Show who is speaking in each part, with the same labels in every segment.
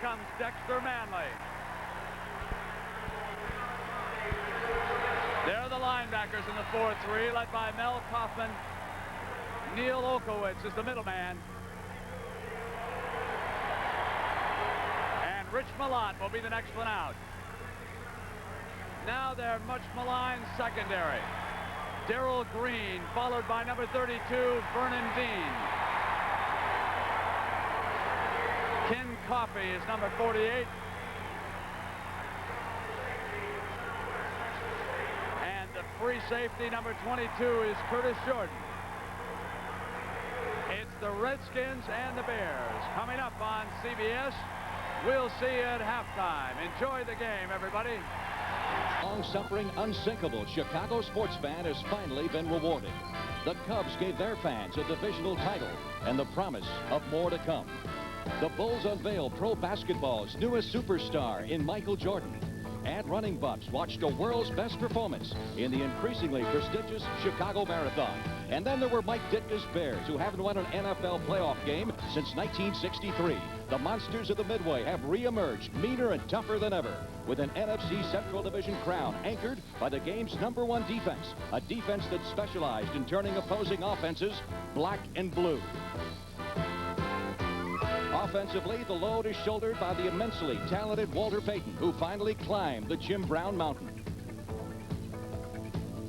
Speaker 1: comes Dexter Manley. There are the linebackers in the 4-3, led by Mel Kaufman. Neil Okowitz is the middleman. And Rich Malott will be the next one out. Now their much maligned secondary. Darrell Green, followed by number 32, Vernon Dean. Ken Coffey is number 48. And the free safety, number 22, is Curtis Jordan. It's the Redskins and the Bears coming up on CBS. We'll see you at halftime. Enjoy the game, everybody.
Speaker 2: Long-suffering, unsinkable Chicago sports fan has finally been rewarded. The Cubs gave their fans a divisional title and the promise of more to come. The Bulls unveiled pro basketball's newest superstar in Michael Jordan. And running buffs watched a world's best performance in the increasingly prestigious Chicago Marathon. And then there were Mike Ditka's Bears, who haven't won an NFL playoff game since 1963. The monsters of the Midway have re-emerged, meaner and tougher than ever, with an NFC Central Division crown anchored by the game's #1 defense, a defense that specialized in turning opposing offenses black and blue. Offensively, the load is shouldered by the immensely talented Walter Payton, who finally climbed the Jim Brown Mountain.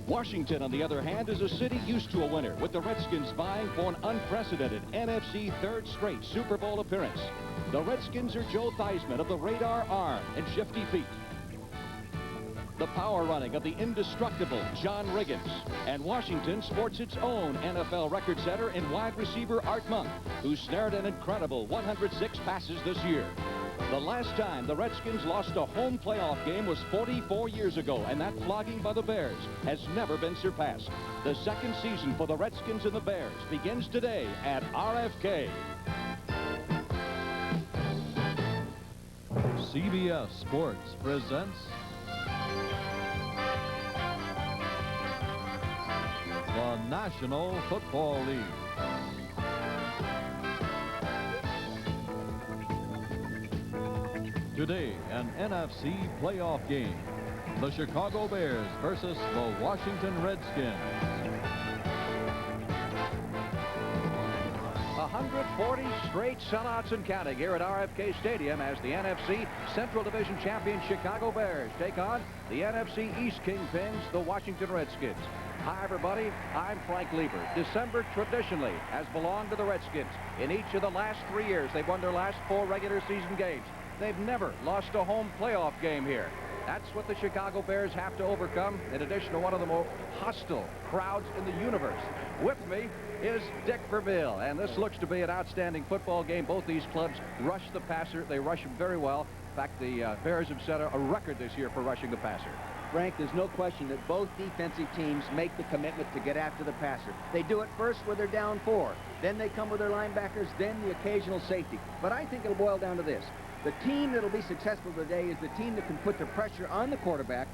Speaker 2: Washington, on the other hand, is a city used to a winner, with the Redskins vying for an unprecedented NFC third straight Super Bowl appearance. The Redskins are Joe Theismann of the radar arm and shifty feet, the power running of the indestructible John Riggins. And Washington sports its own NFL record setter in wide receiver Art Monk, who snared an incredible 106 passes this year. The last time the Redskins lost a home playoff game was 44 years ago, and that flogging by the Bears has never been surpassed. The second season for the Redskins and the Bears begins today at RFK.
Speaker 3: CBS Sports presents the National Football League. Today, an NFC playoff game. The Chicago Bears versus the Washington Redskins.
Speaker 4: 140 straight sellouts and counting here at RFK Stadium as the NFC Central Division champion Chicago Bears take on the NFC East Kingpins, the Washington Redskins. Hi, everybody. I'm Frank Lieber. December traditionally has belonged to the Redskins. In each of the last 3 years, they've won their last 4 regular season games. They've never lost a home playoff game here. That's what the Chicago Bears have to overcome, in addition to one of the most hostile crowds in the universe. With me is Dick Vermeil, and this looks to be an outstanding football game. Both these clubs rush the passer. They rush him very well. In fact, the Bears have set a record this year for rushing the passer.
Speaker 5: Frank, there's no question that both defensive teams make the commitment to get after the passer. They do it first when they're down 4. Then they come with their linebackers, then the occasional safety. But I think it'll boil down to this. The team that'll be successful today is the team that can put the pressure on the quarterback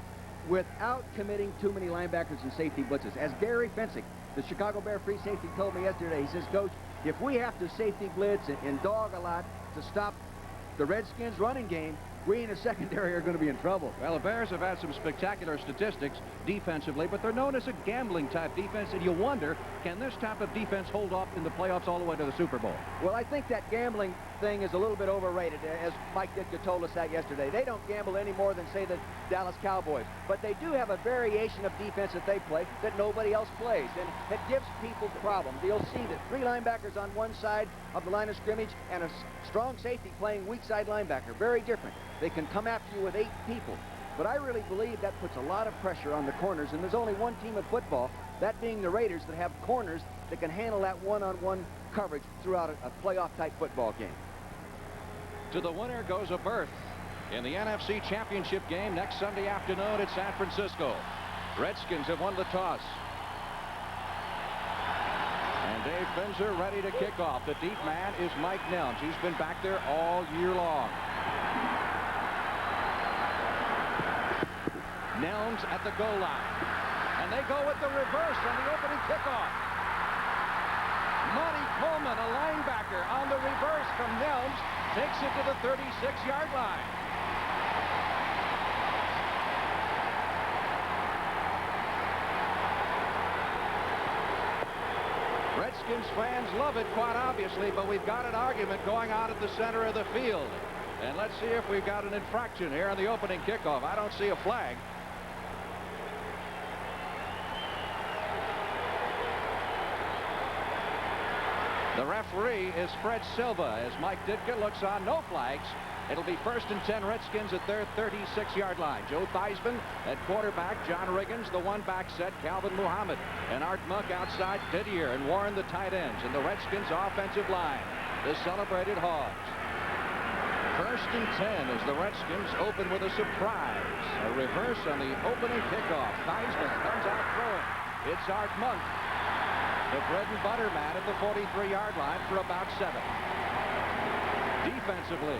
Speaker 5: without committing too many linebackers and safety blitzes. As Gary Fensick, the Chicago Bear free safety, told me yesterday, he says, Coach, if we have to safety blitz and dog a lot to stop the Redskins running game, we in the secondary are going to be in trouble.
Speaker 4: Well, the Bears have had some spectacular statistics defensively, but they're known as a gambling-type defense, and you wonder, can this type of defense hold up in the playoffs all the way to the Super Bowl?
Speaker 5: Well, I think that gambling thing is a little bit overrated, as Mike Ditka told us that yesterday. They don't gamble any more than, say, the Dallas Cowboys, but they do have a variation of defense that they play that nobody else plays, and it gives people problems. You'll see that 3 linebackers on one side of the line of scrimmage and a strong safety playing weak side linebacker. Very different. They can come after you with 8 people. But I really believe that puts a lot of pressure on the corners, and there's only one team in football, that being the Raiders, that have corners that can handle that one-on-one coverage throughout a playoff-type football game.
Speaker 4: To the winner goes a berth in the NFC Championship game next Sunday afternoon at San Francisco. Redskins have won the toss. And Dave Finzer ready to kick off. The deep man is Mike Nelms. He's been back there all year long. Nelms at the goal line. And they go with the reverse on the opening kickoff. Monty Coleman, a linebacker, on the reverse from Nelms. takes it to the 36-yard line. Redskins fans love it, quite obviously, but we've got an argument going on at the center of the field. And let's see if we've got an infraction here on the opening kickoff. I don't see a flag. The referee is Fred Silva as Mike Ditka looks on. No flags. It'll be 1st and 10 Redskins at their 36-yard line. Joe Theismann at quarterback. John Riggins, the one-back set. Calvin Muhammad and Art Monk outside. Didier and Warren, the tight ends. And the Redskins offensive line, the celebrated Hogs. 1st and 10 as the Redskins open with a surprise. A reverse on the opening kickoff. Theismann comes out throwing. It's Art Monk, the bread and butter man at the 43-yard line for about 7. Defensively,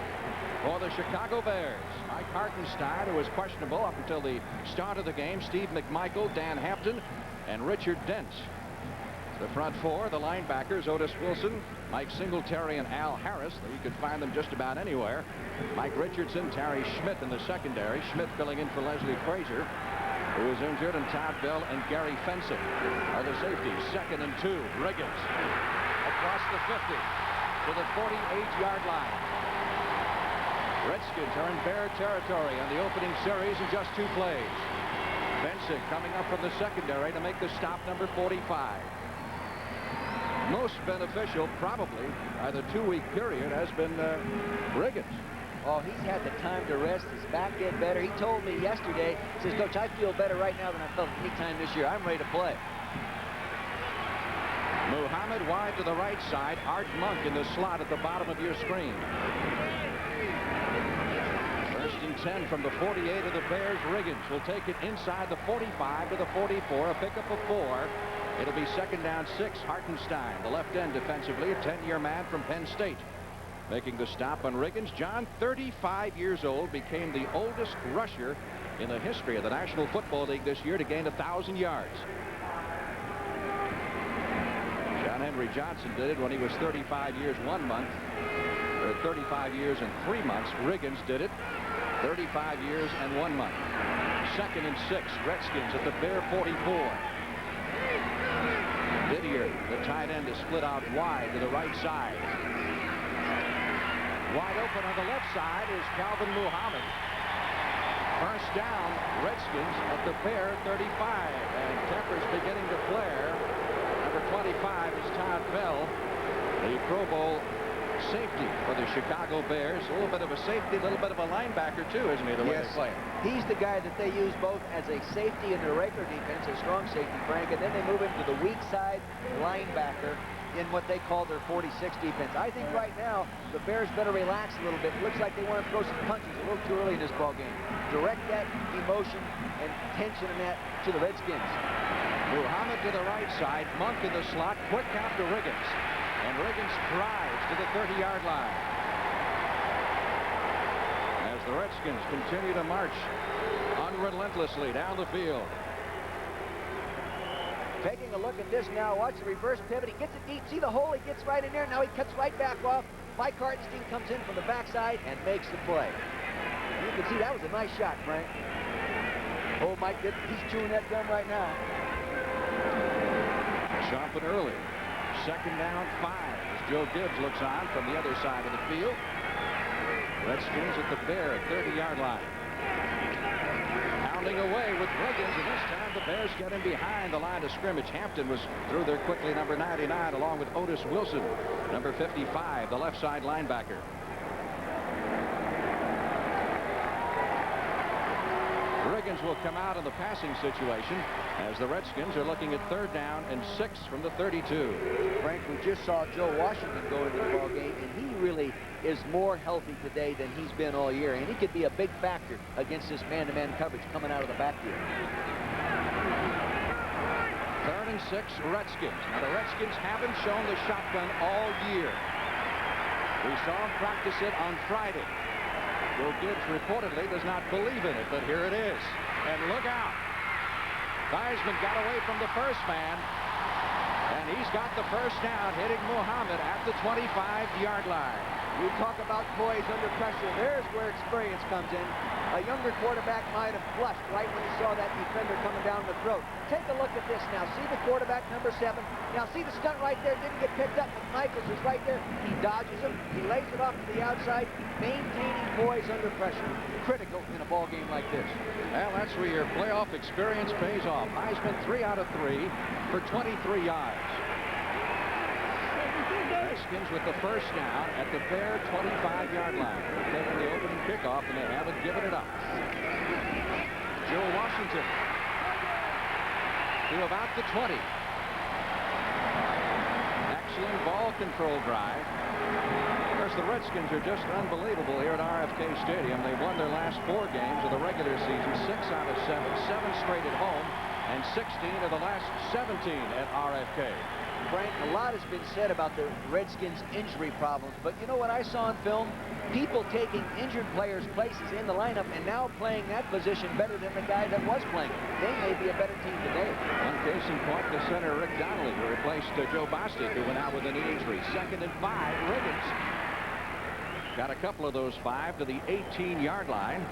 Speaker 4: for the Chicago Bears, Mike Hartenstein, who was questionable up until the start of the game. Steve McMichael, Dan Hampton, and Richard Dent. The front four, the linebackers, Otis Wilson, Mike Singletary, and Al Harris. You could find them just about anywhere. Mike Richardson, Terry Schmidt in the secondary. Schmidt filling in for Leslie Frazier, who is injured, and Todd Bell and Gary Fensick are the safeties. 2nd and 2, Riggins across the 50 to the 48-yard line. Redskins are in Bear territory on the opening series in just 2 plays. Fensick coming up from the secondary to make the stop, number 45. Most beneficial, probably, by the 2-week period has been Riggins.
Speaker 5: Oh, he's had the time to rest. His back did better. He told me yesterday, he says, Coach, I feel better right now than I felt any time this year. I'm ready to play.
Speaker 4: Muhammad wide to the right side. Art Monk in the slot at the bottom of your screen. 1st and 10 from the 48 of the Bears. Riggins will take it inside the 45 to the 44. A pickup of 4. It'll be 2nd down 6. Hartenstein, the left end defensively, a 10-year man from Penn State, making the stop on Riggins. John, 35 years old, became the oldest rusher in the history of the National Football League this year to gain 1,000 yards. John Henry Johnson did it when he was 35 years 1 month, or 35 years and 3 months. Riggins did it 35 years and 1 month. 2nd and 6, Redskins at the Bear 44. Didier, the tight end, is split out wide to the right side. Wide open on the left side is Calvin Muhammad. 1st down, Redskins at the Bear 35. And tempers beginning to flare. Number 25 is Todd Bell, the Pro Bowl safety for the Chicago Bears. A little bit of a safety, a little bit of a linebacker, too, isn't he, the way they play him?
Speaker 5: He's the guy that they use both as a safety in their regular defense, a strong safety, Frank, and then they move him to the weak side linebacker in what they call their 46 defense. I think right now the Bears better relax a little bit. It looks like they want to throw some punches a little too early in this ball game. Direct that emotion and tension in that to the Redskins.
Speaker 4: Muhammad to the right side, Monk in the slot, quick count to Riggins. And Riggins drives to the 30-yard line. As the Redskins continue to march unrelentlessly down the field.
Speaker 5: Taking a look at this now. Watch the reverse pivot. He gets it deep. See the hole? He gets right in there. Now he cuts right back off. Mike Hartenstein comes in from the backside and makes the play. You can see that was a nice shot, Frank. Oh, Mike, he's chewing that gum right now.
Speaker 4: Sharpen early. 2nd down 5 as Joe Gibbs looks on from the other side of the field. Redskins at the Bear 30-yard line. Pounding away with Riggins, and this time the Bears get him behind the line of scrimmage. Hampton was through there quickly, number 99, along with Otis Wilson, number 55, the left side linebacker. Riggins will come out in the passing situation as the Redskins are looking at 3rd down and 6 from the 32.
Speaker 5: Frank, we just saw Joe Washington go into the ball game, and he really is more healthy today than he's been all year, and he could be a big factor against this man-to-man coverage coming out of the backfield.
Speaker 4: 3rd and 6, Redskins. Now the Redskins haven't shown the shotgun all year. We saw him practice it on Friday. Joe Gibbs reportedly does not believe in it, but here it is. And look out. Theismann got away from the first man, and he's got the 1st down, hitting Muhammad at the 25-yard line.
Speaker 5: You talk about poise under pressure. There's where experience comes in. A younger quarterback might have blushed right when he saw that defender coming down the throat. Take a look at this now. See the quarterback, number 7. Now see the stunt right there. Didn't get picked up. McMichaels is right there. He dodges him. He lays it off to the outside. Maintaining poise under pressure. Critical in a ball game like this.
Speaker 4: Well, that's where your playoff experience pays off. Heisman 3 out of 3 for 23 yards. Redskins with the first down at the Bear 25-yard line. They've taken the opening kickoff, and they haven't given it up. Joe Washington to about the 20. Excellent ball control drive. Of course, the Redskins are just unbelievable here at RFK Stadium. They won their last 4 games of the regular season, 6 out of 7, 7 straight at home, and 16 of the last 17 at RFK.
Speaker 5: Frank, a lot has been said about the Redskins' injury problems, but you know what I saw in film? People taking injured players' places in the lineup and now playing that position better than the guy that was playing. They may be a better team today.
Speaker 4: One case in point, the center Rick Donnelly, who replaced Joe Bostic, who went out with a knee injury. 2nd and 5, Riggins got a couple of those 5 to the 18-yard line.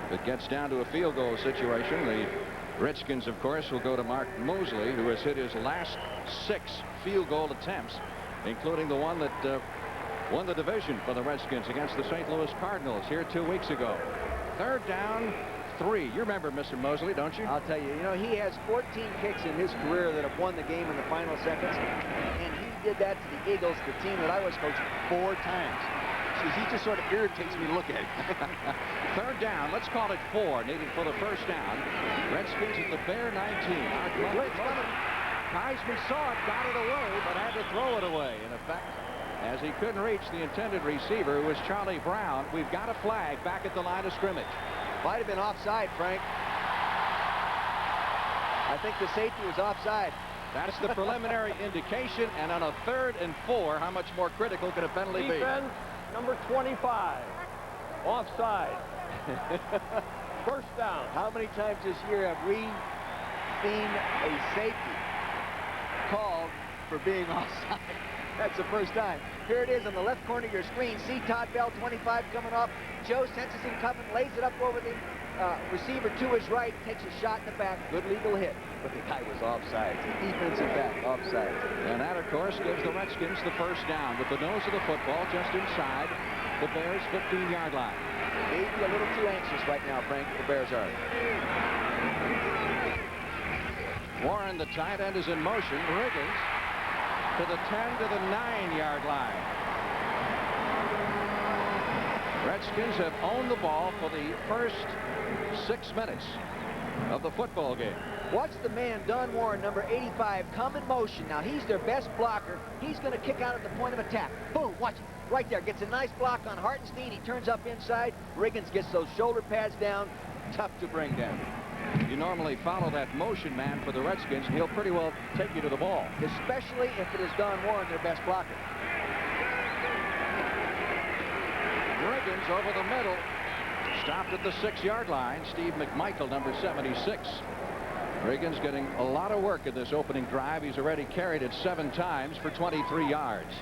Speaker 4: If it gets down to a field goal situation, the Redskins, of course, will go to Mark Mosley, who has hit his last 6 field goal attempts, including the one that won the division for the Redskins against the St. Louis Cardinals here 2 weeks ago. 3rd down, 3. You remember Mr. Mosley, don't you?
Speaker 5: I'll tell you, he has 14 kicks in his career that have won the game in the final seconds, and he did that to the Eagles, the team that I was coaching, 4 times. He just sort of irritates me to look at him.
Speaker 4: 3rd down. Let's call it 4. Needed for the first down. Redskins at the Bear 19.
Speaker 5: Blitz coming.
Speaker 4: Heisman saw it, got it away, but had to throw it away. In effect, as he couldn't reach the intended receiver, who was Charlie Brown. We've got a flag back at the line of scrimmage.
Speaker 5: Might have been offside, Frank. I think the safety was offside.
Speaker 4: That's the preliminary indication. And on a 3rd and 4, how much more critical could a penalty be?
Speaker 6: Number 25, offside. First down.
Speaker 5: How many times this year have we seen a safety called for being offside? That's the first time. Here it is on the left corner of your screen. See Todd Bell, 25, coming off. Joe senses him coming, lays it up over the receiver to his right, takes a shot in the back. Good legal hit, but the guy was offside. Defensive back, offside.
Speaker 4: And that, of course, gives the Redskins the first down with the nose of the football just inside the Bears' 15-yard line.
Speaker 5: Maybe a little too anxious right now, Frank, the Bears are.
Speaker 4: Warren, the tight end, is in motion. Riggins to the 10 to the 9-yard line. Redskins have owned the ball for the first 6 minutes of the football game.
Speaker 5: Watch the man, Don Warren, number 85, come in motion. Now, he's their best blocker. He's going to kick out at the point of attack. Boom, watch it. Right there, gets a nice block on Hartenstein. He turns up inside. Riggins gets those shoulder pads down. Tough to bring down.
Speaker 4: You normally follow that motion man for the Redskins, and he'll pretty well take you to the ball.
Speaker 5: Especially if it is Don Warren, their best blocker.
Speaker 4: Riggins over the middle. Stopped at the 6-yard line. Steve McMichael, number 76. Riggins getting a lot of work in this opening drive. He's already carried it 7 times for 23 yards.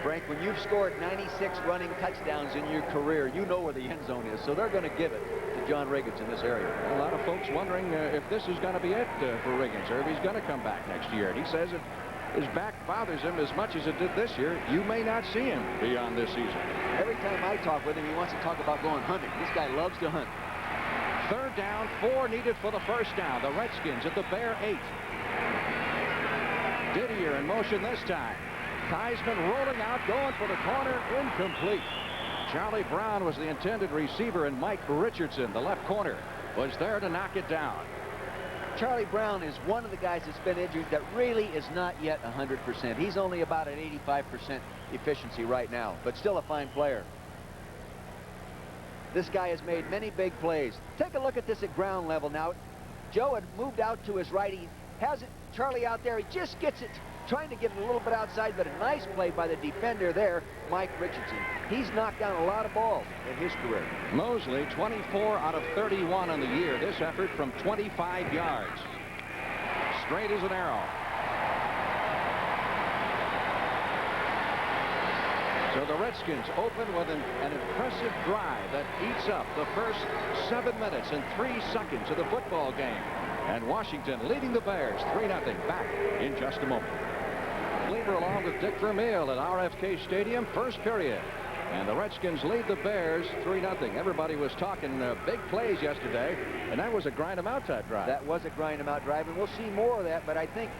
Speaker 5: Frank, when you've scored 96 running touchdowns in your career, you know where the end zone is. So they're going to give it to John Riggins in this area.
Speaker 4: A lot of folks wondering if this is going to be it for Riggins, or if he's going to come back next year. And he says if his back bothers him as much as it did this year, you may not see him beyond this season.
Speaker 5: Every time I talk with him, he wants to talk about going hunting. This guy loves to hunt.
Speaker 4: 3rd down, 4 needed for the first down. The Redskins at the Bear 8. Didier in motion this time. Heisman rolling out, going for the corner, incomplete. Charlie Brown was the intended receiver, and Mike Richardson, the left corner, was there to knock it down.
Speaker 5: Charlie Brown is one of the guys that's been injured that really is not yet 100%. He's only about an 85% efficiency right now, but still a fine player. This guy has made many big plays. Take a look at this at ground level now. Joe had moved out to his right. He has it, Charlie out there. He just gets it, trying to get it a little bit outside, but a nice play by the defender there, Mike Richardson. He's knocked down a lot of balls in his career.
Speaker 4: Mosley, 24 out of 31 on the year. This effort from 25 yards. Straight as an arrow. So the Redskins open with an impressive drive that eats up the first 7 minutes and 3 seconds of the football game. And Washington leading the Bears 3-0. Back in just a moment. Cleaver along with Dick Vermeil at RFK Stadium, first period. And the Redskins lead the Bears 3-0. Everybody was talking big plays yesterday, and that was a grind-em-out type drive.
Speaker 5: That was a grind-em-out drive, and we'll see more of that, but I think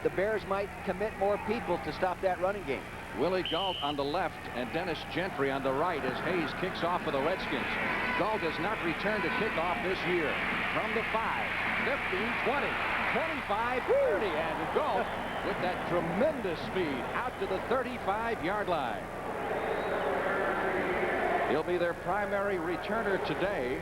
Speaker 5: the Bears might commit more people to stop that running game.
Speaker 4: Willie Gault on the left and Dennis Gentry on the right as Hayes kicks off for the Redskins. Gault has not returned a kickoff this year. From the 5, 15, 20, 25, 30, and Gault with that tremendous speed out to the 35-yard line. He'll be their primary returner today,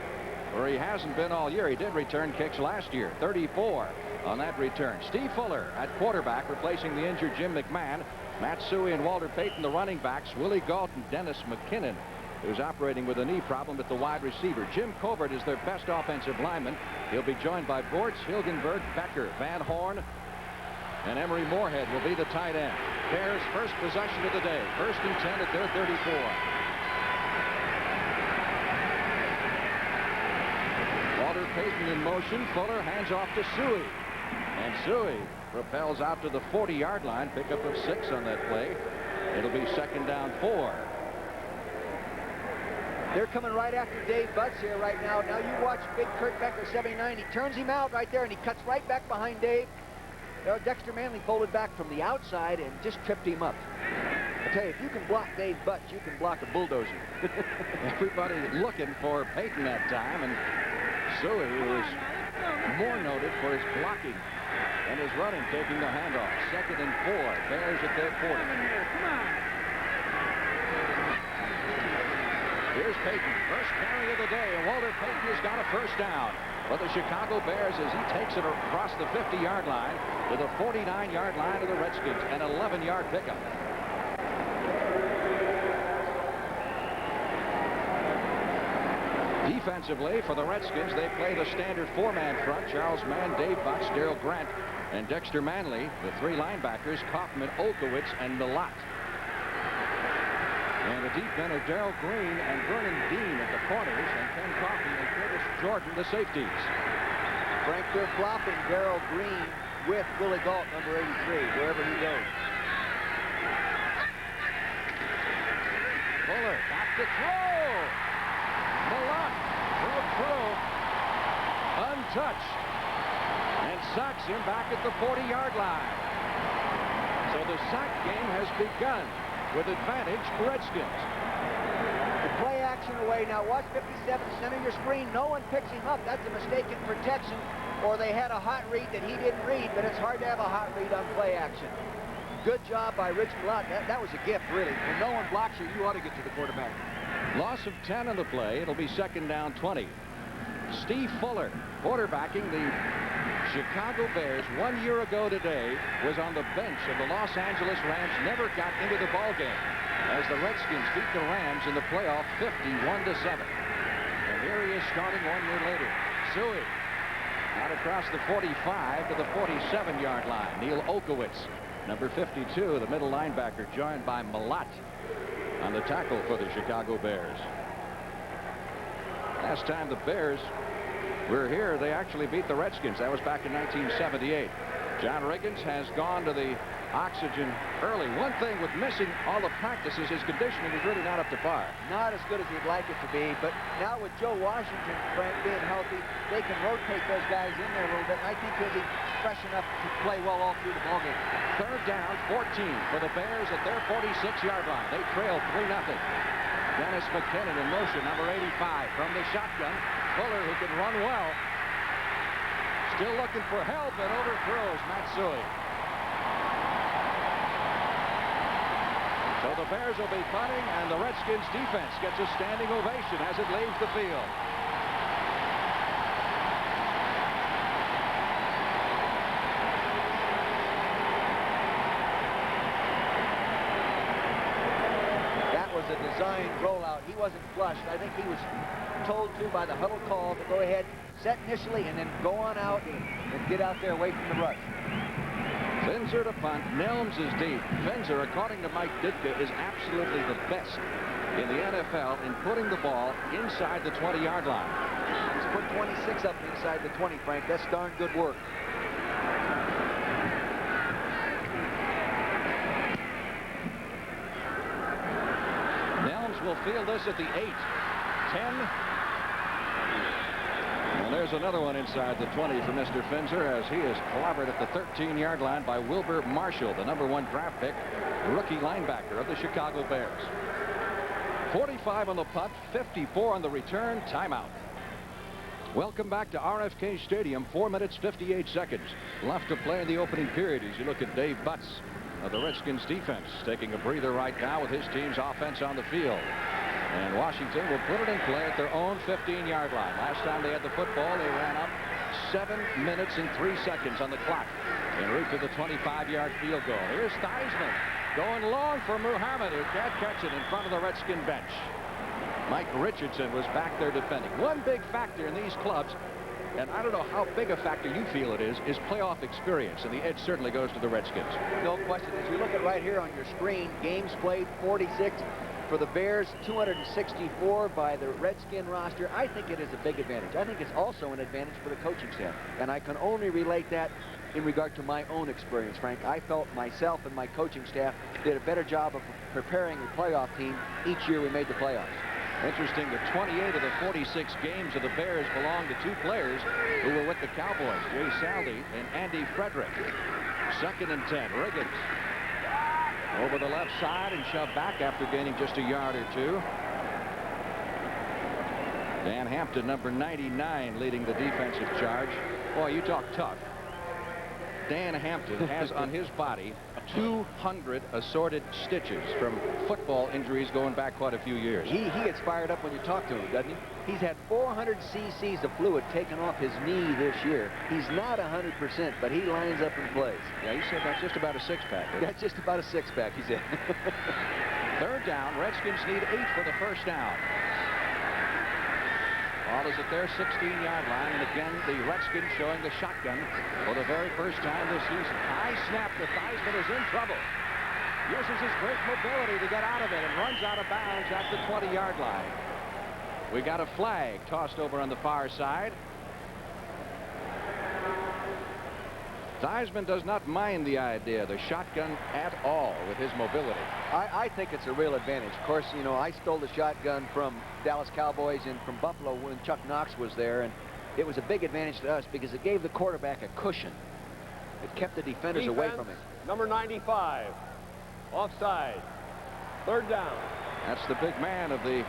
Speaker 4: where he hasn't been all year. He did return kicks last year. 34 on that return. Steve Fuller at quarterback, replacing the injured Jim McMahon. Matt Suey and Walter Payton, the running backs. Willie Gault and Dennis McKinnon, who's operating with a knee problem at the wide receiver. Jim Covert is their best offensive lineman. He'll be joined by Bortz, Hilgenberg, Becker, Van Horn, and Emery Moorhead will be the tight end. Bears' first possession of the day. 1st and 10 at their 34. Walter Payton in motion. Fuller hands off to Suey. And Suey propels out to the 40-yard line. Pickup of 6 on that play. It'll be 2nd down 4.
Speaker 5: They're coming right after Dave Butts here right now. Now you watch big Kurt Becker, 79. He turns him out right there, and he cuts right back behind Dave. Dexter Manley folded back from the outside and just tripped him up. I tell you, if you can block Dave Butts, you can block a bulldozer.
Speaker 4: Everybody looking for Payton that time, and Suey was more noted for his blocking and his running, taking the handoff. 2nd and 4. Bears at their 40. Here's Payton, first carry of the day, and Walter Payton has got a 1st down for the Chicago Bears as he takes it across the 50-yard line to the 49-yard line of the Redskins, an 11-yard pickup. Defensively for the Redskins, they play the standard 4-man front. Charles Mann, Dave Butts, Darrell Grant, and Dexter Manley. The 3 linebackers, Kaufman, Olkowitz, and Milat. And the deep men are Darrell Green and Vernon Dean at the corners, and Ken Coffey and Curtis Jordan, the safeties.
Speaker 5: Frank, they're flopping Darrell Green with Willie Gault, number 83, wherever he goes.
Speaker 4: Fuller back to throw. Milat broke through, untouched, and sacks him back at the 40-yard line. So the sack game has begun with advantage Redskins.
Speaker 5: The play action away. Now watch 57, center your screen. No one picks him up. That's a mistake in protection, or they had a hot read that he didn't read, but it's hard to have a hot read on play action. Good job by Rich Milat. That was a gift, really. When no one blocks you, you ought to get to the quarterback.
Speaker 4: Loss of 10 on the play. It'll be 2nd down 20. Steve Fuller, quarterbacking the Chicago Bears 1 year ago today, was on the bench of the Los Angeles Rams, never got into the ball game as the Redskins beat the Rams in the playoff 51-7. And here he is starting 1 year later. Suey out across the 45 to the 47-yard line. Neil Olkowitz, number 52, the middle linebacker, joined by Milat on the tackle for the Chicago Bears. Last time the Bears were here, they actually beat the Redskins. That was back in 1978. John Riggins has gone to the oxygen early. One thing with missing all the practices, his conditioning is really not up to par.
Speaker 5: Not as good as he'd like it to be, but now with Joe Washington, Frank, being healthy, they can rotate those guys in there a little bit, and I think he'll be fresh enough to play well all through the ballgame.
Speaker 4: 3rd down, 14 for the Bears at their 46-yard line. They trail 3-0. Dennis McKinnon in motion, number 85 from the shotgun. Fuller, who can run well, still looking for help and overthrows Matt Suey. So the Bears will be punting, and the Redskins defense gets a standing ovation as it leaves the field.
Speaker 5: That was a designed rollout. He wasn't flushed. I think he was told to by the huddle call to go ahead, set initially, and then go on out and get out there away from the rush.
Speaker 4: Finzer to punt. Nelms is deep. Finzer, according to Mike Ditka, is absolutely the best in the NFL in putting the ball inside the 20-yard line.
Speaker 5: He's put 26 up inside the 20, Frank. That's darn good work.
Speaker 4: Nelms will field this at the 8, 10. And there's another one inside the 20 for Mr. Finzer as he is clobbered at the 13-yard line by Wilbur Marshall, the #1 draft pick, rookie linebacker of the Chicago Bears. 45 on the punt, 54 on the return. Timeout. Welcome back to RFK Stadium. 4 minutes, 58 seconds left to play in the opening period as you look at Dave Butts of the Redskins defense taking a breather right now with his team's offense on the field. And Washington will put it in play at their own 15-yard line. Last time they had the football, they ran up 7 minutes and 3 seconds on the clock en route to the 25-yard field goal. Here's Theismann going long for Muhammad, who can't catch it in front of the Redskin bench. Mike Richardson was back there defending. One big factor in these clubs, and I don't know how big a factor you feel it is playoff experience, and the edge certainly goes to the Redskins.
Speaker 5: No question. As you look at right here on your screen, games played 46 for the Bears, 264 by the Redskin roster. I think it is a big advantage. I think it's also an advantage for the coaching staff, and I can only relate that in regard to my own experience, Frank. I felt myself and my coaching staff did a better job of preparing the playoff team each year we made the playoffs.
Speaker 4: Interesting that 28 of the 46 games of the Bears belong to two players who were with the Cowboys, Jay Saldi and Andy Frederick. 2nd and 10. Riggins over the left side and shoved back after gaining just a yard or two. Dan Hampton, number 99, leading the defensive charge. Boy, you talk tough. Dan Hampton has on his body 200 assorted stitches from football injuries going back quite a few years.
Speaker 5: He gets fired up when you talk to him, doesn't he? He's had 400 cc's of fluid taken off his knee this year. He's not 100%, but he lines up and plays.
Speaker 4: Yeah, he said that's just about a six-pack.
Speaker 5: That's just about a six-pack, he said.
Speaker 4: 3rd down. Redskins need 8 for the 1st down. Ball is at their 16-yard line, and again, the Redskins showing the shotgun for the very first time this season. High snap to Theismann is in trouble. Uses his great mobility to get out of it and runs out of bounds at the 20-yard line. We got a flag tossed over on the far side. Theismann does not mind the idea, the shotgun at all, with his mobility.
Speaker 5: I think it's a real advantage. Of course, you know, I stole the shotgun from Dallas Cowboys and from Buffalo when Chuck Knox was there, and it was a big advantage to us because it gave the quarterback a cushion. It kept the defenders away from him.
Speaker 6: Number 95, offside, 3rd down.
Speaker 4: That's the big man of the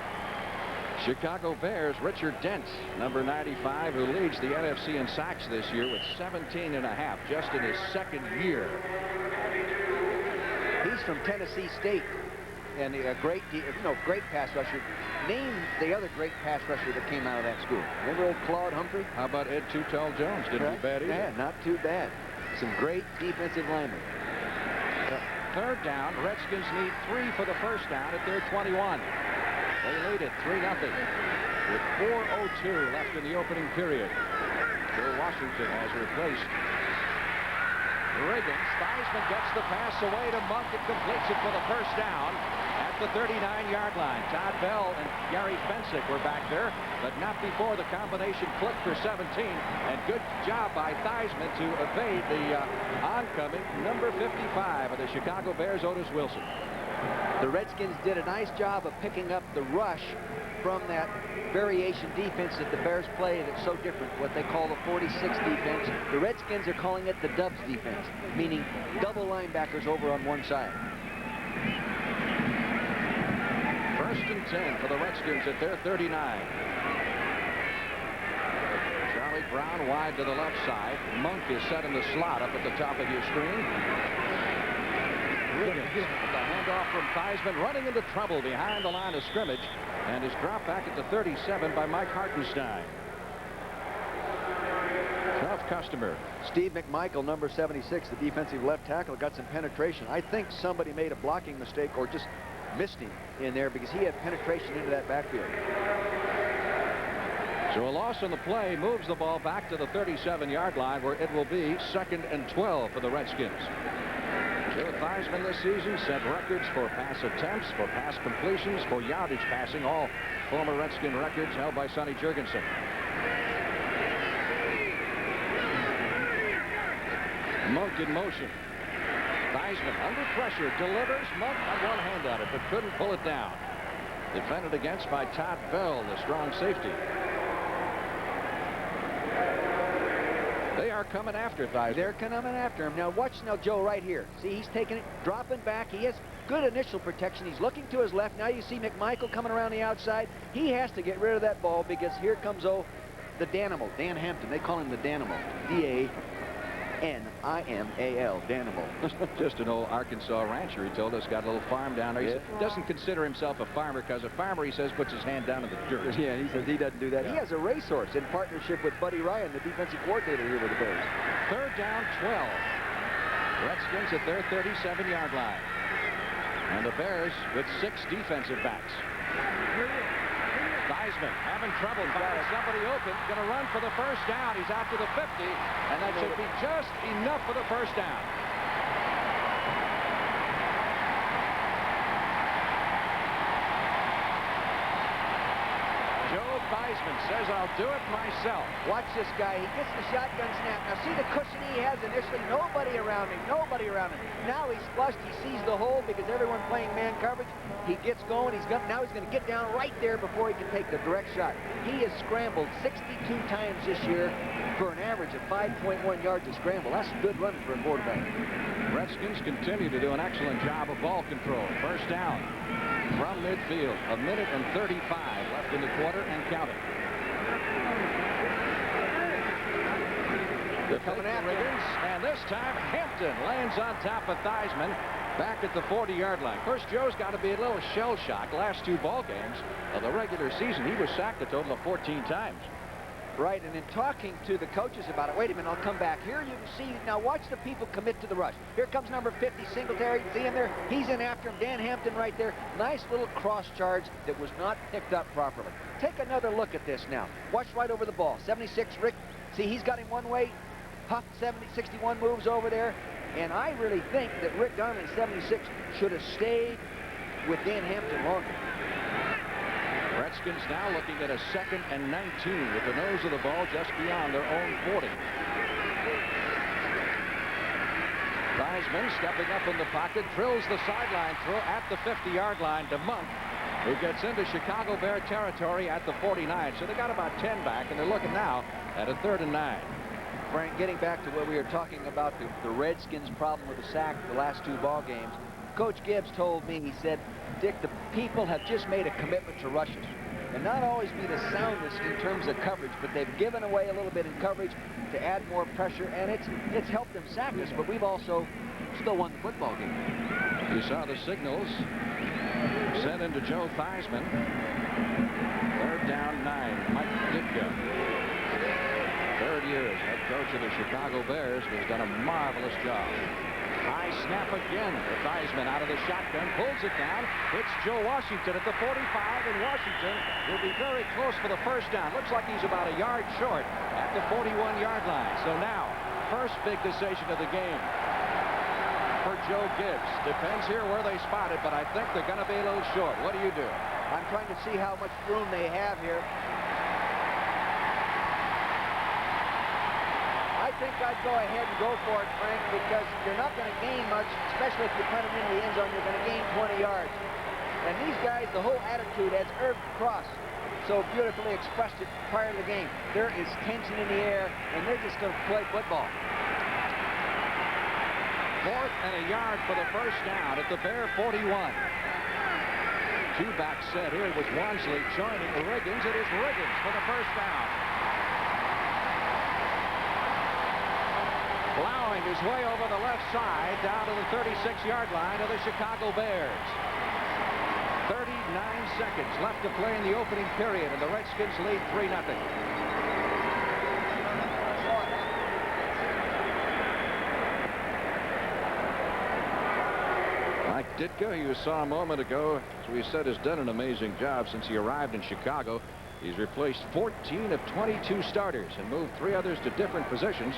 Speaker 4: Chicago Bears, Richard Dent, number 95, who leads the NFC in sacks this year with 17.5, just in his 2nd year.
Speaker 5: He's from Tennessee State, and a great pass rusher. Name the other great pass rusher that came out of that school. Remember old Claude Humphrey?
Speaker 4: How about Ed Too Tall Jones? Didn't be bad either.
Speaker 5: Yeah, not too bad. Some great defensive linemen.
Speaker 4: 3rd down. Redskins need 3 for the 1st down at their 21. They lead it 3-0 with 4:02 left in the opening period. Bill Washington has replaced Riggins. Theismann gets the pass away to Monk and completes it for the 1st down at the 39-yard line. Todd Bell and Gary Fensick were back there, but not before the combination clicked for 17. And good job by Theismann to evade the oncoming number 55 of the Chicago Bears, Otis Wilson.
Speaker 5: The Redskins did a nice job of picking up the rush from that variation defense that the Bears play that's so different, what they call the 46 defense. The Redskins are calling it the Dubs defense, meaning double linebackers over on one side.
Speaker 4: 1st and 10 for the Redskins at their 39. Charlie Brown wide to the left side. Monk is set in the slot up at the top of your screen. Riggins, the handoff from Theismann, running into trouble behind the line of scrimmage, and is dropped back at the 37 by Mike Hartenstein. Tough customer.
Speaker 5: Steve McMichael, number 76, the defensive left tackle, got some penetration. I think somebody made a blocking mistake or just missed him in there because he had penetration into that backfield.
Speaker 4: So a loss on the play moves the ball back to the 37-yard line, where it will be 2nd and 12 for the Redskins. Joe Theismann this season set records for pass attempts, for pass completions, for yardage passing, all former Redskin records held by Sonny Jurgensen. Monk in motion. Theismann under pressure, delivers. Monk had one hand on it, but couldn't pull it down. Defended against by Todd Bell, the strong safety. They are coming after Theismann.
Speaker 5: They're coming after him. Now watch now Joe right here. See, he's taking it, dropping back. He has good initial protection. He's looking to his left. Now you see McMichael coming around the outside. He has to get rid of that ball because here comes the Danimal, Dan Hampton. They call him the Danimal. D-A-N-I-M-A-L, Danimal.
Speaker 4: Just an old Arkansas rancher, he told us, got a little farm down there. He doesn't consider himself a farmer because a farmer, he says, puts his hand down in the dirt.
Speaker 5: Yeah, he says he doesn't do that. Yeah. He has a racehorse in partnership with Buddy Ryan, the defensive coordinator here with the Bears.
Speaker 4: 3rd down, 12. Redskins at their 37-yard line. And the Bears with 6 defensive backs. Theismann having trouble finding somebody open. Going to run for the first down. He's out to the 50, and that should be just enough for the first down. Joe Theismann says, I'll do it myself.
Speaker 5: Watch this guy. He gets the shotgun snap. Now see the cushion he has initially. Nobody around him. Nobody around him. Now he's flushed. He sees the hole because everyone playing man coverage. He gets going. Now he's going to get down right there before he can take the direct shot. He has scrambled 62 times this year for an average of 5.1 yards a scramble. That's good running for a quarterback.
Speaker 4: Redskins continue to do an excellent job of ball control. First down from midfield. 1:35 left in the quarter and counting. They're coming at Riggins, and this time Hampton lands on top of Theismann back at the 40-yard line. First, Joe's got to be a little shell-shocked. Last 2 ball games of the regular season, he was sacked a total of 14 times.
Speaker 5: Right, and in talking to the coaches about it, wait a minute, I'll come back. Here you can see, now watch the people commit to the rush. Here comes number 50, Singletary. See him there? He's in after him. Dan Hampton right there. Nice little cross charge that was not picked up properly. Take another look at this now. Watch right over the ball. 76, Rick. See, he's got him one way. Huff, 61 moves over there. And I really think that Rick Darman, 76, should have stayed with Dan Hampton longer.
Speaker 4: Redskins now looking at a 2nd and 19 with the nose of the ball just beyond their own 40. Theismann stepping up in the pocket, drills the sideline throw at the 50-yard line to Monk, who gets into Chicago Bear territory at the 49. So they got about 10 back, and they're looking now at a 3rd and 9.
Speaker 5: Frank, getting back to what we were talking about, the Redskins' problem with the sack the last 2 ball games, Coach Gibbs told me, he said, Dick, the people have just made a commitment to rushes. And not always be the soundest in terms of coverage, but they've given away a little bit in coverage to add more pressure, and it's helped them sack us, but we've also still won the football game.
Speaker 4: You saw the signals sent into Joe Theismann. 3rd down 9, Mike Ditka. 3rd year as head coach of the Chicago Bears, has done a marvelous job. High snap again for Theismann out of the shotgun, pulls it down. It's Joe Washington at the 45, and Washington will be very close for the first down. Looks like he's about a yard short at the 41-yard line. So now, first big decision of the game for Joe Gibbs. Depends here where they spot it, but I think they're going to be a little short. What do you do?
Speaker 5: I'm trying to see how much room they have here. I think I'd go ahead and go for it, Frank, because you're not going to gain much, especially if you punt it into the end zone. You're going to gain 20 yards. And these guys, the whole attitude, as Irv Cross so beautifully expressed it prior to the game, there is tension in the air, and they're just going to play football.
Speaker 4: 4th and a yard for the first down at the Bear 41. 2 back set here with Wansley joining Riggins. It is Riggins for the first down. Plowing his way over the left side down to the 36-yard line of the Chicago Bears. 39 seconds left to play in the opening period, and the Redskins lead 3-0. Mike Ditka, who you saw a moment ago, as we said, has done an amazing job since he arrived in Chicago. He's replaced 14 of 22 starters and moved 3 others to different positions.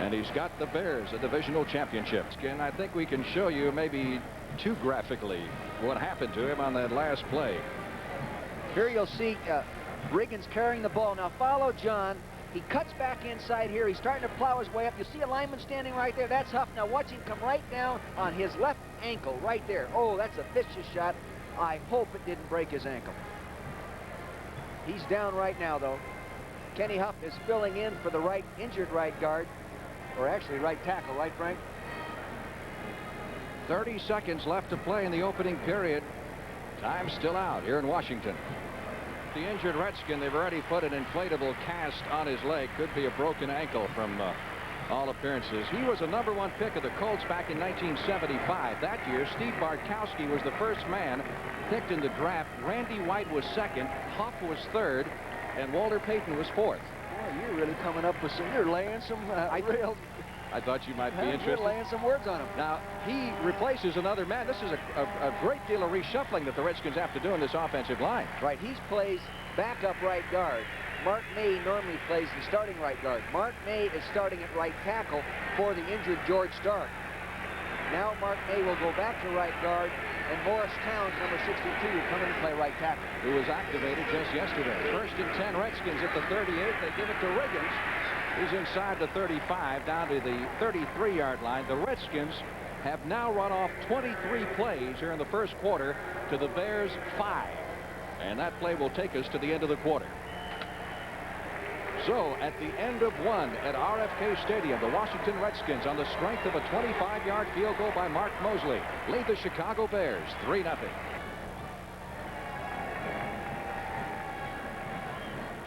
Speaker 4: And he's got the Bears a divisional championship. And I think we can show you maybe too graphically what happened to him on that last play.
Speaker 5: Here you'll see Riggins carrying the ball. Now follow John. He cuts back inside here. He's starting to plow his way up. You see a lineman standing right there. That's Huff. Now watch him come right down on his left ankle right there. Oh, that's a vicious shot. I hope it didn't break his ankle. He's down right now, though. Kenny Huff is filling in for the injured right guard, or actually right tackle, right, Frank?
Speaker 4: 30 seconds left to play in the opening period. Time still out here in Washington. The injured Redskin, they've already put an inflatable cast on his leg. Could be a broken ankle from all appearances. He was a #1 pick of the Colts back in 1975. That year, Steve Bartkowski was the first man picked in the draft. Randy White was second, Huff was third, and Walter Payton was fourth.
Speaker 5: Boy, you're really coming up with some, you're laying some
Speaker 4: I thought you might be interested.
Speaker 5: You're laying some words on him.
Speaker 4: Now, he replaces another man. This is a great deal of reshuffling that the Redskins have to do in this offensive line.
Speaker 5: Right, he plays backup right guard. Mark May normally plays the starting right guard. Mark May is starting at right tackle for the injured George Stark. Now Mark May will go back to right guard, and Morris Towns, number 62, will come in and play right tackle.
Speaker 4: Who was activated just yesterday. 1st and 10 Redskins at the 38. They give it to Riggins. He's inside the 35, down to the 33-yard line. The Redskins have now run off 23 plays here in the first quarter to the Bears' 5. And that play will take us to the end of the quarter. So at the end of 1 at RFK Stadium, the Washington Redskins, on the strength of a 25-yard field goal by Mark Mosley, lead the Chicago Bears 3-0.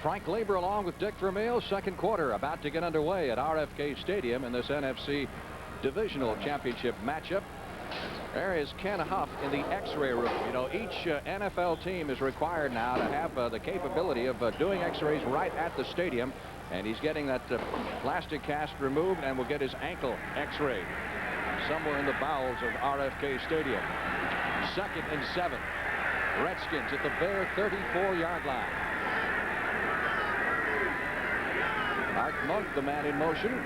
Speaker 4: Frank Lieber along with Dick Vermeil. Second quarter about to get underway at RFK Stadium in this NFC Divisional Championship matchup. There is Ken Huff in the X-ray room. You know, each NFL team is required now to have the capability of doing X-rays right at the stadium, and he's getting that plastic cast removed and will get his ankle X-ray somewhere in the bowels of RFK Stadium. 2nd and 7. Redskins at the Bear 34-yard line. Art Monk, the man in motion.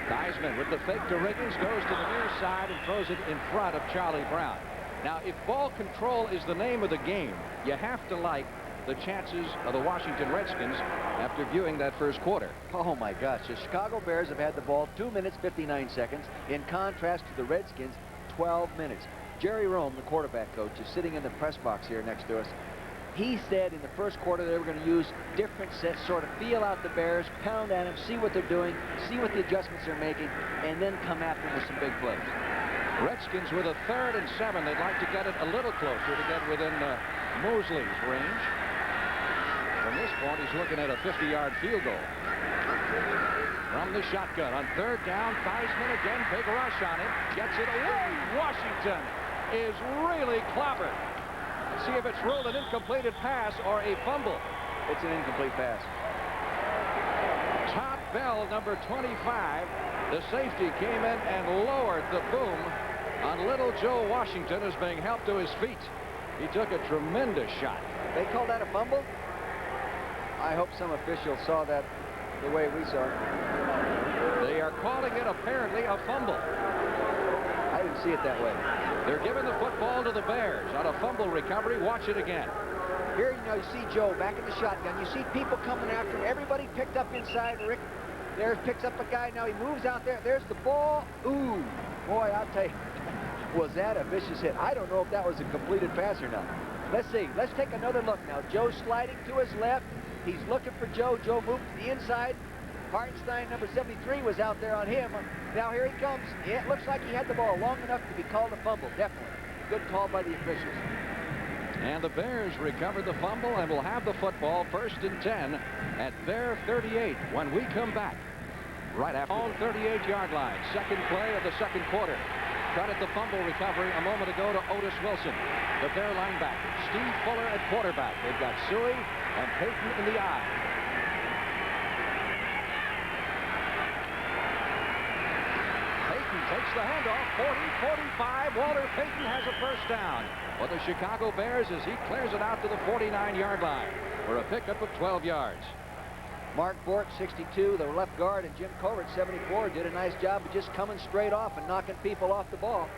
Speaker 4: Theismann with the fake to Riggins, goes to the near side and throws it in front of Charlie Brown. Now, if ball control is the name of the game, you have to like the chances of the Washington Redskins after viewing that first quarter.
Speaker 5: Oh my gosh, the Chicago Bears have had the ball 2 minutes 59 seconds, in contrast to the Redskins 12 minutes. Jerry Rome, the quarterback coach, is sitting in the press box here next to us. He said in the first quarter they were going to use different sets, sort of feel out the Bears, pound at them, see what they're doing, see what the adjustments they're making, and then come after them with some big plays.
Speaker 4: Redskins with a 3rd and 7. They'd like to get it a little closer to get within Mosley's range. From this point, he's looking at a 50-yard field goal. From the shotgun on 3rd down, Theismann again, big rush on him, gets it away. Washington is really clobbered. See if it's ruled an incompleted pass or a fumble.
Speaker 5: It's an incomplete pass.
Speaker 4: Todd Bell, number 25, the safety came in and lowered the boom on little Joe Washington, who's being helped to his feet. He took a tremendous shot.
Speaker 5: They called that a fumble? I hope some official saw that the way we saw it.
Speaker 4: They are calling it apparently a fumble.
Speaker 5: I didn't see it that way.
Speaker 4: They're giving the football to the Bears on a fumble recovery. Watch it again.
Speaker 5: Here, you see Joe back in the shotgun. You see people coming after him. Everybody picked up inside. Rick there picks up a guy. Now he moves out there. There's the ball. Ooh, boy, I'll tell you, was that a vicious hit? I don't know if that was a completed pass or not. Let's see. Let's take another look now. Joe's sliding to his left. He's looking for Joe. Joe moved to the inside. Hartenstein, number 73, was out there on him. Now here he comes. Yeah, it looks like he had the ball long enough to be called a fumble. Definitely. Good call by the officials.
Speaker 4: And the Bears recovered the fumble and will have the football 1st and 10 at their 38 when we come back. Right after on 38-yard line. Second play of the second quarter. Credit the fumble recovery a moment ago to Otis Wilson, the Bear linebacker. Steve Fuller at quarterback. They've got Suey and Payton in the eye. Takes fakes the handoff. 40, 45. Walter Payton has a first down for the Chicago Bears as he clears it out to the 49-yard line for a pickup of 12 yards.
Speaker 5: Mark Bort, 62, the left guard, and Jim Covert, 74, did a nice job of just coming straight off and knocking people off the ball.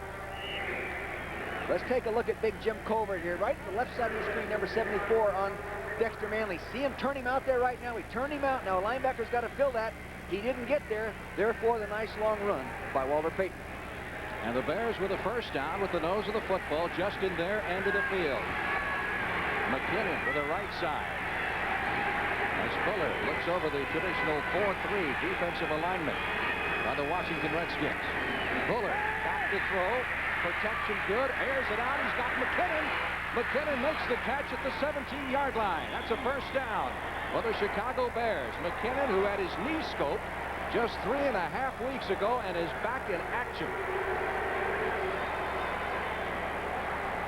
Speaker 5: Let's take a look at big Jim Covert here, right to the left side of the screen, number 74 on Dexter Manley. See him turn him out there right now. He turned him out. Now a linebacker's got to fill that. He didn't get there. Therefore, the nice long run by Walter Payton.
Speaker 4: And the Bears with a first down with the nose of the football just in their end of the field. McKinnon to the right side. As Fuller looks over the traditional 4-3 defensive alignment by the Washington Redskins. Fuller back to throw. Protection good. Airs it out. He's got McKinnon. McKinnon makes the catch at the 17-yard line. That's a first down for the Chicago Bears. McKinnon, who had his knee scoped just 3.5 weeks ago and is back in action.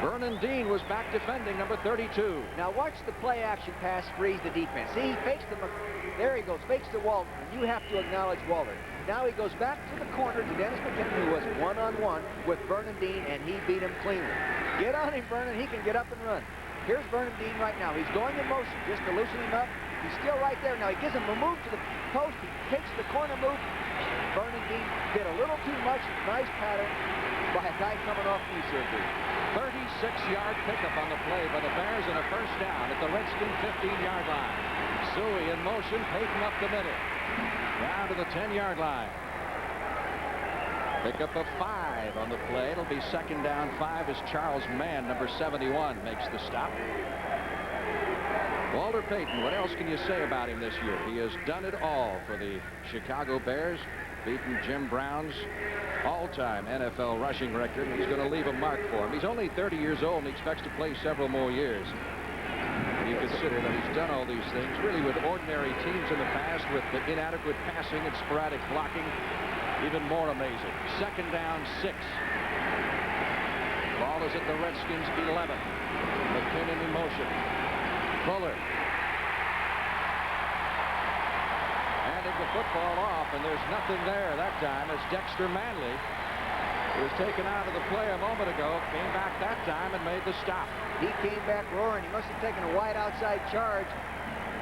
Speaker 4: Vernon Dean was back defending number 32.
Speaker 5: Now watch the play action pass freeze the defense. See, he fakes the, there he goes, fakes to Walter, and you have to acknowledge Walter. Now he goes back to the corner to Dennis McKinnon, who was one-on-one with Vernon Dean, and he beat him cleanly. Get on him, Vernon. He can get up and run. Here's Vernon Dean right now. He's going in motion just to loosen him up. He's still right there. Now he gives him a move to the post. He takes the corner move. Vernon Dean did a little too much. Nice pattern by a guy coming off knee surgery.
Speaker 4: 36-yard pickup on the play by the Bears and a first down at the Redskin 15-yard line. Suey in motion, Payton up the middle. Down to the 10-yard line. Pickup of 5 on the play. It'll be second down 5 as Charles Mann, number 71, makes the stop. Walter Payton, what else can you say about him this year? He has done it all for the Chicago Bears, beaten Jim Brown's all-time NFL rushing record. He's going to leave a mark for him. He's only 30 years old and he expects to play several more years. When you consider that he's done all these things, really with ordinary teams in the past, with the inadequate passing and sporadic blocking, even more amazing. Second down 6. Ball is at the Redskins 11. McKinnon in motion. Fuller. Handing the football off, and there's nothing there that time as Dexter Manley, who was taken out of the play a moment ago, came back that time and made the stop.
Speaker 5: He came back roaring. He must have taken a wide outside charge,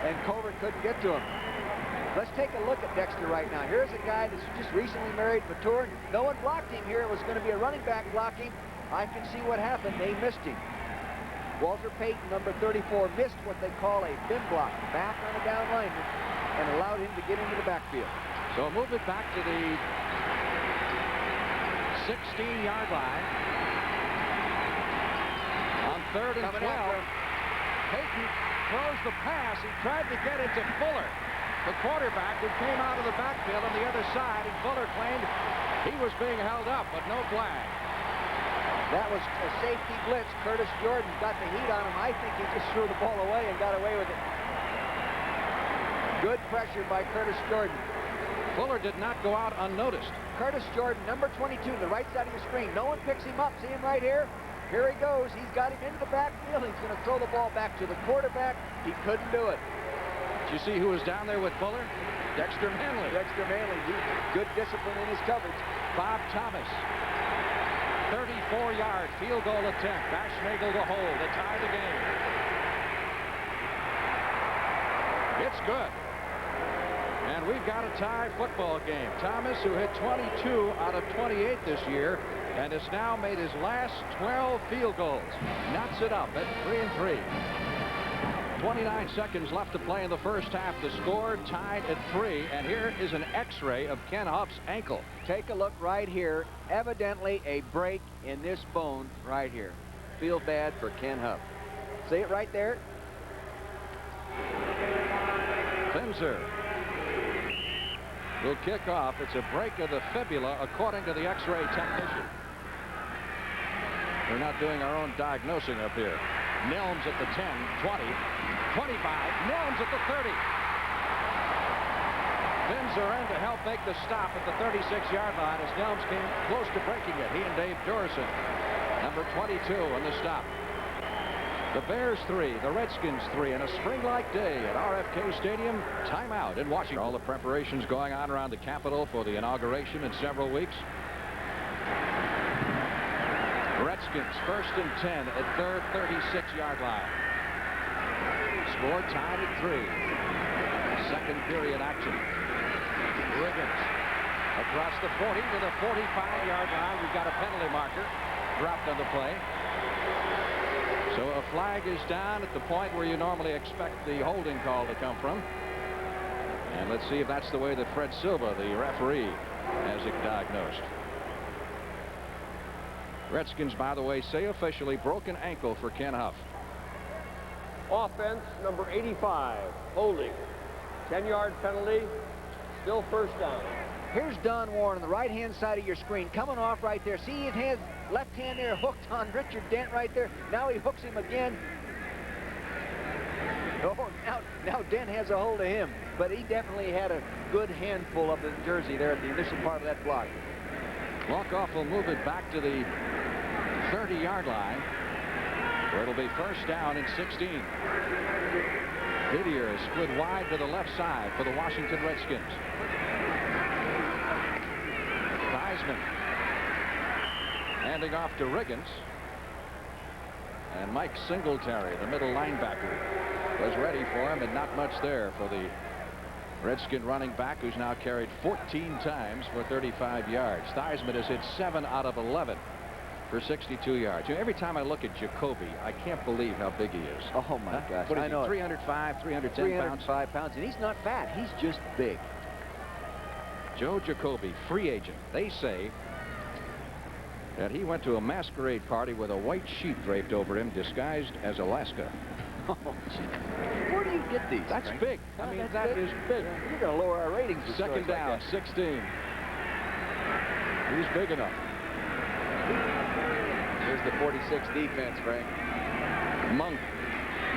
Speaker 5: and Covert couldn't get to him. Let's take a look at Dexter right now. Here's a guy that's just recently married, matured. No one blocked him here. It was going to be a running back blocking. I can see what happened. They missed him. Walter Payton, number 34, missed what they call a bin block, back on a down lineman, and allowed him to get into the backfield.
Speaker 4: So a movement back to the 16-yard line. On 3rd and 12, Payton throws the pass. He tried to get it to Fuller, the quarterback, who came out of the backfield on the other side, and Fuller claimed he was being held up, but no flag.
Speaker 5: That was a safety blitz. Curtis Jordan got the heat on him. I think he just threw the ball away and got away with it. Good pressure by Curtis Jordan.
Speaker 4: Fuller did not go out unnoticed.
Speaker 5: Curtis Jordan, number 22, the right side of your screen. No one picks him up. See him right here? Here he goes. He's got him into the backfield. He's going to throw the ball back to the quarterback. He couldn't do it.
Speaker 4: Did you see who was down there with Fuller? Dexter Manley.
Speaker 5: Dexter Manley. Good discipline in his coverage.
Speaker 4: Bob Thomas. 34-yard field goal attempt. Bashnagle to hold to tie the game. It's good. And we've got a tie football game. Thomas, who hit 22 out of 28 this year, and has now made his last 12 field goals. Knots it up at 3-3. 29 seconds left to play in the first half. The score tied at 3, and here is an x-ray of Ken Huff's ankle.
Speaker 5: Take a look right here. Evidently a break in this bone right here. Feel bad for Ken Huff. See it right there?
Speaker 4: Finzer will kick off. It's a break of the fibula, according to the x-ray technician. We're not doing our own diagnosing up here. Nelms at the 10, 20, 25. Nelms at the 30. Finzer in to help make the stop at the 36-yard line as Nelms came close to breaking it. He and Dave Dorison, number 22, on the stop. The Bears 3, the Redskins 3, and a spring-like day at RFK Stadium. Timeout in Washington. All the preparations going on around the Capitol for the inauguration in several weeks. Redskins. 1st and 10 at their 36-yard line. Score tied at 3. Second period action. Riggins across the 40 to the 45-yard line. We've got a penalty marker dropped on the play. So a flag is down at the point where you normally expect the holding call to come from. And let's see if that's the way that Fred Silva, the referee, has it diagnosed. Redskins, by the way, say officially broken ankle for Ken Huff.
Speaker 6: Offense, number 85, holding. 10-yard penalty, still 1st down.
Speaker 5: Here's Don Warren on the right-hand side of your screen, coming off right there. See his hand, left hand there hooked on Richard Dent right there. Now he hooks him again. Oh, now Dent has a hold of him. But he definitely had a good handful of the jersey there at the initial part of that block.
Speaker 4: Walkoff will move it back to the 30-yard line, where it'll be 1st down and 16. Didier is split wide to the left side for the Washington Redskins. Theismann handing off to Riggins. And Mike Singletary, the middle linebacker, was ready for him, and not much there for the Redskin running back, who's now carried 14 times for 35 yards. Theismann has hit 7 out of 11 for 62 yards. You know, every time I look at Jacoby, I can't believe how big he is.
Speaker 5: Oh, my gosh.
Speaker 4: What is
Speaker 5: I know
Speaker 4: he, 305, 310 pounds?
Speaker 5: 305 pounds, and he's not fat. He's just big.
Speaker 4: Joe Jacoby, free agent. They say that he went to a masquerade party with a white sheet draped over him, disguised as Alaska.
Speaker 5: Oh, gee. Where do you get these?
Speaker 4: That's
Speaker 5: Frank?
Speaker 4: big. I mean, that is big.
Speaker 5: You're going to lower our ratings. with
Speaker 4: Second
Speaker 5: stories like
Speaker 4: down,
Speaker 5: that.
Speaker 4: 16. He's big enough.
Speaker 5: Here's the 46 defense, Frank.
Speaker 4: Monk,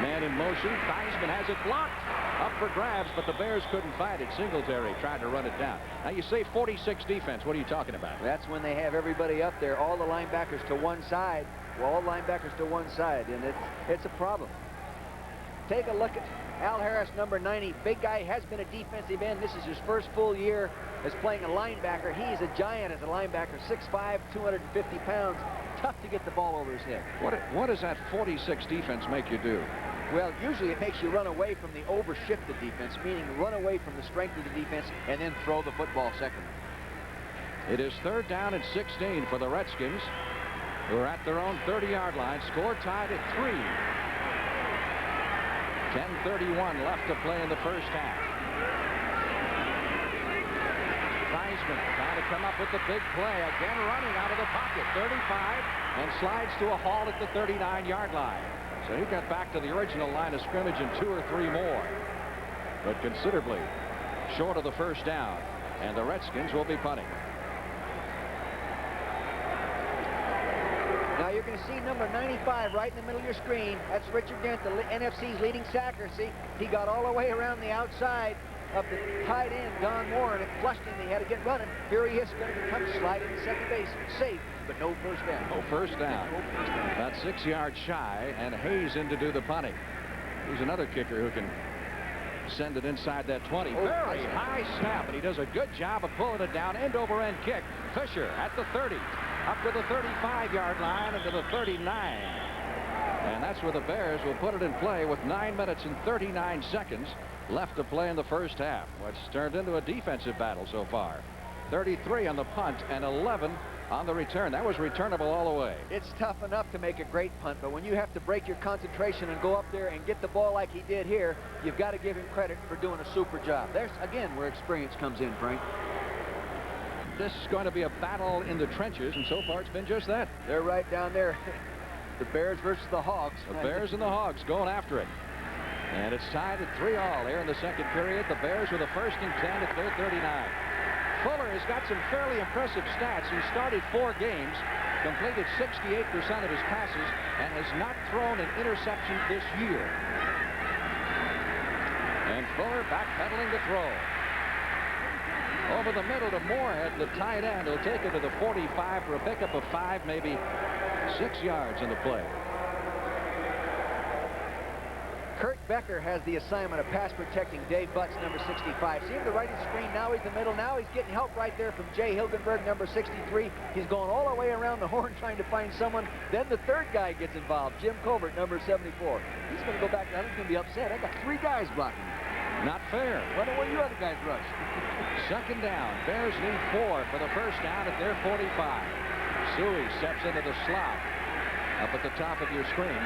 Speaker 4: man in motion. Theismann has it blocked. Up for grabs, but the Bears couldn't find it. Singletary tried to run it down. Now, you say 46 defense. What are you talking about?
Speaker 5: That's when they have everybody up there, all the linebackers to one side. Well, all linebackers to one side, and it's a problem. Take a look at Al Harris, number 90. Big guy, has been a defensive end. This is his first full year as playing a linebacker. He's a giant as a linebacker, 6'5", 250 pounds. Tough to get the ball over his head.
Speaker 4: What does that 46 defense make you do?
Speaker 5: Well, usually it makes you run away from the overshifted defense, meaning run away from the strength of the defense and then throw the football second.
Speaker 4: It is 3rd down and 16 for the Redskins, who are at their own 30-yard line. Score tied at 3. 10:31 left to play in the 1st half. Theismann trying to come up with the big play. Again running out of the pocket. 35 and slides to a halt at the 39-yard line. So he got back to the original line of scrimmage in 2 or 3 more. But considerably short of the 1st down. And the Redskins will be punting.
Speaker 5: Now you're going to see number 95 right in the middle of your screen. That's Richard Dent, the NFC's leading sacker. See, he got all the way around the outside of the tight end, Don Warren. It flushed him. He had to get running. Here he is going to come sliding to second base. Safe, but no 1st down.
Speaker 4: No 1st down. About 6 yards shy, and Hayes in to do the punting. He's another kicker who can send it inside that 20. Very high snap, and he does a good job of pulling it down. End over end kick. Fisher at the 30. Up to the 35-yard line and to the 39. And that's where the Bears will put it in play with 9 minutes and 39 seconds left to play in the 1st half. What's turned into a defensive battle so far. 33 on the punt and 11 on the return. That was returnable all the way.
Speaker 5: It's tough enough to make a great punt, but when you have to break your concentration and go up there and get the ball like he did here, you've got to give him credit for doing a super job. There's, again, where experience comes in, Frank.
Speaker 4: This is going to be a battle in the trenches, and so far it's been just that.
Speaker 5: They're right down there. The Bears versus the Hogs.
Speaker 4: The Bears and the Hogs going after it. And it's tied at 3-all here in the 2nd period. The Bears with a 1st and 10 at their 39. Fuller has got some fairly impressive stats. He started 4 games, completed 68% of his passes, and has not thrown an interception this year. And Fuller backpedaling to throw. Over the middle to Moorhead, the tight end. He'll take it to the 45 for a pickup of 5, maybe 6 yards in the play.
Speaker 5: Kurt Becker has the assignment of pass protecting Dave Butts, number 65. See him to the right of the screen. Now he's the middle. Now he's getting help right there from Jay Hilgenberg, number 63. He's going all the way around the horn trying to find someone. Then the third guy gets involved, Jim Covert, number 74. He's going to go back down. He's going to be upset. I got 3 guys blocking me.
Speaker 2: Not fair.
Speaker 5: Wonder where you other guys rush.
Speaker 2: Second down. Bears need 4 for the first down at their 45. Suey steps into the slot. Up at the top of your screen,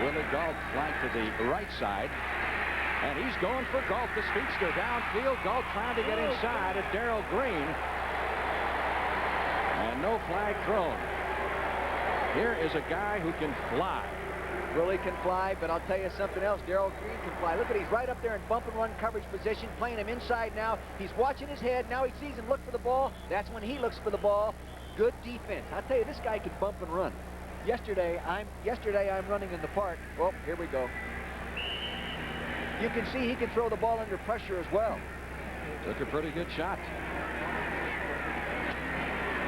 Speaker 2: Willie Galt flanked to the right side. And he's going for Galt, the speedster. Downfield, Galt trying to get inside at Darrell Green. And no flag thrown. Here is a guy who can fly.
Speaker 5: Willie can fly, but I'll tell you something else. Darrell Green can fly. Look at, he's right up there in bump and run coverage position, playing him inside now. He's watching his head. Now he sees him look for the ball. That's when he looks for the ball. Good defense. I'll tell you, this guy can bump and run. Yesterday I'm running in the park. Oh, here we go. You can see he can throw the ball under pressure as well.
Speaker 2: Took a pretty good shot.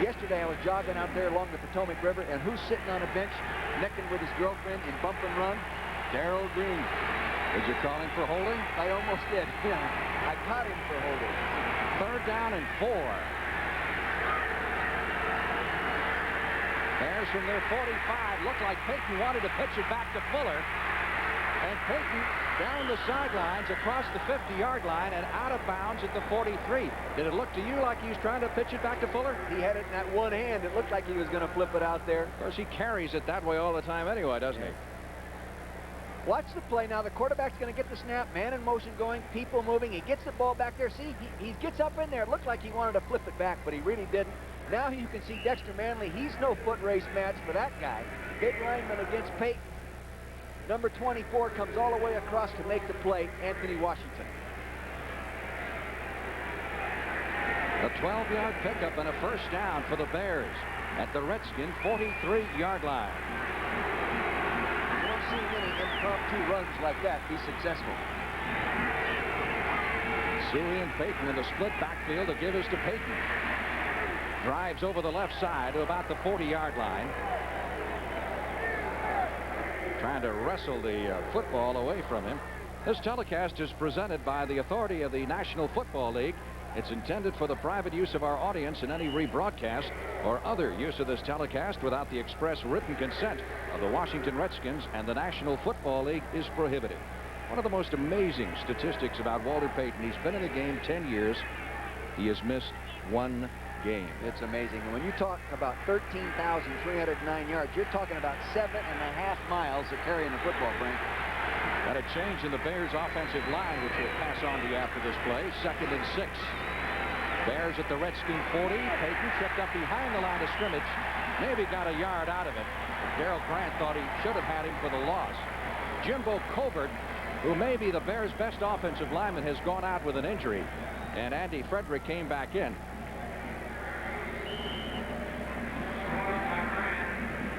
Speaker 5: Yesterday I was jogging out there along the Potomac River, and who's sitting on a bench necking with his girlfriend in bump and run? Darrell Green.
Speaker 2: Did you call him for holding?
Speaker 5: I almost did. Yeah, I caught him for holding.
Speaker 2: Third down and 4. Bears from their 45. Looked like Payton wanted to pitch it back to Fuller. And Payton down the sidelines across the 50-yard line and out of bounds at the 43. Did it look to you like he was trying to pitch it back to Fuller?
Speaker 5: He had it in that one hand. It looked like he was going to flip it out there.
Speaker 2: Of course, he carries it that way all the time anyway, doesn't he?
Speaker 5: Watch the play now. The quarterback's going to get the snap. Man in motion going. People moving. He gets the ball back there. See, he gets up in there. It looked like he wanted to flip it back, but he really didn't. Now you can see Dexter Manley. He's no foot race match for that guy. Big lineman against Payton. Number 24 comes all the way across to make the play, Anthony Washington.
Speaker 2: A 12-yard pickup and a first down for the Bears at the Redskin 43-yard line.
Speaker 5: You don't see many impromptu runs like that be successful.
Speaker 2: Suey and Payton in the split backfield to give us to Payton. Drives over the left side to about the 40-yard line. Trying to wrestle the football away from him. This telecast is presented by the authority of the National Football League. It's intended for the private use of our audience, and any rebroadcast or other use of this telecast without the express written consent of the Washington Redskins and the National Football League is prohibited. One of the most amazing statistics about Walter Payton, he's been in the game 10 years. He has missed 1 game.
Speaker 5: It's amazing. And when you talk about 13,309 yards, you're talking about 7.5 miles of carrying the football, Frank.
Speaker 2: Got a change in the Bears offensive line, which we'll pass on to you after this play. 2nd and 6. Bears at the Redskin 40. Payton tripped up behind the line of scrimmage. Maybe got a yard out of it. Gerald Grant thought he should have had him for the loss. Jimbo Covert, who may be the Bears' best offensive lineman, has gone out with an injury. And Andy Frederick came back in.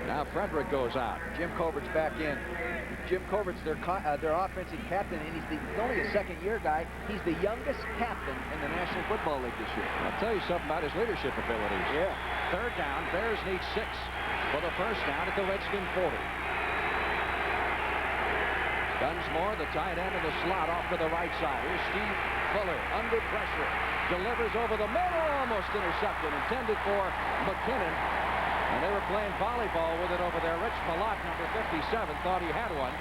Speaker 2: Now Frederick goes out.
Speaker 5: Jim Covert's back in. Jim Covert's their offensive captain, and he's only a second-year guy. He's the youngest captain in the National Football League this year.
Speaker 2: I'll tell you something about his leadership abilities.
Speaker 5: Yeah.
Speaker 2: Third down. Bears need 6 for the first down at the Redskin 40. Dunsmore, the tight end in the slot, off to the right side. Here's Steve Fuller under pressure. Delivers over the middle, almost intercepted. Intended for McKinnon. And they were playing volleyball with it over there. Rich Malott, number 57, thought he had one.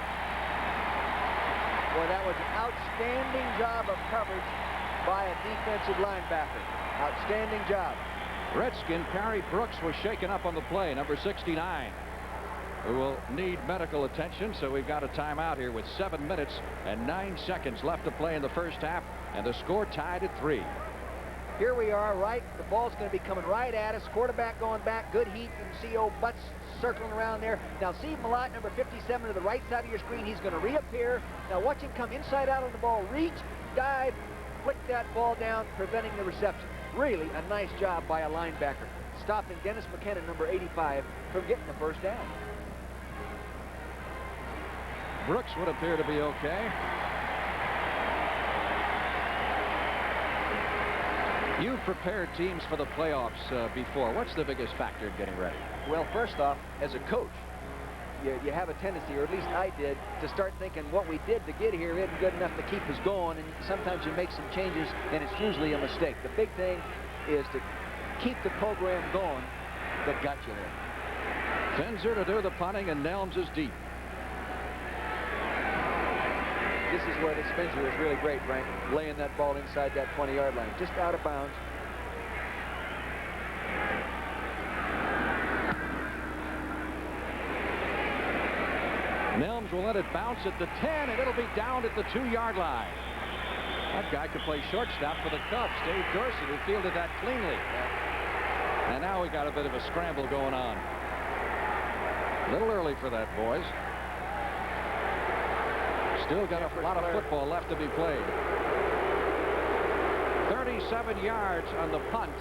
Speaker 5: Boy, that was an outstanding job of coverage by a defensive linebacker. Outstanding job.
Speaker 2: Redskin Perry Brooks was shaken up on the play, number 69, who will need medical attention. So we've got a timeout here with 7 minutes and 9 seconds left to play in the first half, and the score tied at 3.
Speaker 5: Here we are, right? The ball's going to be coming right at us. Quarterback going back. Good heat. You can see old Butts circling around there. Now, Steve Malott, number 57, to the right side of your screen. He's going to reappear. Now, watch him come inside out on the ball. Reach, dive, flick that ball down, preventing the reception. Really a nice job by a linebacker, stopping Dennis McKinnon, number 85, from getting the first down.
Speaker 2: Brooks would appear to be okay. You've prepared teams for the playoffs before. What's the biggest factor in getting ready?
Speaker 5: Well, first off, as a coach, you have a tendency, or at least I did, to start thinking what we did to get here isn't good enough to keep us going, and sometimes you make some changes, and it's usually a mistake. The big thing is to keep the program going that got you there.
Speaker 4: Finzer to do the punting, and Nelms is deep.
Speaker 5: This is where this Finzer is really great, Frank, laying that ball inside that 20-yard line, just out of bounds.
Speaker 4: Nelms will let it bounce at the 10, and it'll be down at the 2-yard line. That guy could play shortstop for the Cubs, Dave Dorsey, who fielded that cleanly. And now we got a bit of a scramble going on. A little early for that, boys. Still got a lot of football left to be played. 37 yards on the punt.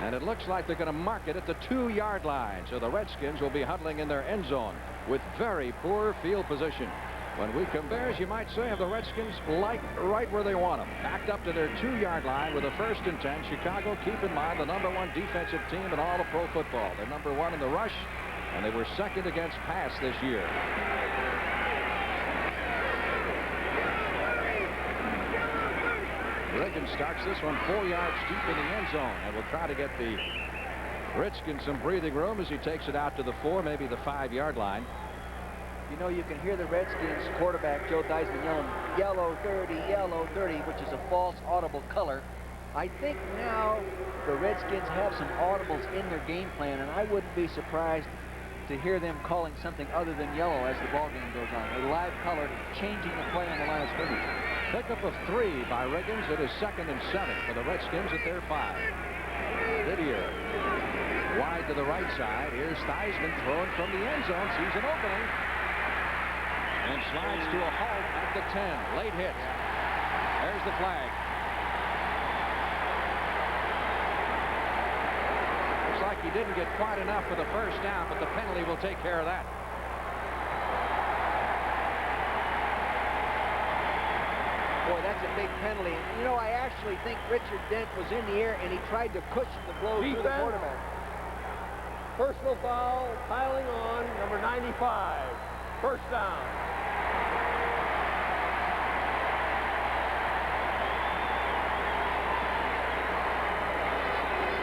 Speaker 4: And it looks like they're going to mark it at the 2-yard line. So the Redskins will be huddling in their end zone with very poor field position. When we compare, you might say, of the Redskins like right where they want them. Backed up to their 2-yard line with a 1st and 10. Chicago, keep in mind, the #1 defensive team in all of pro football. They're #1 in the rush, and they were 2nd against pass this year. Riggins starts this one 4 yards deep in the end zone, and will try to get the Redskins some breathing room as he takes it out to the 4, maybe the 5-yard line.
Speaker 5: You know, you can hear the Redskins quarterback, Joe Theismann, yelling, yellow 30, which is a false audible color. I think now the Redskins have some audibles in their game plan, and I wouldn't be surprised to hear them calling something other than yellow as the ball game goes on. A live color changing the play on the line of scrimmage.
Speaker 4: Pickup of 3 by Riggins. It is 2nd and 7 for the Redskins at their 5. Whittier wide to the right side. Here's Theismann throwing from the end zone. Sees an opening. And slides to a halt at the 10. Late hit. There's the flag. Looks like he didn't get quite enough for the 1st down, but the penalty will take care of that.
Speaker 5: Boy, that's a big penalty. You know, I actually think Richard Dent was in the air, and he tried to cushion the blow to the quarterback.
Speaker 6: Personal foul, piling on, number 95. 1st down.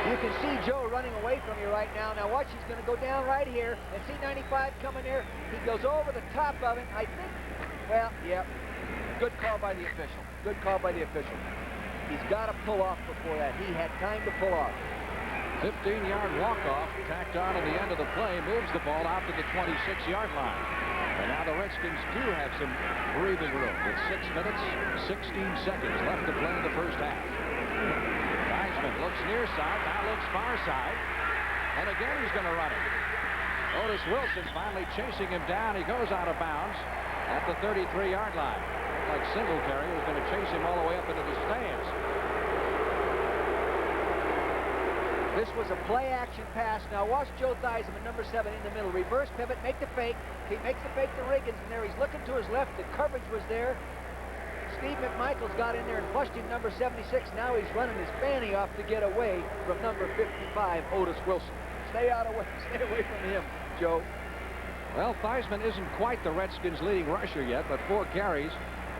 Speaker 5: You can see Joe running away from you right now. Now watch, he's going to go down right here, and see 95 coming here. He goes over the top of it. I think, well, yeah. Good call by the official. Good call by the official. He's got to pull off before that. He had time to pull off.
Speaker 4: 15-yard walk-off tacked on at the end of the play moves the ball out to the 26-yard line. And now the Redskins do have some breathing room with 6 minutes, 16 seconds left to play in the 1st half. Theismann looks near side, now looks far side. And again he's going to run it. Otis Wilson finally chasing him down. He goes out of bounds at the 33-yard line. Like Singletary was going to chase him all the way up into the stands.
Speaker 5: This was a play-action pass. Now watch Joe Theismann, number 7, in the middle. Reverse pivot, make the fake. He makes the fake to Riggins, and there he's looking to his left. The coverage was there. Steve McMichaels got in there and flushed him, number 76. Now he's running his fanny off to get away from number 55, Otis Wilson. Stay away from him, Joe.
Speaker 4: Well, Theismann isn't quite the Redskins' leading rusher yet, but 4 carries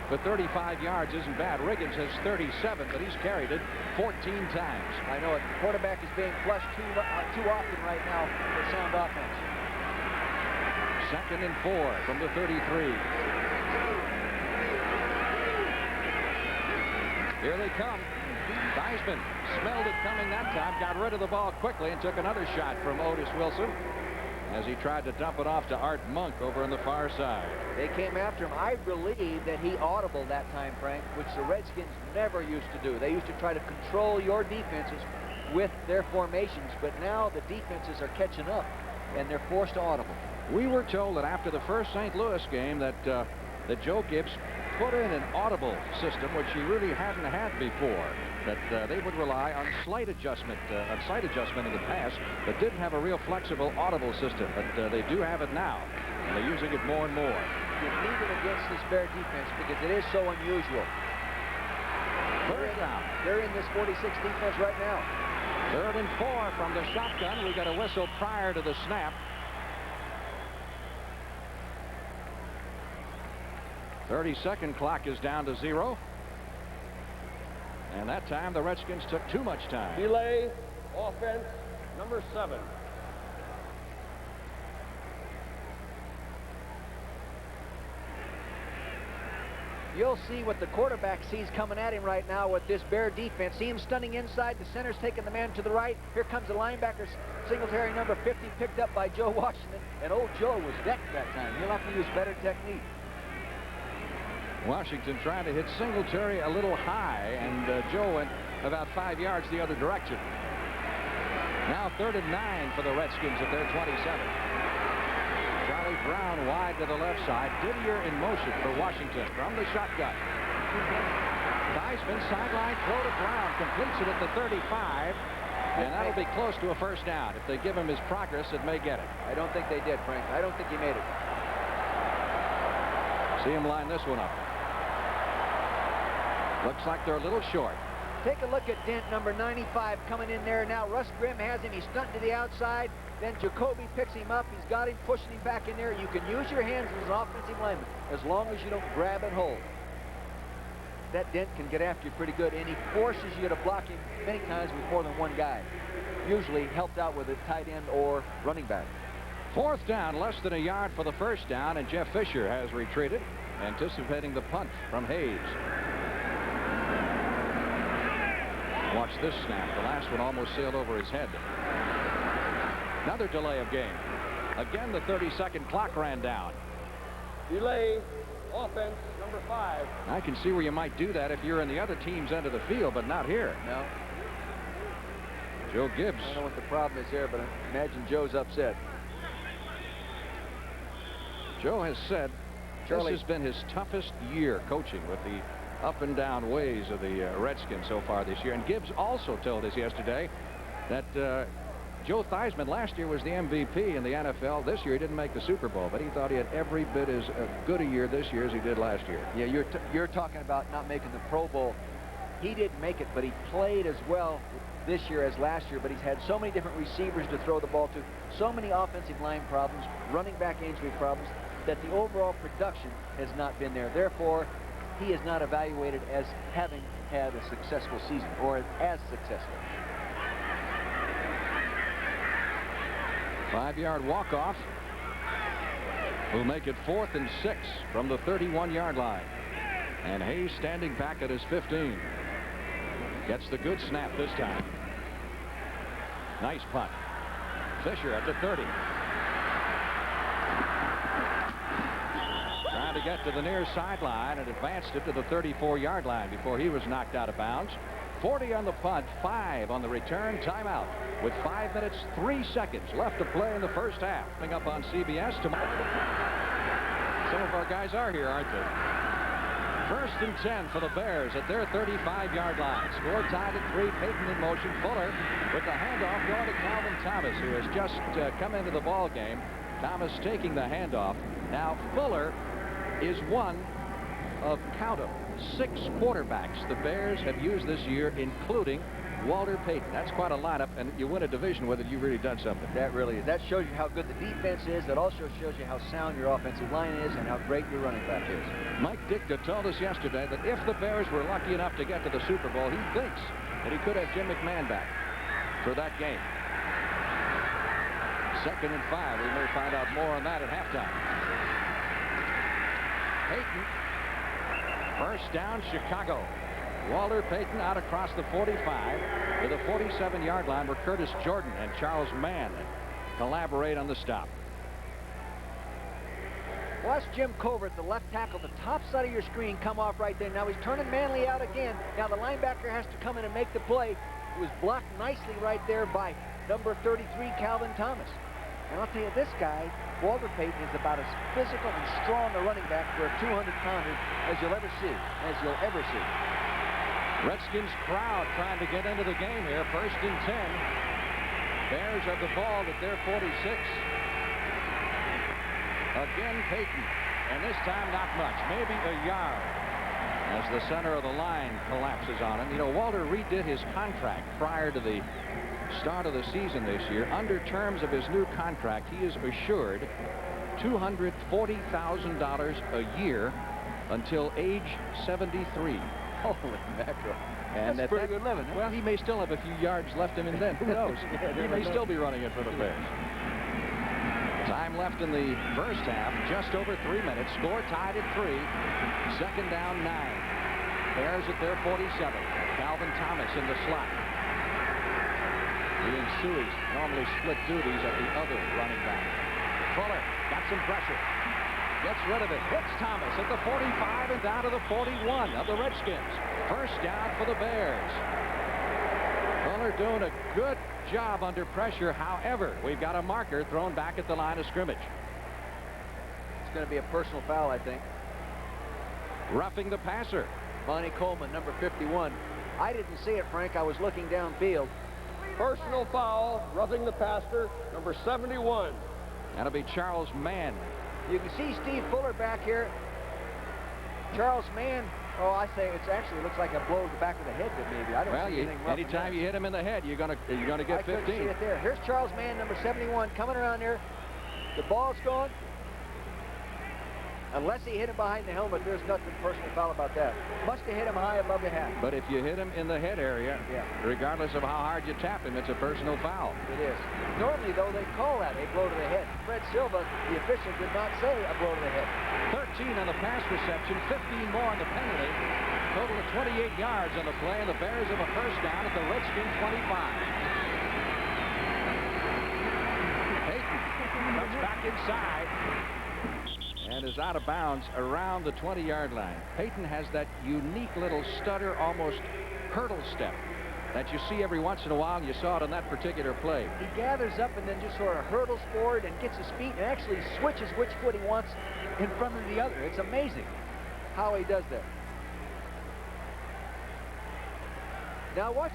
Speaker 4: for 35 yards isn't bad. Riggins has 37, but he's carried it 14 times.
Speaker 5: I know it. The quarterback is being flushed too often right now for sound offense.
Speaker 4: 2nd and 4 from the 33. Here they come. Theismann smelled it coming that time, got rid of the ball quickly, and took another shot from Otis Wilson as he tried to dump it off to Art Monk over on the far side.
Speaker 5: They came after him. I believe that he audibled that time, Frank, which the Redskins never used to do. They used to try to control your defenses with their formations, but now the defenses are catching up, and they're forced to audible.
Speaker 4: We were told that after the first St. Louis game that Joe Gibbs put in an audible system, which he really hadn't had before, that they would rely on sight adjustment in the past, but didn't have a real flexible audible system. But they do have it now, and they're using it more and more.
Speaker 5: You need it against this Bear defense because it is so unusual.
Speaker 4: 3rd down.
Speaker 5: They're in this 46 defense right now.
Speaker 4: 3rd and 4 from the shotgun. We got a whistle prior to the snap. 30-second clock is down to 0. And that time the Redskins took too much time.
Speaker 6: Delay, offense, number 7.
Speaker 5: You'll see what the quarterback sees coming at him right now with this Bear defense. See him stunning inside. The center's taking the man to the right. Here comes the linebacker, Singletary, number 50, picked up by Joe Washington. And old Joe was decked that time. He'll have to use better technique.
Speaker 4: Washington trying to hit Singletary a little high, and Joe went about 5 yards the other direction. Now 3rd and 9 for the Redskins at their 27. Charlie Brown wide to the left side. Didier in motion for Washington from the shotgun. Theismann sideline throw to Brown, completes it at the 35, and that'll be close to a first down. If they give him his progress, it may get it.
Speaker 5: I don't think they did, Frank. I don't think he made it.
Speaker 4: See him line this one up. Looks like they're a little short.
Speaker 5: Take a look at Dent, number 95, coming in there now. Russ Grimm has him. He's stunting to the outside. Then Jacoby picks him up. He's got him, pushing him back in there. You can use your hands as an offensive lineman as long as you don't grab and hold. That Dent can get after you pretty good, and he forces you to block him many times with more than one guy. Usually helped out with a tight end or running back.
Speaker 4: 4th down, less than a yard for the first down, and Jeff Fisher has retreated, anticipating the punt from Hayes. Watch this snap. The last one almost sailed over his head. Another delay of game. Again, the 30-second clock ran down.
Speaker 6: Delay, offense, number 5.
Speaker 4: I can see where you might do that if you're in the other team's end of the field, but not here.
Speaker 5: No.
Speaker 4: Joe Gibbs.
Speaker 5: I don't know what the problem is there, but I imagine Joe's upset.
Speaker 4: Joe has said
Speaker 5: Charlie,
Speaker 4: this has been his toughest year coaching with the up and down ways of the Redskins so far this year. And Gibbs also told us yesterday that Joe Theismann last year was the MVP in the NFL. This year he didn't make the Super Bowl, but he thought he had every bit as good a year this year as he did last year.
Speaker 5: Yeah, you're talking about not making the Pro Bowl. He didn't make it, but he played as well this year as last year, but he's had so many different receivers to throw the ball to, so many offensive line problems, running back injury problems, that the overall production has not been there. Therefore, he is not evaluated as having had a successful season or as successful.
Speaker 4: 5-yard walk-off will make it 4th and 6 from the 31-yard line. And Hayes standing back at his 15. Gets the good snap this time. Nice punt. Fisher at the 30. Trying to get to the near sideline and advanced it to the 34-yard line before he was knocked out of bounds. 40 on the punt, 5 on the return. Timeout with 5 minutes, 3 seconds left to play in the first half. Coming up on CBS tomorrow. Some of our guys are here, aren't they? 1st and 10 for the Bears at their 35-yard line. Score tied at 3. Peyton in motion. Fuller with the handoff going to Calvin Thomas, who has just come into the ball game. Thomas taking the handoff. Now Fuller is one of, count 'em, 6 quarterbacks the Bears have used this year, including Walter Payton. That's quite a lineup, and you win a division with it, you've really done something.
Speaker 5: That really is. That shows you how good the defense is. That also shows you how sound your offensive line is and how great your running back is.
Speaker 4: Mike Ditka told us yesterday that if the Bears were lucky enough to get to the Super Bowl, he thinks that he could have Jim McMahon back for that game. 2nd and 5. We may find out more on that at halftime. Payton. 1st down, Chicago. Walter Payton out across the 45 to the 47-yard line where Curtis Jordan and Charles Mann collaborate on the stop.
Speaker 5: Watch Jim Covert, the left tackle, the top side of your screen, come off right there. Now he's turning Manley out again. Now the linebacker has to come in and make the play. It was blocked nicely right there by number 33, Calvin Thomas. And I'll tell you, this guy, Walter Payton, is about as physical and strong a running back for a 200-pounder as you'll ever see.
Speaker 4: Redskins crowd trying to get into the game here. 1st and 10. Bears have the ball at their 46. Again Payton, and this time not much, maybe a yard, as the center of the line collapses on him. You know, Walter redid his contract prior to the start of the season this year. Under terms of his new contract, he is assured $240,000 a year until age 73.
Speaker 5: Holy mackerel.
Speaker 4: And
Speaker 5: That's pretty good living, huh?
Speaker 4: Well, he may still have a few yards left him in then. Who knows? He may still be running it for the Bears. Time left in the first half, just over 3 minutes. Score tied at 3. Second down, 9. Bears at their 47. Calvin Thomas in the slot. He and Suey normally split duties at the other running back. Fuller got some pressure. Gets rid of it. Hits Thomas at the 45 and down to the 41 of the Redskins. First down for the Bears. Fuller doing a good job under pressure. However, we've got a marker thrown back at the line of scrimmage.
Speaker 5: It's going to be a personal foul, I think.
Speaker 4: Roughing the passer.
Speaker 5: Bonnie Coleman, number 51. I didn't see it, Frank. I was looking downfield.
Speaker 6: Personal foul, roughing the passer, number 71.
Speaker 4: That'll be Charles Mann.
Speaker 5: You can see Steve Fuller back here. Charles Mann, oh, I say it actually looks like a blow to the back of the head, but maybe. I don't see anything rough.
Speaker 4: Anytime you hit him in the head, you're gonna get 15.
Speaker 5: I couldn't see it there. Here's Charles Mann, number 71, coming around there. The ball's gone. Unless he hit him behind the helmet, there's nothing personal foul about that. Must have hit him high above the hat.
Speaker 4: But if you hit him in the head area, regardless of how hard you tap him, it's a personal foul.
Speaker 5: It is. Normally, though, they call that a blow to the head. Fred Silva, the official, did not say a blow to the head.
Speaker 4: 13 on the pass reception, 15 more on the penalty. Total of 28 yards on the play, and the Bears have a first down at the Redskins 25. Payton comes back inside and is out of bounds around the 20-yard line. Payton has that unique little stutter, almost hurdle step that you see every once in a while, and you saw it on that particular play.
Speaker 5: He gathers up and then just sort of hurdles forward and gets his feet and actually switches which foot he wants in front of the other. It's amazing how he does that. Now watch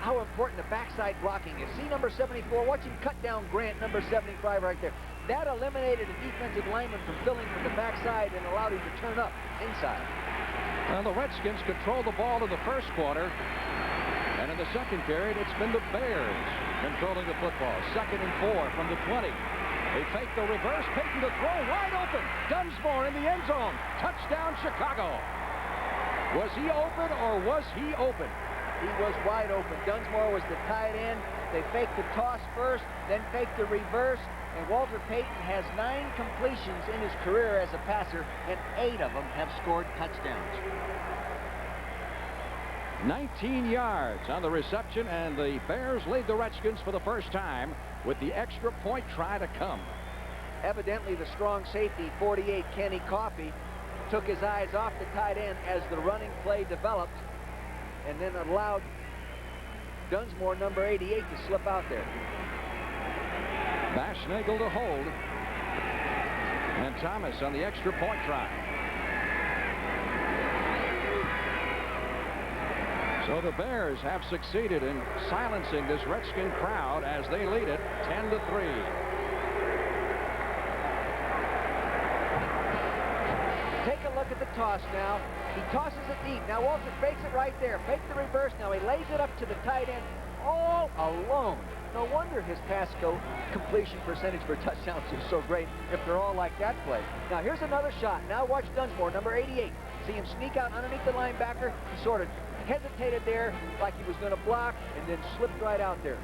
Speaker 5: how important the backside blocking is. See number 74, watch him cut down Grant, number 75 right there. That eliminated a defensive lineman from filling from the backside and allowed him to turn up inside.
Speaker 4: Well, the Redskins controlled the ball in the first quarter, and in the second period, it's been the Bears controlling the football. 2nd and 4 from the 20. They fake the reverse. Payton to throw, wide open. Dunsmore in the end zone. Touchdown, Chicago. Was he open or was he open?
Speaker 5: He was wide open. Dunsmore was the tight end. They faked the toss first, then faked the reverse. And Walter Payton has 9 completions in his career as a passer, and 8 of them have scored touchdowns.
Speaker 4: 19 yards on the reception, and the Bears lead the Redskins for the first time with the extra point try to come.
Speaker 5: Evidently, the strong safety, 48, Kenny Coffey, took his eyes off the tight end as the running play developed, and then allowed Dunsmore, number 88, to slip out there.
Speaker 4: Bashnagel to hold, and Thomas on the extra point try. So the Bears have succeeded in silencing this Redskin crowd as they lead it 10-3.
Speaker 5: Take a look at the toss now. He tosses it deep. Now Walter fakes it right there. Fake the reverse. Now he lays it up to the tight end all alone. No wonder his pass completion percentage for touchdowns is so great if they're all like that play. Now here's another shot. Now watch Dunsmore, number 88. See him sneak out underneath the linebacker. He sort of hesitated there like he was going to block and then slipped right out there.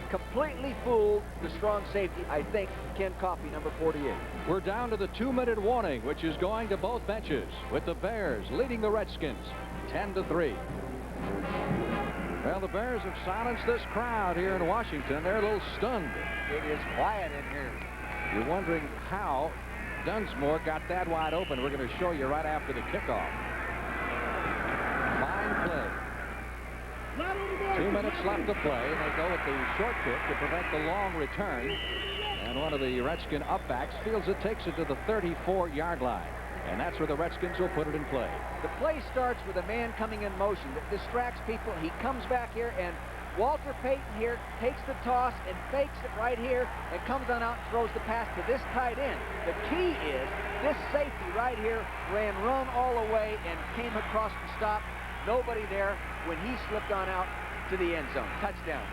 Speaker 5: Completely fooled the strong safety, I think, Ken Coffey, number 48.
Speaker 4: We're down to the 2-minute warning, which is going to both benches, with the Bears leading the Redskins 10-3. Well, the Bears have silenced this crowd here in Washington. They're a little stunned.
Speaker 5: It is quiet in here.
Speaker 4: You're wondering how Dunsmore got that wide open. We're going to show you right after the kickoff. Fine play. 2 minutes left to play. They go with the short kick to prevent the long return. And one of the Redskin upbacks feels it, takes it to the 34-yard line. And that's where the Redskins will put it in play.
Speaker 5: The play starts with a man coming in motion that distracts people. He comes back here, and Walter Payton here takes the toss and fakes it right here and comes on out and throws the pass to this tight end. The key is this safety right here ran run all the way and came across the stop. Nobody there when he slipped on out to the end zone. Touchdown.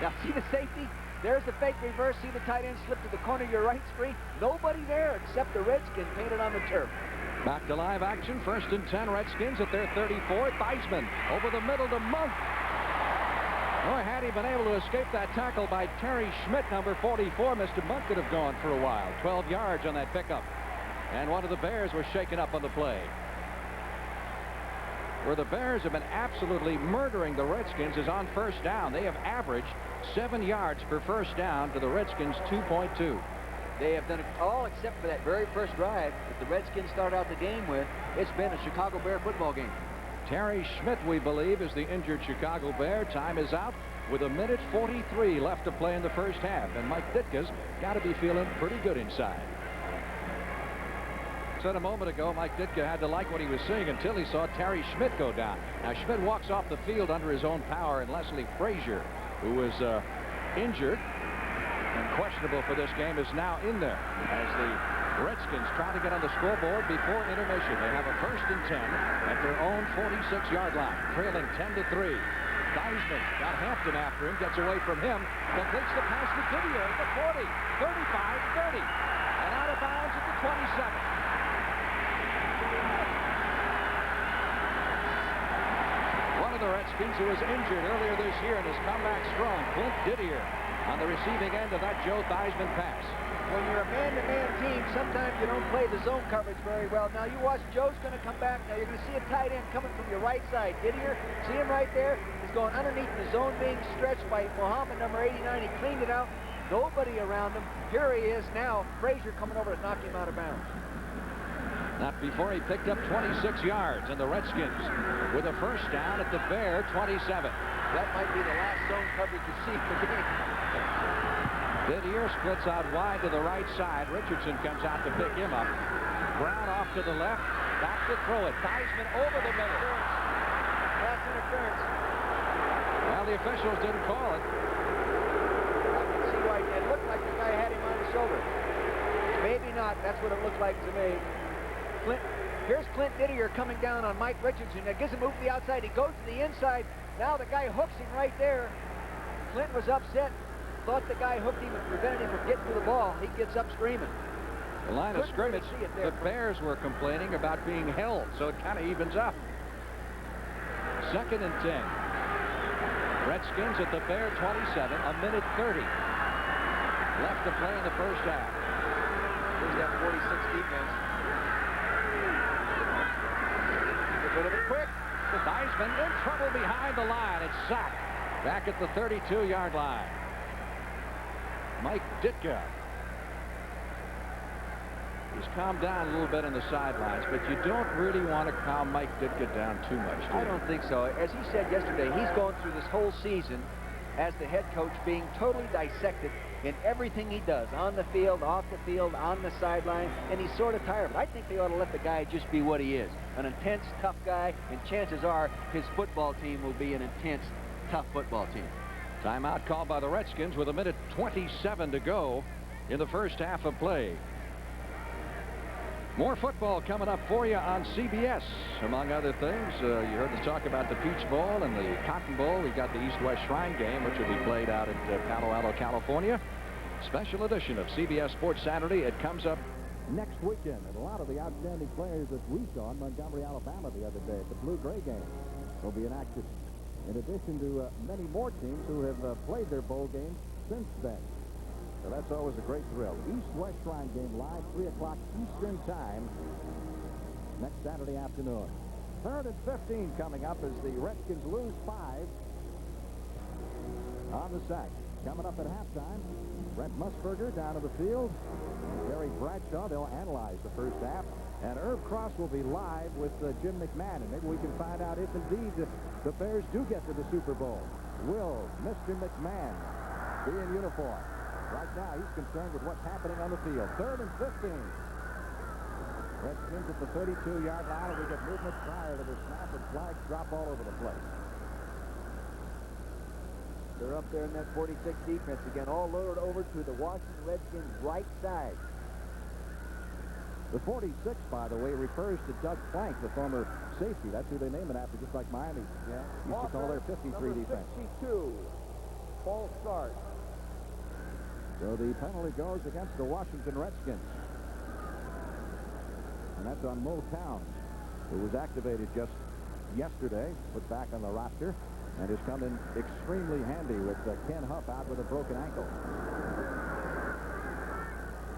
Speaker 5: Now see the safety? There's the fake reverse. See the tight end slip to the corner of your right screen. Nobody there except the Redskins painted on the turf.
Speaker 4: Back to live action. 1st and 10, Redskins at their 34. Theismann over the middle to Monk. Boy, had he been able to escape that tackle by Terry Schmidt, number 44, Mr. Monk could have gone for a while. 12 yards on that pickup. And one of the Bears was shaken up on the play. Where the Bears have been absolutely murdering the Redskins is on 1st down. They have averaged 7 yards per 1st down to the Redskins' 2.2.
Speaker 5: They have done it all except for that very first drive that the Redskins started out the game with. It's been a Chicago Bear football game.
Speaker 4: Terry Schmidt, we believe, is the injured Chicago Bear. Time is out with 1:43 left to play in the first half. And Mike Ditka's got to be feeling pretty good inside. Said a moment ago, Mike Ditka had to like what he was seeing until he saw Terry Schmidt go down. Now, Schmidt walks off the field under his own power, and Leslie Frazier, who was injured and questionable for this game, is now in there as the Redskins try to get on the scoreboard before intermission. They have a 1st and 10 at their own 46-yard line, trailing 10-3. Theismann got Hampton after him, gets away from him, completes the pass to Didier at the 40, 35, 30, and out of bounds at the 27. One of the Redskins who was injured earlier this year and has come back strong, Clint Didier, on the receiving end of that Joe Theismann pass.
Speaker 5: When you're a man-to-man team, sometimes you don't play the zone coverage very well. Now you watch, Joe's going to come back. Now you're going to see a tight end coming from your right side. Didier, see him right there? He's going underneath the zone being stretched by Muhammad, number 89. He cleaned it out. Nobody around him. Here he is now. Frazier coming over to knock him out of bounds.
Speaker 4: Not before he picked up 26 yards, and the Redskins with a 1st down at the Bear 27.
Speaker 5: That might be the last zone coverage you see for the game.
Speaker 4: Didier splits out wide to the right side. Richardson comes out to pick him up. Brown off to the left. Back to throw it. Theismann over the middle.
Speaker 5: That's interference.
Speaker 4: Well, the officials didn't call it.
Speaker 5: I can see why it looked like the guy had him on his shoulder. Maybe not. That's what it looked like to me. Here's Clint Didier coming down on Mike Richardson. That gives him a move to the outside. He goes to the inside. Now the guy hooks him right there. Clint was upset. Thought the guy hooked him and prevented him from getting to the ball. He gets up screaming.
Speaker 4: The line of scrimmage,
Speaker 5: the
Speaker 4: Bears were complaining about being held, so it kind of evens up. 2nd and 10. Redskins at the Bear 27, 1:30 left to play in the first half.
Speaker 5: Here's that 46 defense. Gets rid of it quick.
Speaker 4: Theismann in trouble behind the line. It's sacked back at the 32-yard line. Mike Ditka. He's calmed down a little bit on the sidelines, but you don't really want to calm Mike Ditka down too much, do you?
Speaker 5: I don't think so. As he said yesterday, he's gone through this whole season as the head coach being totally dissected in everything he does, on the field, off the field, on the sideline, and he's sort of tired of it. I think they ought to let the guy just be what he is, an intense, tough guy, and chances are his football team will be an intense, tough football team.
Speaker 4: Timeout called by the Redskins with 1:27 to go in the first half of play. More football coming up for you on CBS. Among other things, you heard us talk about the Peach Bowl and the Cotton Bowl. We got the East-West Shrine game, which will be played out at Palo Alto, California. Special edition of CBS Sports Saturday. It comes up next weekend. And a lot of the outstanding players that we saw in Montgomery, Alabama the other day at the Blue-Gray game will be in action. In addition to many more teams who have played their bowl games since then. So that's always a great thrill. East-West Shrine game live, 3 o'clock Eastern time next Saturday afternoon. 3rd and 15 coming up as the Redskins lose 5 on the sack. Coming up at halftime, Brent Musburger down to the field. Gary Bradshaw, they'll analyze the first half. And Irv Cross will be live with Jim McMahon. And maybe we can find out if indeed the Bears do get to the Super Bowl. Will Mr. McMahon be in uniform? Right now, he's concerned with what's happening on the field. 3rd and 15. Redskins at the 32-yard line, and we get movement prior to the snap, and flags drop all over the place.
Speaker 5: They're up there in that 46 defense again, all loaded over to the Washington Redskins' right side.
Speaker 4: The 46, by the way, refers to Doug Plank, the former safety. That's who they name it after, just like Miami used to call their 53 defense.
Speaker 5: 62, false start.
Speaker 4: So the penalty goes against the Washington Redskins. And that's on Mo Towns, who was activated just yesterday, put back on the roster, and has come in extremely handy with Ken Huff out with a broken ankle.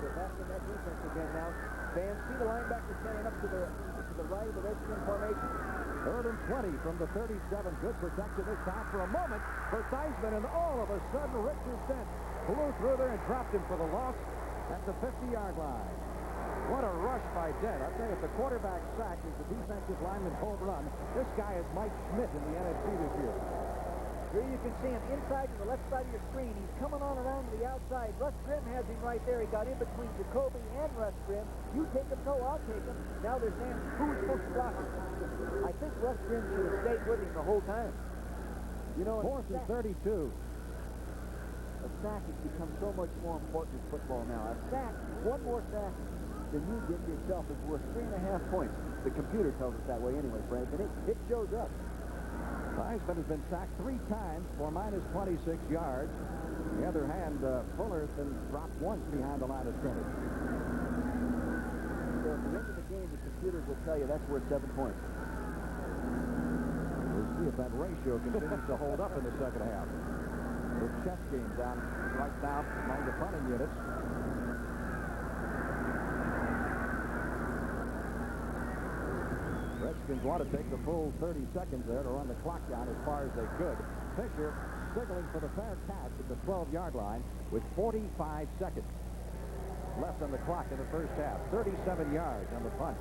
Speaker 5: So back in that defense again now. Fans, see the linebacker standing up to the right of the Redskin formation?
Speaker 4: 3rd and 20 from the 37. Good protection this time for a moment for Theismann, and all of a sudden Richard Dent flew through there and dropped him for the loss at the 50-yard line. What a rush by Dent. I'll tell you, if the quarterback sack is the defensive lineman's home run, this guy is Mike Schmidt in the NFC this year.
Speaker 5: Here you can see him inside to the left side of your screen. He's coming on around to the outside. Russ Grimm has him right there. He got in between Jacoby and Russ Grimm. You take him, no, I'll take him. Now they're saying, who's supposed to block him? I think Russ Grimm should have stayed with him the whole time. You know,
Speaker 4: 4th and 32.
Speaker 5: A sack has become so much more important in football now. A sack, one more sack than you get yourself is worth 3.5 points. The computer tells us that way anyway, Frank, and it shows up.
Speaker 4: Theismann has been sacked 3 times for minus 26 yards. On the other hand, Fuller's been dropped once behind the line of scrimmage.
Speaker 5: So at the end of the game, the computers will tell you that's worth 7 points.
Speaker 4: We'll see if that ratio continues to hold up in the second half. The chess game down right now among the punting units. Redskins want to take the full 30 seconds there to run the clock down as far as they could. Fisher signaling for the fair catch at the 12-yard line with 45 seconds left on the clock in the first half. 37 yards on the punt.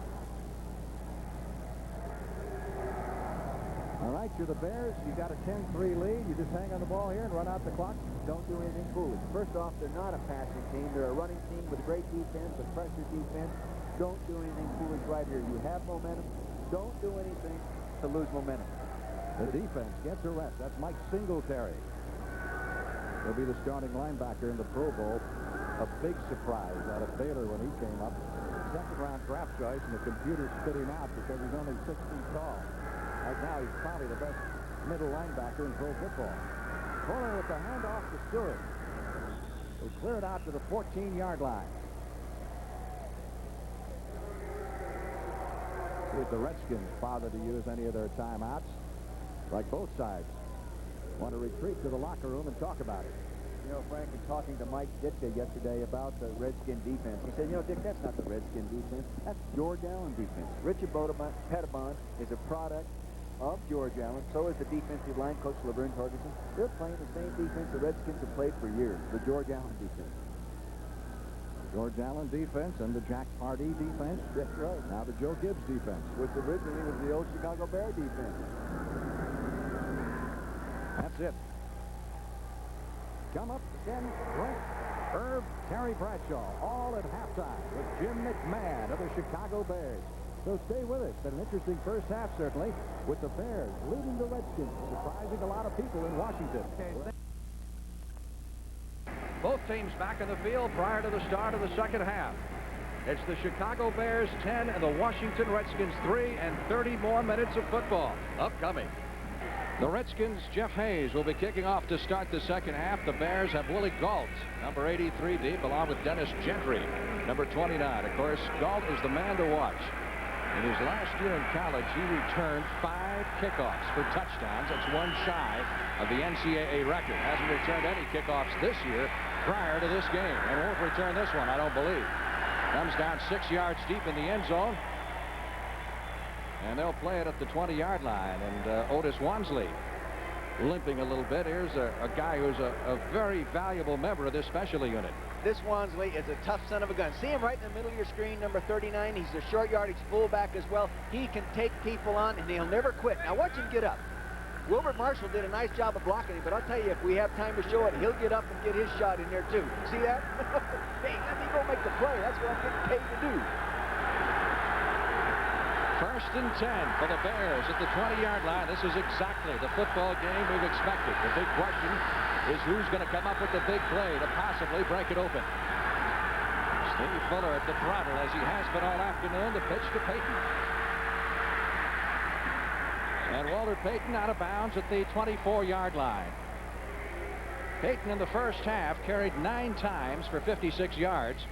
Speaker 4: All right, you're the Bears. You got a 10-3 lead. You just hang on the ball here and run out the clock.
Speaker 5: Don't do anything foolish. First off, they're not a passing team. They're a running team with great defense, a pressure defense. Don't do anything foolish right here. You have momentum. Don't do anything to lose momentum.
Speaker 4: The defense gets a rest. That's Mike Singletary. He'll be the starting linebacker in the Pro Bowl. A big surprise out of Baylor when he came up. Second-round draft choice, and the computer spit him out because he's only 6 feet tall. Right now, he's probably the best middle linebacker in pro football. Fuller with the handoff to Stewart. He'll clear it out to the 14-yard line. See if the Redskins bother to use any of their timeouts. Like both sides want to retreat to the locker room and talk about it.
Speaker 5: You know, Frank, in talking to Mike Ditka yesterday about the Redskin defense, he said, you know, Dick, that's not the Redskin defense. That's George Allen defense. Richard Petitbon is a product of George Allen. So is the defensive line coach, Laverne Torgerson. They're playing the same defense the Redskins have played for years, the George Allen defense.
Speaker 4: George Allen defense and the Jack Pardee defense.
Speaker 5: That's right.
Speaker 4: Now the Joe Gibbs defense.
Speaker 5: Which originally was the old Chicago Bear defense.
Speaker 4: That's it. Come up again, Brent, Herb, Terry Bradshaw, all at halftime with Jim McMahon of the Chicago Bears. So stay with us. Been an interesting first half, certainly, with the Bears leading the Redskins, surprising a lot of people in Washington.
Speaker 1: Both teams back in the field prior to the start of the second half. It's the Chicago Bears 10 and the Washington Redskins 3, and 30 more minutes of football upcoming. The Redskins' Jeff Hayes will be kicking off to start the second half. The Bears have Willie Gault, number 83 deep, along with Dennis Gentry, number 29. Of course, Gault is the man to watch. In his last year in college, he returned 5 kickoffs for touchdowns. That's one shy of the NCAA record. Hasn't returned any kickoffs this year prior to this game, and won't return this one, I don't believe. Comes down 6 yards deep in the end zone, and they'll play it at the 20-yard line. And Otis Wansley limping a little bit. Here's a guy who's a very valuable member of this specialty unit.
Speaker 5: This Wansley is a tough son of a gun. See him right in the middle of your screen, number 39. He's a short yardage fullback as well. He can take people on, and he'll never quit. Now watch him get up. Wilbert Marshall did a nice job of blocking him, but I'll tell you, if we have time to show it, he'll get up and get his shot in there too. See that? Hey, let me go make the play. That's what I'm getting paid to do.
Speaker 1: 1st and 10 for the Bears at the 20-yard line. This is exactly the football game we've expected. The big question is who's going to come up with the big play to possibly break it open. Steve Fuller at the throttle, as he has been all afternoon. The pitch to Payton. And Walter Payton out of bounds at the 24-yard line.
Speaker 4: Peyton in the first half carried 9 times for 56 yards,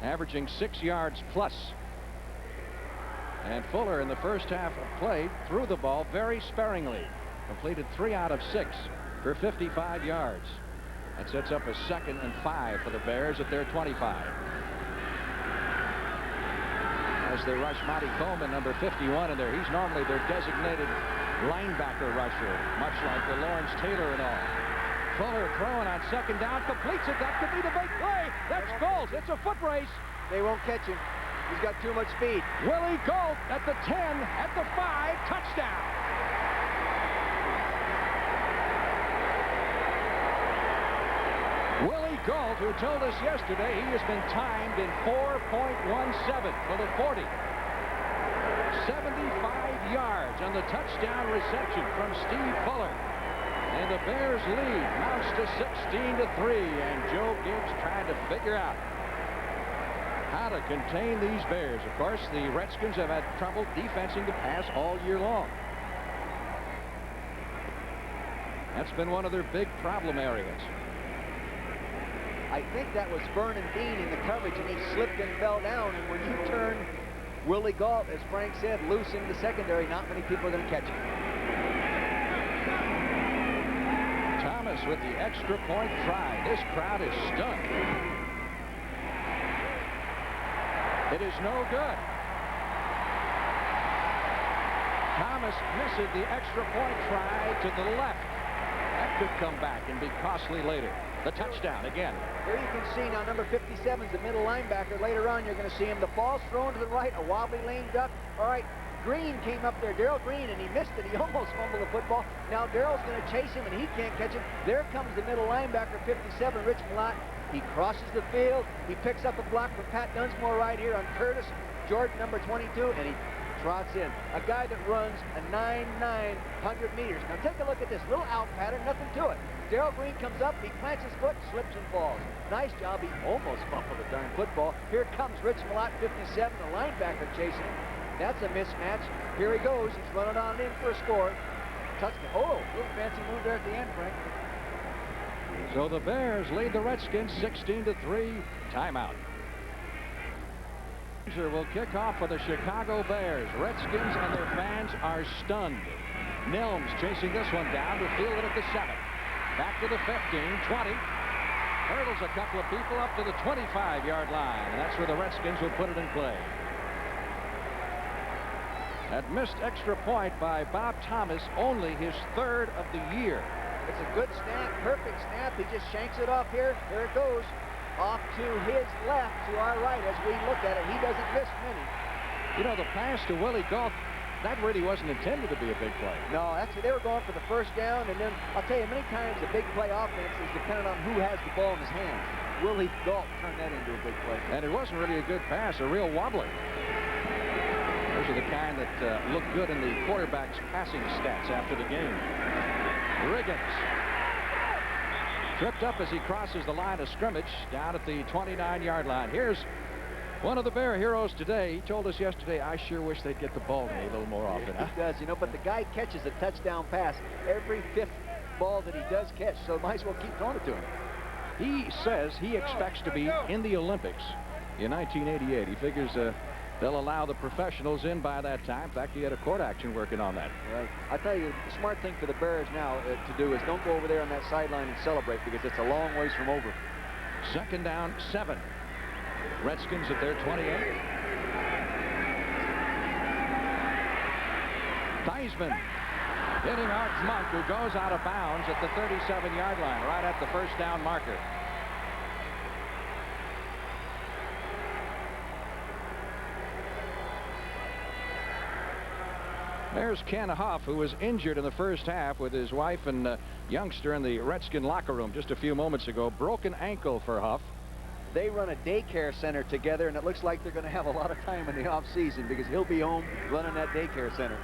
Speaker 4: averaging 6 yards plus. And Fuller in the first half of play threw the ball very sparingly, completed 3 out of 6 for 55 yards. That sets up a 2nd and 5 for the Bears at their 25. As they rush Monty Coleman, number 51 in there. He's normally their designated linebacker rusher, much like the Lawrence Taylor and all. Fuller throwing on 2nd down, completes it. That could be the big play. That's Galt. It's a foot race.
Speaker 5: They won't catch him. He's got too much speed.
Speaker 4: Willie Galt at the 10, at the 5, touchdown. Willie Galt, who told us yesterday he has been timed in 4.17 for the 40. 75 yards on the touchdown reception from Steve Fuller. And the Bears lead mounts to 16-3, and Joe Gibbs trying to figure out how to contain these Bears. Of course, the Redskins have had trouble defensing the pass all year long. That's been one of their big problem areas.
Speaker 5: I think that was Vernon Dean in the coverage, and he slipped and fell down. And when you turn Willie Galt, as Frank said, loose in the secondary, not many people are going to catch him.
Speaker 4: Thomas with the extra point try. This crowd is stunned. It is no good. Thomas misses the extra point try to the left. That could come back and be costly later. The touchdown again.
Speaker 5: Here you can see now number 57 is the middle linebacker. Later on, you're going to see him. The ball's thrown to the right, a wobbly lane duck. All right, Green came up there, Darrell Green, and he missed it. He almost fumbled the football. Now Darrell's going to chase him, and he can't catch him. There comes the middle linebacker, 57, Rich Malott. He crosses the field. He picks up a block from Pat Dunsmore right here on Curtis Jordan, number 22, and he trots in. A guy that runs a 9.9 100 meters. Now take a look at this little out pattern, nothing to it. Darrell Green comes up, he plants his foot, slips and falls. Nice job. He almost fumbled the darn football. Here comes Rich Malott, 57, the linebacker chasing him. That's a mismatch. Here he goes. He's running on in for a score. Touchdown. Oh, little fancy move there at the end, Frank.
Speaker 4: So the Bears lead the Redskins 16-3. Timeout. Will kick off for the Chicago Bears. Redskins and their fans are stunned. Nelms chasing this one down to field it at the 7. Back to the 15, 20. Hurdles a couple of people up to the 25-yard line. And that's where the Redskins will put it in play. That missed extra point by Bob Thomas, only his 3rd of the year.
Speaker 5: It's a good snap, perfect snap. He just shanks it off here. There it goes. Off to his left, to our right, as we look at it. He doesn't miss many.
Speaker 4: You know, the pass to Willie Galt, that really wasn't intended to be a big play.
Speaker 5: No, actually, they were going for the first down, and then I'll tell you, many times the big play offense is dependent on who has the ball in his hands. Willie Galt turned that into a big play.
Speaker 4: And it wasn't really a good pass, a real wobbler. Those are the kind that look good in the quarterback's passing stats after the game. Riggins tripped up as he crosses the line of scrimmage down at the 29-yard line. Here's one of the Bear heroes today. He told us yesterday, I sure wish they'd get the ball to me a little more often.
Speaker 5: He does, you know, but the guy catches a touchdown pass every 5th ball that he does catch, so might as well keep throwing it to him.
Speaker 4: He says he expects to be in the Olympics in 1988. He figures they'll allow the professionals in by that time. In fact, he had a court action working on that.
Speaker 5: Right. I tell you, the smart thing for the Bears now to do is don't go over there on that sideline and celebrate, because it's a long ways from over.
Speaker 4: 2nd down, 7. Redskins at their 28. Theismann hitting Art Monk, who goes out of bounds at the 37-yard line, right at the first down marker. There's Ken Huff, who was injured in the first half with his wife and youngster in the Redskin locker room just a few moments ago. Broken ankle for Huff.
Speaker 5: They run a daycare center together, and it looks like they're going to have a lot of time in the off-season, because he'll be home running that daycare center.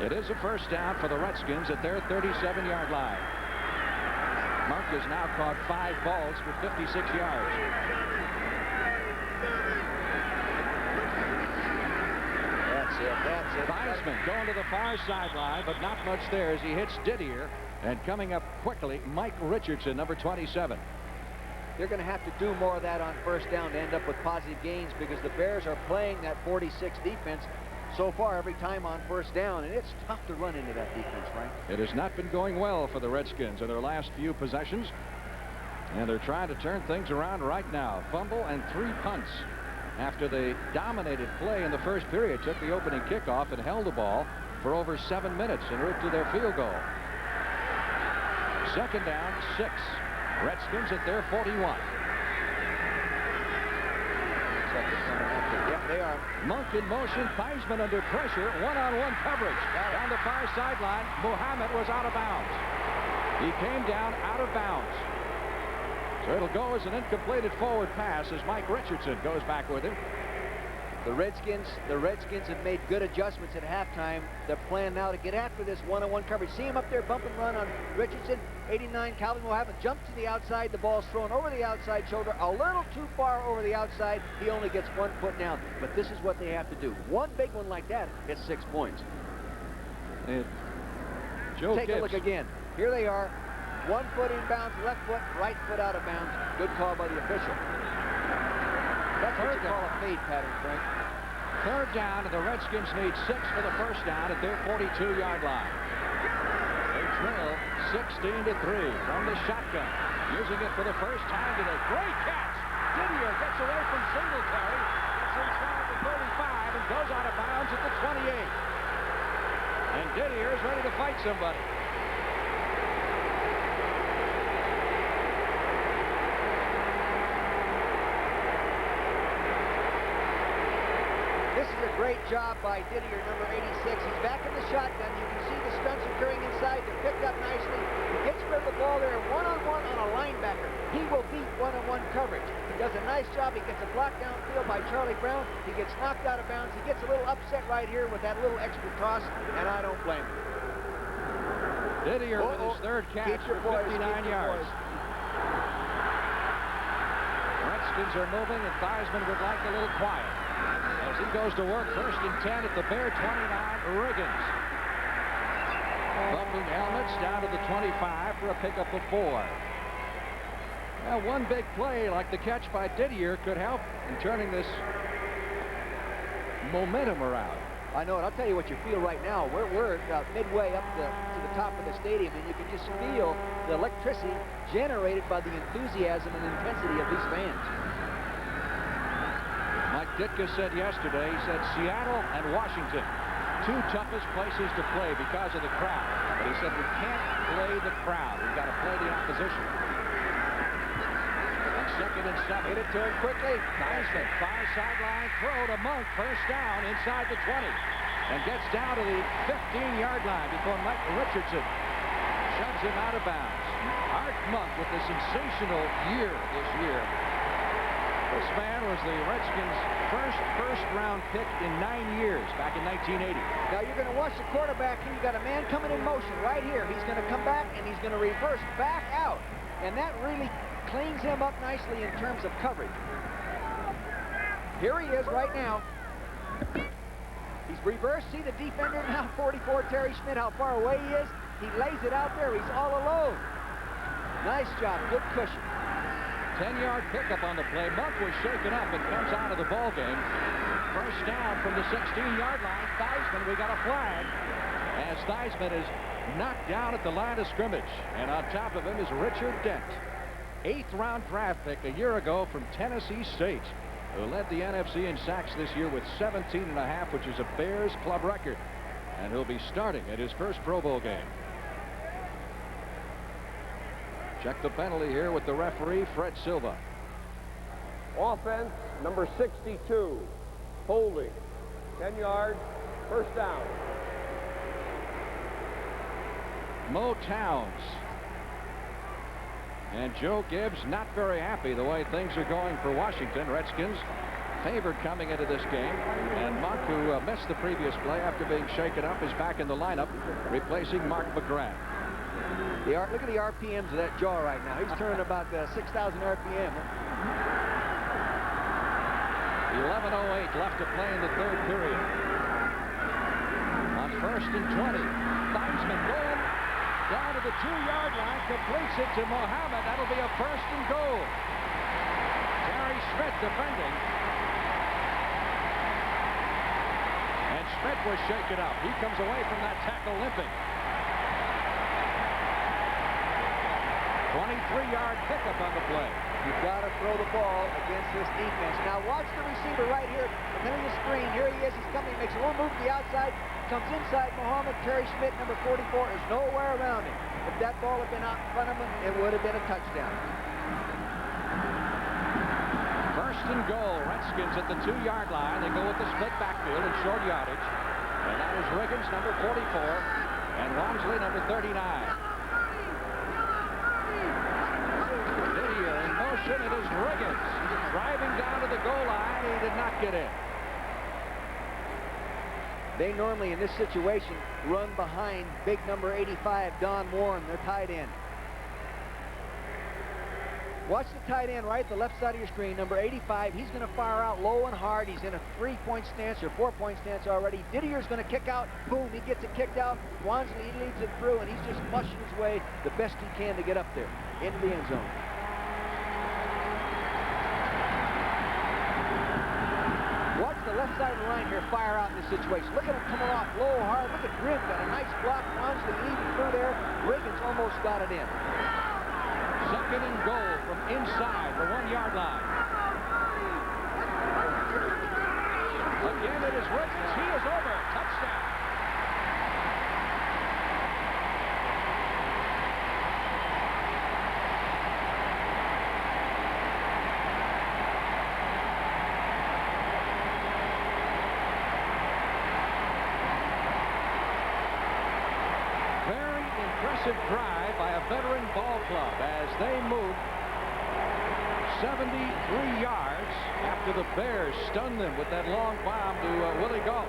Speaker 4: It is a first down for the Redskins at their 37-yard line. Monk has now caught 5 balls for 56 yards.
Speaker 5: That's it.
Speaker 4: Theismann going to the far sideline, but not much there as he hits Didier. And coming up quickly, Mike Richardson, number 27.
Speaker 5: They're going to have to do more of that on first down to end up with positive gains, because the Bears are playing that 46 defense so far every time on first down, and it's tough to run into that defense, Frank.
Speaker 4: It has not been going well for the Redskins in their last few possessions, and they're trying to turn things around right now. Fumble and 3 punts after they dominated play in the first period, took the opening kickoff and held the ball for over 7 minutes en route to their field goal. Second down, 6. Redskins at their 41.
Speaker 5: Yep, they are.
Speaker 4: Monk in motion. Theismann under pressure. One-on-one coverage. Down the far sideline. Muhammad was out of bounds. He came down out of bounds. So it'll go as an incompleted forward pass as Mike Richardson goes back with him.
Speaker 5: The Redskins have made good adjustments at halftime. They're playing now to get after this one-on-one coverage. See him up there bump and run on Richardson. 89, Calvin Muhammad jumps to the outside. The ball's thrown over the outside shoulder, a little too far over the outside. He only gets 1 foot down. But this is what they have to do. One big one like that gets 6 points.
Speaker 4: And Joe
Speaker 5: Take
Speaker 4: Gibbs.
Speaker 5: a look again. Here they are. 1 foot in bounds, left foot, right foot out of bounds. Good call by the official. That's what you call a fade pattern, Frank.
Speaker 4: Third down, and the Redskins need 6 for the first down at their 42-yard line. They trail 16-3 from the shotgun. Using it for the first time today. Great catch! Didier gets away from Singletary. Gets inside the 35 and goes out of bounds at the 28. And Didier is ready to fight somebody.
Speaker 5: This is a great job by Didier, number 86. He's back in the shotgun. You can see the stunts occurring inside. They're picked up nicely. He gets rid of the ball there one-on-one on a linebacker. He will beat one-on-one coverage. He does a nice job. He gets a block downfield by Charlie Brown. He gets knocked out of bounds. He gets a little upset right here with that little extra toss, and I don't blame him.
Speaker 4: Didier with his third catch for 59 yards. Redskins are moving, and Theismann would like a little quiet as he goes to work first and 10 at the Bear 29. Riggins bumping helmets down to the 25 for a pickup of 4. Now, one big play like the catch by Didier could help in turning this momentum around.
Speaker 5: I know it. I'll tell you what you feel right now. We're midway up to the top of the stadium, and you can just feel the electricity generated by the enthusiasm and intensity of these fans.
Speaker 4: Mike Ditka said yesterday, he said Seattle and Washington, 2 toughest places to play because of the crowd. But he said we can't play the crowd. We've got to play the opposition. And 2nd and 7.
Speaker 5: Hit it to him quickly.
Speaker 4: Theismann, far sideline throw to Monk, first down inside the 20. And gets down to the 15-yard line before Mike Richardson shoves him out of bounds. Art Monk with a sensational year this year. This man was the Redskins' first-round pick in 9 years, back in 1980.
Speaker 5: Now you're going to watch the quarterback here. You got a man coming in motion right here. He's going to come back and he's going to reverse back out, and that really cleans him up nicely in terms of coverage. Here he is right now. He's reversed. See the defender now, 44, Terry Schmidt, how far away he is. He lays it out there. He's all alone. Nice job. Good cushion.
Speaker 4: 10-yard pickup on the play. Monk was shaken up and comes out of the ball game. First down from the 16-yard line. Theismann, we got a flag as Theismann is knocked down at the line of scrimmage. And on top of him is Richard Dent, 8th-round draft pick a year ago from Tennessee State, who led the NFC in sacks this year with 17.5, which is a Bears club record. And he'll be starting at his first Pro Bowl game. Check the penalty here with the referee, Fred Silva.
Speaker 6: Offense, number 62. Holding. 10 yards. First down.
Speaker 4: Mo Towns. And Joe Gibbs not very happy the way things are going for Washington. Redskins favored coming into this game. And Monk, who missed the previous play after being shaken up, is back in the lineup, replacing Mark McGrath.
Speaker 5: Look at the RPMs of that jaw right now. He's turning about 6,000 RPM.
Speaker 4: 11:08 left to play in the third period. First and 20. Theismann going down to the 2-yard line, completes it to Mohammed. That'll be a first and goal. Terry Schmidt defending. And Schmidt was shaken up. He comes away from that tackle limping. 23-yard pickup on the play.
Speaker 5: You've got to throw the ball against this defense. Now watch the receiver right here. Coming the screen. Here he is. He's coming. Makes a little move to the outside. Comes inside Mohammed. Terry Schmidt, number 44, is nowhere around him. If that ball had been out in front of him, it would have been a touchdown.
Speaker 4: First and goal. Redskins at the 2-yard line. They go with the split backfield and short yardage. And that is Riggins, number 44, and Walmsley, number 39. In motion, it is Riggins driving down to the goal line. He did not get in.
Speaker 5: They normally, in this situation, run behind big number 85, Don Warren, their tight end. Watch the tight end right at the left side of your screen, number 85. He's going to fire out low and hard. He's in a 3-point stance or 4-point stance already. Didier's going to kick out. Boom, he gets it kicked out. Wansley, he leads it through, and he's just mushing his way the best he can to get up there into the end zone. Watch the left side of the line here fire out in this situation. Look at him coming off low, hard. Look at Grim, got a nice block. Wansley leading through there. Riggins almost got it in.
Speaker 4: Second and goal from inside the 1-yard line. Again, it is Riggins. He is over. Touchdown. Impressive drive by a veteran ball club as they move 73 yards after the Bears stunned them with that long bomb to Willie Gault.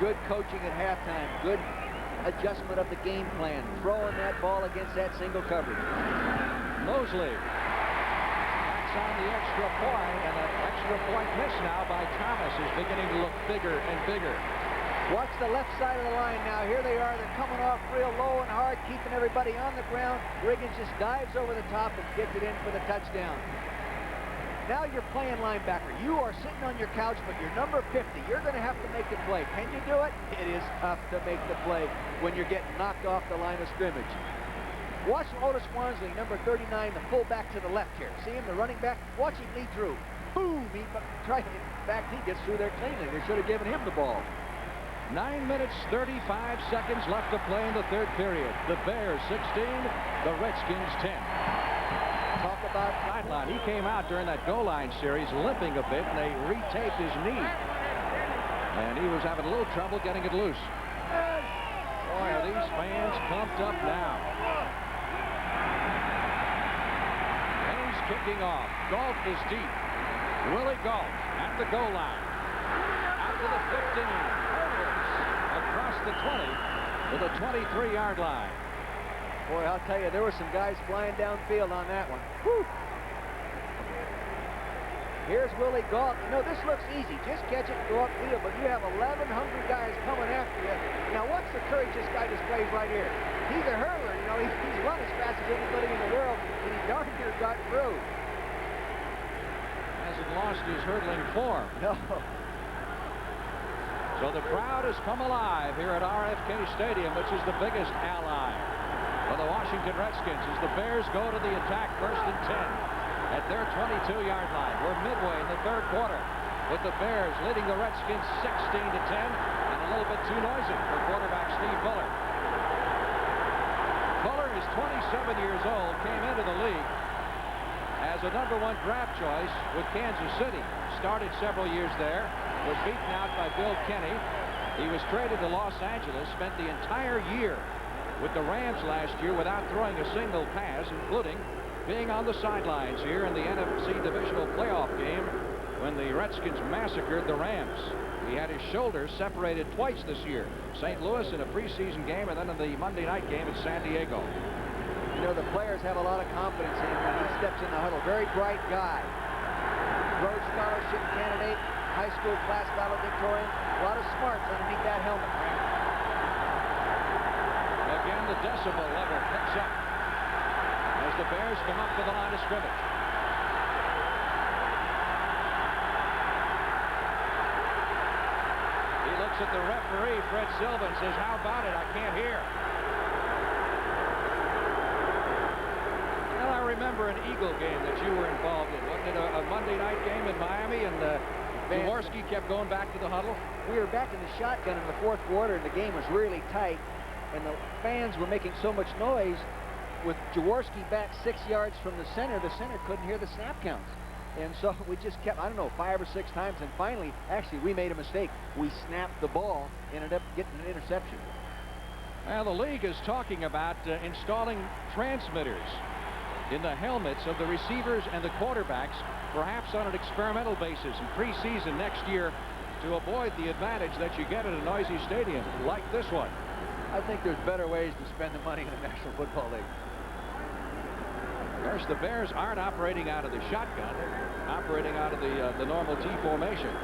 Speaker 5: Good coaching at halftime. Good adjustment of the game plan. Throwing that ball against that single coverage.
Speaker 4: Mosley backs on the extra point, and an extra point miss now by Thomas is beginning to look bigger and bigger.
Speaker 5: Watch the left side of the line now. Here they are. They're coming off real low and hard, keeping everybody on the ground. Riggins just dives over the top and gets it in for the touchdown. Now you're playing linebacker. You are sitting on your couch, but you're number 50. You're going to have to make the play. Can you do it? It is tough to make the play when you're getting knocked off the line of scrimmage. Watch Otis Wansley, number 39, the fullback to the left here. See him, the running back? Watch him lead through. Boom! In fact, he gets through there cleanly. They should have given him the ball.
Speaker 4: 9 minutes, 35 seconds left to play in the third period. The Bears 16, the Redskins 10.
Speaker 5: Talk about
Speaker 4: sideline. He came out during that goal line series limping a bit, and they retaped his knee. And he was having a little trouble getting it loose. Boy, are these fans pumped up now. And he's kicking off. Gault is deep. Willie Gault at the goal line. Out to the 15. Across the 20 to the 23-yard line.
Speaker 5: Boy, I'll tell you, there were some guys flying downfield on that one. Whew. Here's Willie Gault. You know, this looks easy. Just catch it and go upfield, but you have 11 hungry guys coming after you. Now, watch the courage this guy displays right here. He's a hurler. You know, he's run as fast as anybody in the world, and he darn near got through.
Speaker 4: Hasn't lost his hurdling form.
Speaker 5: No.
Speaker 4: So the crowd has come alive here at RFK Stadium, which is the biggest ally for the Washington Redskins as the Bears go to the attack first and 10 at their 22-yard line. We're midway in the third quarter with the Bears leading the Redskins 16-10 and a little bit too noisy for quarterback Steve Fuller. Fuller is 27 years old, came into the league as a #1 draft choice with Kansas City. Started several years there. Was beaten out by Bill Kenny. He was traded to Los Angeles, spent the entire year with the Rams last year without throwing a single pass, including being on the sidelines here in the NFC Divisional playoff game when the Redskins massacred the Rams. He had his shoulders separated twice this year. St. Louis in a preseason game and then in the Monday night game in San Diego.
Speaker 5: You know, the players have a lot of confidence in him when he steps in the huddle. Very bright guy. Rhodes Scholarship candidate. High school class valedictorian. A lot of smarts underneath that helmet.
Speaker 1: again, the decibel level picks up as the Bears come up to the line of scrimmage. He looks at the referee, Fred Silva, and says, "How about it? I can't hear." Well, I remember an Eagle game that you were involved in. Wasn't it a Monday night game in Miami, and Jaworski kept going back to the huddle?
Speaker 5: We were back in the shotgun in the fourth quarter, and the game was really tight, and the fans were making so much noise. With Jaworski back 6 yards from the center couldn't hear the snap counts. And so we just kept, I don't know, 5 or 6 times, and finally, actually, we made a mistake. We snapped the ball, ended up getting an interception.
Speaker 1: Well, the league is talking about installing transmitters in the helmets of the receivers and the quarterbacks, perhaps on an experimental basis in preseason next year, to avoid the advantage that you get at a noisy stadium like this one.
Speaker 5: I think there's better ways to spend the money in the National Football League.
Speaker 1: Of course, the Bears aren't operating out of the shotgun. They're operating out of the normal T formation.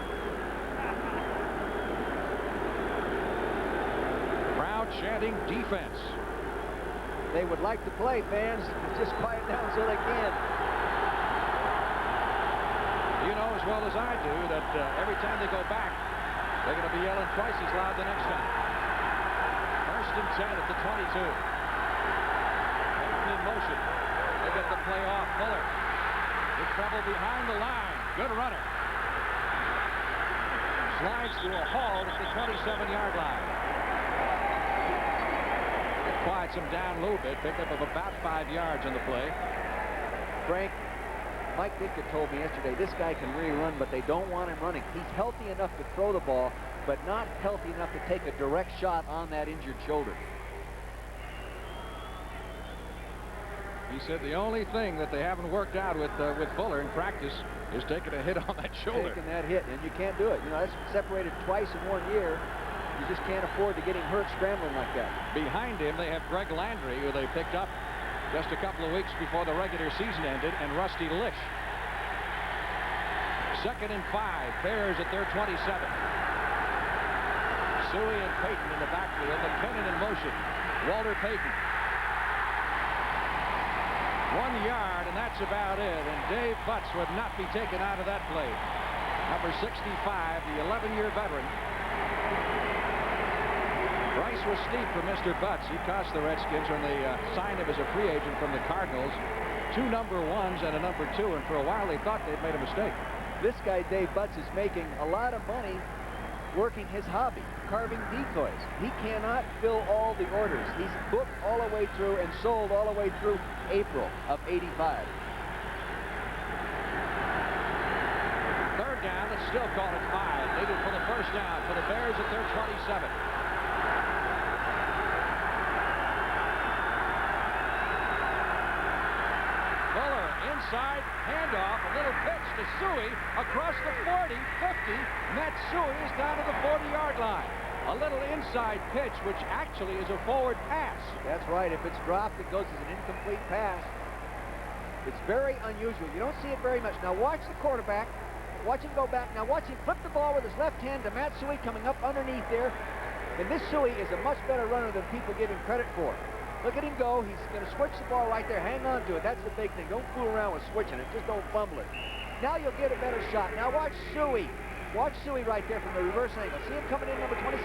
Speaker 1: Crowd chanting defense.
Speaker 5: They would like to play, fans. Just quiet down so they can.
Speaker 1: You know as well as I do that every time they go back, they're going to be yelling twice as loud the next time. 1st and 10 at the 22. Peyton in motion. They get the play off. Fuller in trouble behind the line. Good runner. Slides to a halt at the 27-yard line. It quiets him down a little bit. Pickup of about 5 yards on the play.
Speaker 5: Frank, Mike Ditka told me yesterday this guy can really run, but they don't want him running. He's healthy enough to throw the ball, but not healthy enough to take a direct shot on that injured shoulder.
Speaker 1: He said the only thing that they haven't worked out with Fuller in practice is taking a hit on that shoulder.
Speaker 5: Taking that hit, and you can't do it. You know, that's separated twice in 1 year. You just can't afford to get him hurt scrambling like that.
Speaker 1: Behind him, they have Greg Landry, who they picked up just a couple of weeks before the regular season ended, and Rusty Lish. 2nd and 5, Bears at their 27. Suey and Payton in the backfield. McKinnon in motion. Walter Payton. 1 yard, and that's about it. And Dave Butts would not be taken out of that play. Number 65, the 11-year veteran. Price was steep for Mr. Butts. He cost the Redskins when they signed him as a free agent from the Cardinals. 2 number 1s and a number 2, and for a while they thought they'd made a mistake.
Speaker 5: This guy, Dave Butts, is making a lot of money working his hobby, carving decoys. He cannot fill all the orders. He's booked all the way through and sold all the way through April of '85.
Speaker 1: 3rd down, let's still call it 5. Needed for the 1st down for the Bears at their 27. Fuller inside, handoff, a little pitch to Suey across the 40, 50. Matt Suey is down to the 40-yard line. A little inside pitch, which actually is a forward pass.
Speaker 5: That's right. If it's dropped, it goes as an incomplete pass. It's very unusual. You don't see it very much. Now watch the quarterback. Watch him go back. Now watch him flip the ball with his left hand to Matt Suey coming up underneath there. And this Suey is a much better runner than people give him credit for. Look at him go. He's going to switch the ball right there. Hang on to it. That's the big thing. Don't fool around with switching it. Just don't fumble it. Now you'll get a better shot. Now watch Suey. Watch Suey right there from the reverse angle. See him coming in, number 26,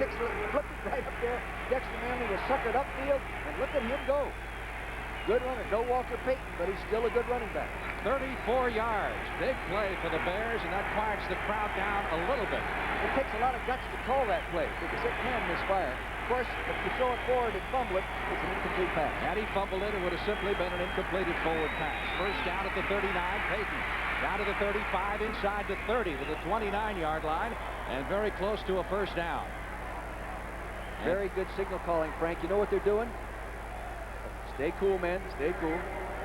Speaker 5: flip it right up there. Dexter Manley was suckered upfield, and look at him go. Good runner. No Walter Payton, but he's still a good running back.
Speaker 1: 34 yards. Big play for the Bears, and that quiets the crowd down a little bit.
Speaker 5: It takes a lot of guts to call that play because it can misfire. Of course, if you throw it forward and fumble it, it's an incomplete pass.
Speaker 1: Had he fumbled it, it would have simply been an incompleted forward pass. 1st down at the 39, Payton. Down to the 35, inside the 30 to the 29-yard line, and very close to a 1st down.
Speaker 5: Very good signal calling, Frank. You know what they're doing? Stay cool, men. Stay cool.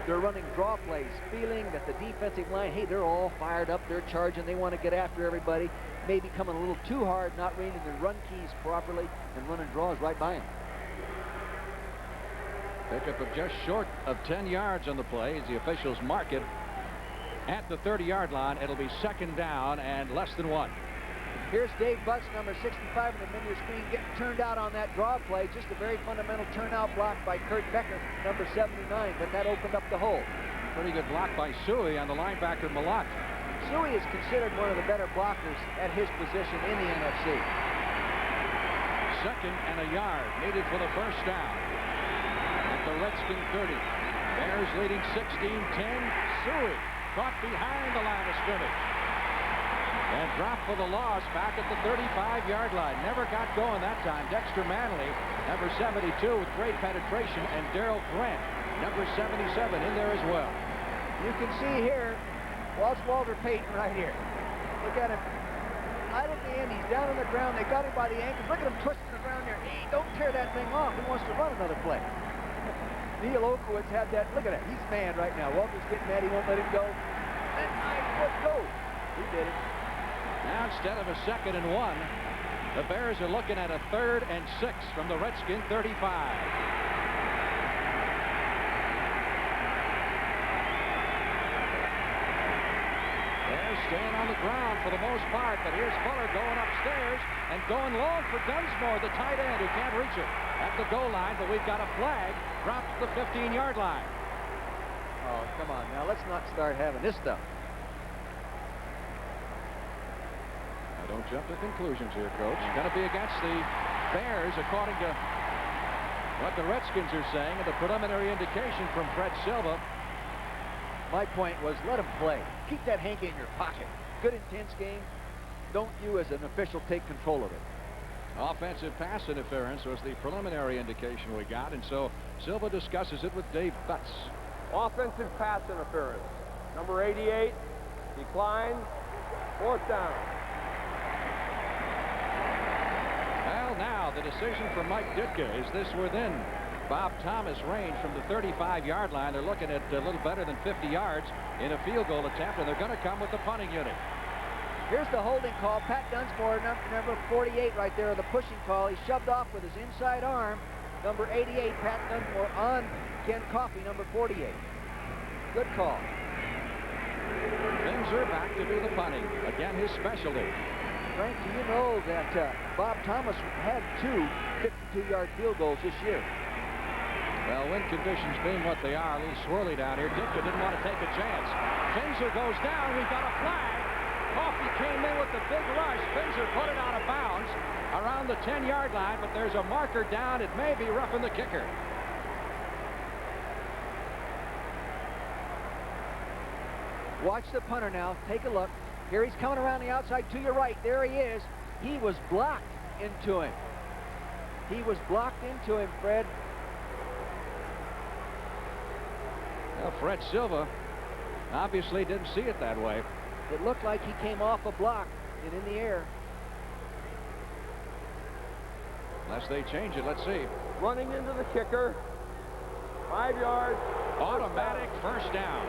Speaker 5: They're running draw plays, feeling that the defensive line, hey, they're all fired up. They're charging. They want to get after everybody. Maybe coming a little too hard, not reading the run keys properly, and running draws right by them.
Speaker 1: Pickup of just short of 10 yards on the play as the officials mark it at the 30-yard line. It'll be 2nd down and less than 1.
Speaker 5: Here's Dave Butts, number 65 in the middle of your screen, getting turned out on that draw play. Just a very fundamental turnout block by Kurt Becker, number 79, but that opened up the hole.
Speaker 1: Pretty good block by Suey on the linebacker Malott.
Speaker 5: Suey is considered one of the better blockers at his position in the NFC.
Speaker 1: 2nd and a yard needed for the first down. At the Redskin 30. Bears leading 16-10. Suey caught behind the line of scrimmage. And dropped for the loss back at the 35-yard line. Never got going that time. Dexter Manley, number 72, with great penetration, and Darrell Grant, number 77, in there as well.
Speaker 5: You can see here, watch Walter Payton right here. Look at him. Right at the end, he's down on the ground. They got him by the ankles. Look at him twisting the ground there. Hey, don't tear that thing off. He wants to run another play. Neil Okowitz had that. Look at it. He's mad right now. Walter's getting mad. He won't let him go. Let my foot go. He did it.
Speaker 1: Now, instead of a 2nd and 1, the Bears are looking at a 3rd and 6 from the Redskin 35. Bears staying on the ground for the most part, but here's Fuller going upstairs and going long for Dunsmore, the tight end, who can't reach it at the goal line, but we've got a flag dropped to the 15-yard line.
Speaker 5: Oh, come on now. Let's not start having this stuff.
Speaker 1: Don't jump to conclusions here, Coach. Going to be against the Bears, according to what the Redskins are saying, and the preliminary indication from Fred Silva.
Speaker 5: My point was, let him play. Keep that hanky in your pocket. Good, intense game. Don't you, as an official, take control of it.
Speaker 1: Offensive pass interference was the preliminary indication we got, and so Silva discusses it with Dave Butts.
Speaker 6: Offensive pass interference. Number 88 declined. 4th down.
Speaker 1: Well, now the decision for Mike Ditka is this within Bob Thomas range from the 35-yard line. They're looking at a little better than 50 yards in a field goal attempt, and they're going to come with the punting unit.
Speaker 5: Here's the holding call. Pat Dunsmore, number 48 right there, the pushing call. He shoved off with his inside arm. Number 88, Pat Dunsmore, on Ken Coffey, number 48. Good call.
Speaker 1: Finzer back to do the punting. Again, his specialty.
Speaker 5: Frank, do you know that Bob Thomas had 2 52-yard field goals this year?
Speaker 1: Well, wind conditions being what they are, a little swirly down here. Ditka didn't want to take a chance. Finzer goes down. We've got a flag. Coffey came in with the big rush. Finzer put it out of bounds around the 10-yard line, but there's a marker down. It may be roughing the kicker.
Speaker 5: Watch the punter now. Take a look. Here he's coming around the outside to your right. There he is. He was blocked into him. He was blocked into him, Fred.
Speaker 1: Well, Fred Silva obviously didn't see it that way.
Speaker 5: It looked like he came off a block and in the air.
Speaker 1: Unless they change it, let's see.
Speaker 6: Running into the kicker. 5 yards.
Speaker 1: Automatic first down.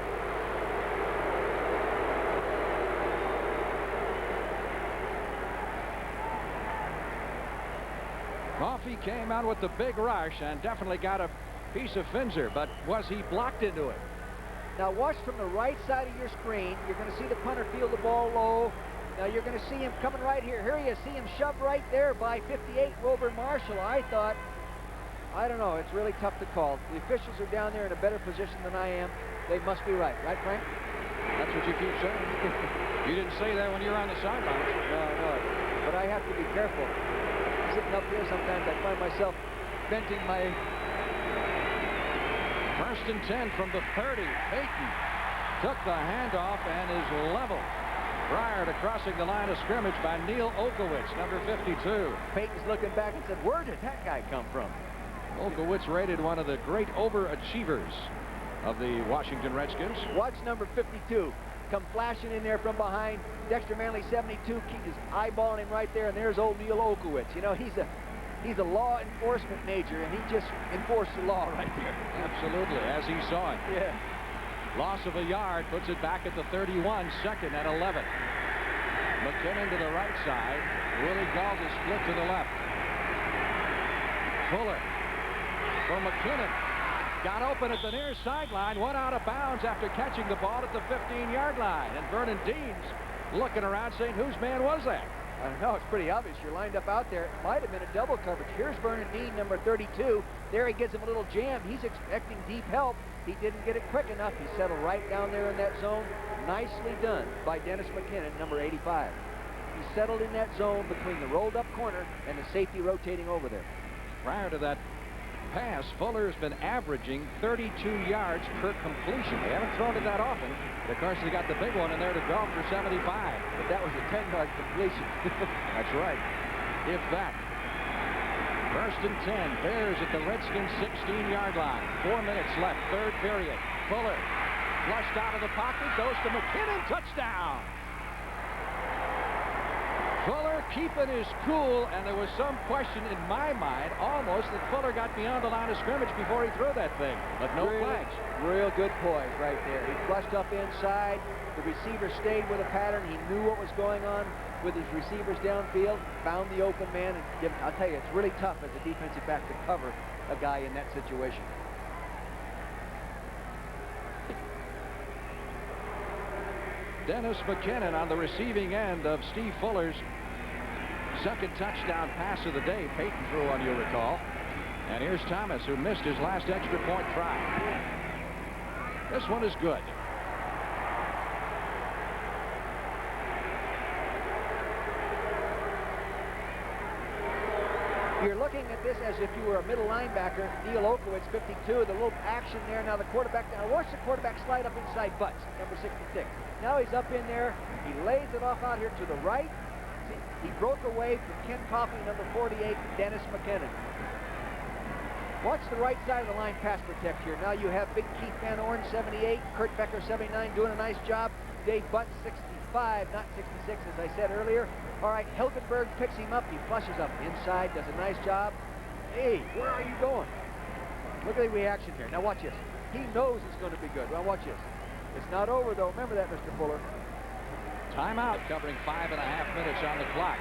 Speaker 1: Coffey came out with the big rush and definitely got a piece of Finzer, but was he blocked into it?
Speaker 5: Now watch from the right side of your screen. You're going to see the punter field the ball low. Now you're going to see him coming right here. Here you see him shoved right there by 58, Wilbur Marshall. I thought, I don't know, it's really tough to call. The officials are down there in a better position than I am. They must be right, Frank?
Speaker 1: That's what you keep saying. You didn't say that when you were on the sidelines.
Speaker 5: No, but I have to be careful. Sitting up here sometimes I find myself venting my...
Speaker 1: 1st and 10 from the 30. Payton took the handoff and is level prior to crossing the line of scrimmage by Neil Okowitz, number 52.
Speaker 5: Payton's looking back and said, where did that guy come from?
Speaker 1: Okowitz rated one of the great overachievers of the Washington Redskins.
Speaker 5: Watch number 52 come flashing in there from behind. Dexter Manley, 72, is eyeballing him right there, and there's old Neil Okowitz. You know, he's a law enforcement major, and he just enforced the law right there.
Speaker 1: Absolutely, as he saw it.
Speaker 5: Yeah.
Speaker 1: Loss of a yard puts it back at the 31, 2nd and 11. McKinnon to the right side. Willie Gault is split to the left. Fuller for McKinnon. Got open at the near sideline, went out of bounds after catching the ball at the 15-yard line. And Vernon Dean's looking around saying, whose man was that?
Speaker 5: I know, it's pretty obvious. You're lined up out there. It might have been a double coverage. Here's Vernon Dean, number 32. There he gives him a little jam. He's expecting deep help. He didn't get it quick enough. He settled right down there in that zone. Nicely done by Dennis McKinnon, number 85. He settled in that zone between the rolled up corner and the safety rotating over there.
Speaker 4: Prior to that pass, Fuller's been averaging 32 yards per completion. They haven't thrown it that often. Of course, they got the big one in there to go for 75.
Speaker 5: But that was a 10-yard completion.
Speaker 4: That's right. If that. First and 10. Bears at the Redskins 16-yard line. 4 minutes left. Third period. Fuller flushed out of the pocket. Goes to McKinnon. Touchdown. Fuller keeping his cool, and there was some question in my mind almost that Fuller got beyond the line of scrimmage before he threw that thing, but no flags.
Speaker 5: Real good poise right there. He flushed up inside. The receiver stayed with a pattern. He knew what was going on with his receivers downfield, found the open man, and I'll tell you, it's really tough as a defensive back to cover a guy in that situation.
Speaker 4: Dennis McKinnon on the receiving end of Steve Fuller's second touchdown pass of the day. Peyton threw on, you'll recall. And here's Thomas, who missed his last extra point try. This one is good.
Speaker 5: You're looking at this as if you were a middle linebacker. Neil Okowitz, 52, the little action there. Now the quarterback, now watch the quarterback slide up inside Butts, number 66. Now he's up in there. He lays it off out here to the right. See, he broke away from Ken Coffey, number 48, Dennis McKinnon. Watch the right side of the line pass protect here. Now you have Big Keith Van Orn, 78, Kurt Becker, 79, doing a nice job. Dave Butts, 65, not 66, as I said earlier. All right, Hilgenberg picks him up. He flushes up inside, does a nice job. Hey, where are you going? Look at the reaction here. Now watch this. He knows it's going to be good. Well, watch this. It's not over, though. Remember that, Mr. Fuller.
Speaker 4: Timeout, covering 5.5 minutes on the clock.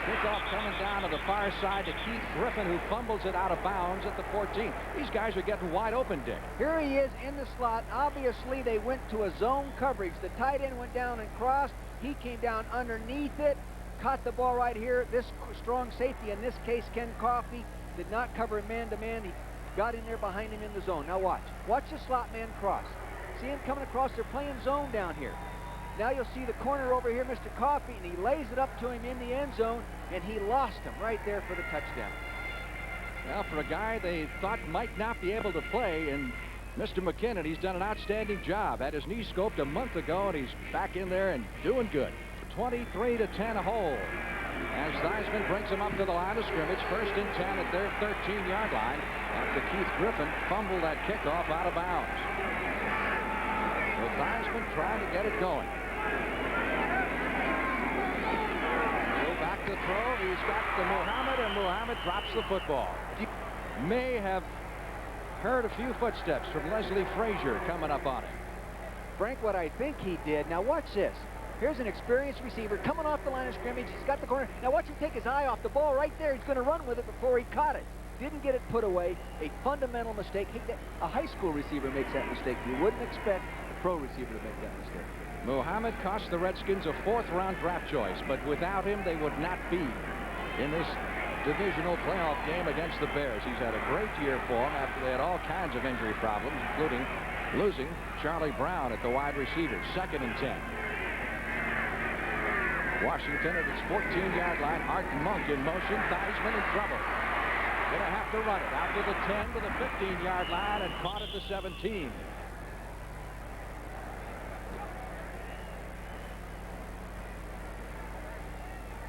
Speaker 4: Kickoff coming down to the far side to Keith Griffin, who fumbles it out of bounds at the 14. These guys are getting wide open, Dick.
Speaker 5: Here he is in the slot. Obviously, they went to a zone coverage. The tight end went down and crossed. He came down underneath it, caught the ball right here. This strong safety, in this case, Ken Coffey, did not cover him man-to-man. He got in there behind him in the zone. Now watch. Watch the slot man cross. See him coming across. They're playing zone down here. Now you'll see the corner over here, Mr. Coffey, and he lays it up to him in the end zone, and he lost him right there for the touchdown.
Speaker 4: Well, for a guy they thought might not be able to play, and Mr. McKinnon, he's done an outstanding job. Had his knee scoped a month ago, and he's back in there and doing good. 23-10 hole. As Theismann brings him up to the line of scrimmage, first and 10 at their 13-yard line after Keith Griffin fumbled that kickoff out of bounds. So Theismann trying to get it going. Go back to throw. He's got the Muhammad, and Muhammad drops the football. May have heard a few footsteps from Leslie Frazier coming up on him.
Speaker 5: Frank, what I think he did, now watch this. Here's an experienced receiver coming off the line of scrimmage. He's got the corner. Now watch him take his eye off the ball right there. He's going to run with it before he caught it. Didn't get it put away. A fundamental mistake. A high school receiver makes that mistake. You wouldn't expect a pro receiver to make that mistake.
Speaker 4: Muhammad cost the Redskins a 4th-round draft choice, but without him, they would not be in this divisional playoff game against the Bears. He's had a great year for them after they had all kinds of injury problems, including losing Charlie Brown at the wide receiver. 2nd and 10. Washington at its 14-yard line. Art Monk in motion. Theismann in trouble. Gonna have to run it out to the 10 to the 15-yard line and caught at the 17.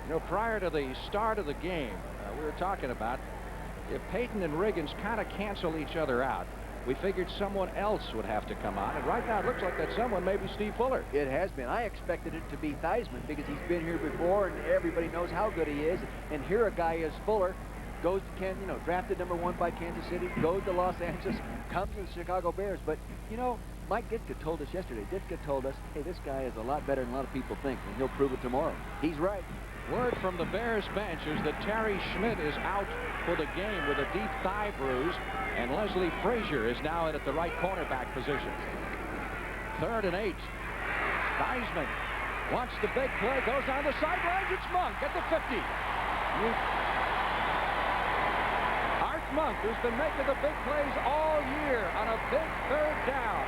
Speaker 4: You know, prior to the start of the game, we were talking about if Peyton and Riggins kind of cancel each other out, we figured someone else would have to come on. And right now it looks like that someone may be Steve Fuller.
Speaker 5: It has been. I expected it to be Theismann because he's been here before and everybody knows how good he is. And here a guy is Fuller, goes to Kansas, you know, drafted #1 by Kansas City, goes to Los Angeles, comes to the Chicago Bears. But, you know, Mike Ditka told us yesterday, Ditka told us, hey, this guy is a lot better than a lot of people think, and he'll prove it tomorrow. He's right.
Speaker 4: Word from the Bears bench is that Terry Schmidt is out for the game with a deep thigh bruise, and Leslie Frazier is now in at the right cornerback position. 3rd and 8. Theismann
Speaker 1: Wants the big play, goes down the sidelines. It's Monk at the 50. Art Monk, who's been making the big plays all year on a big third down.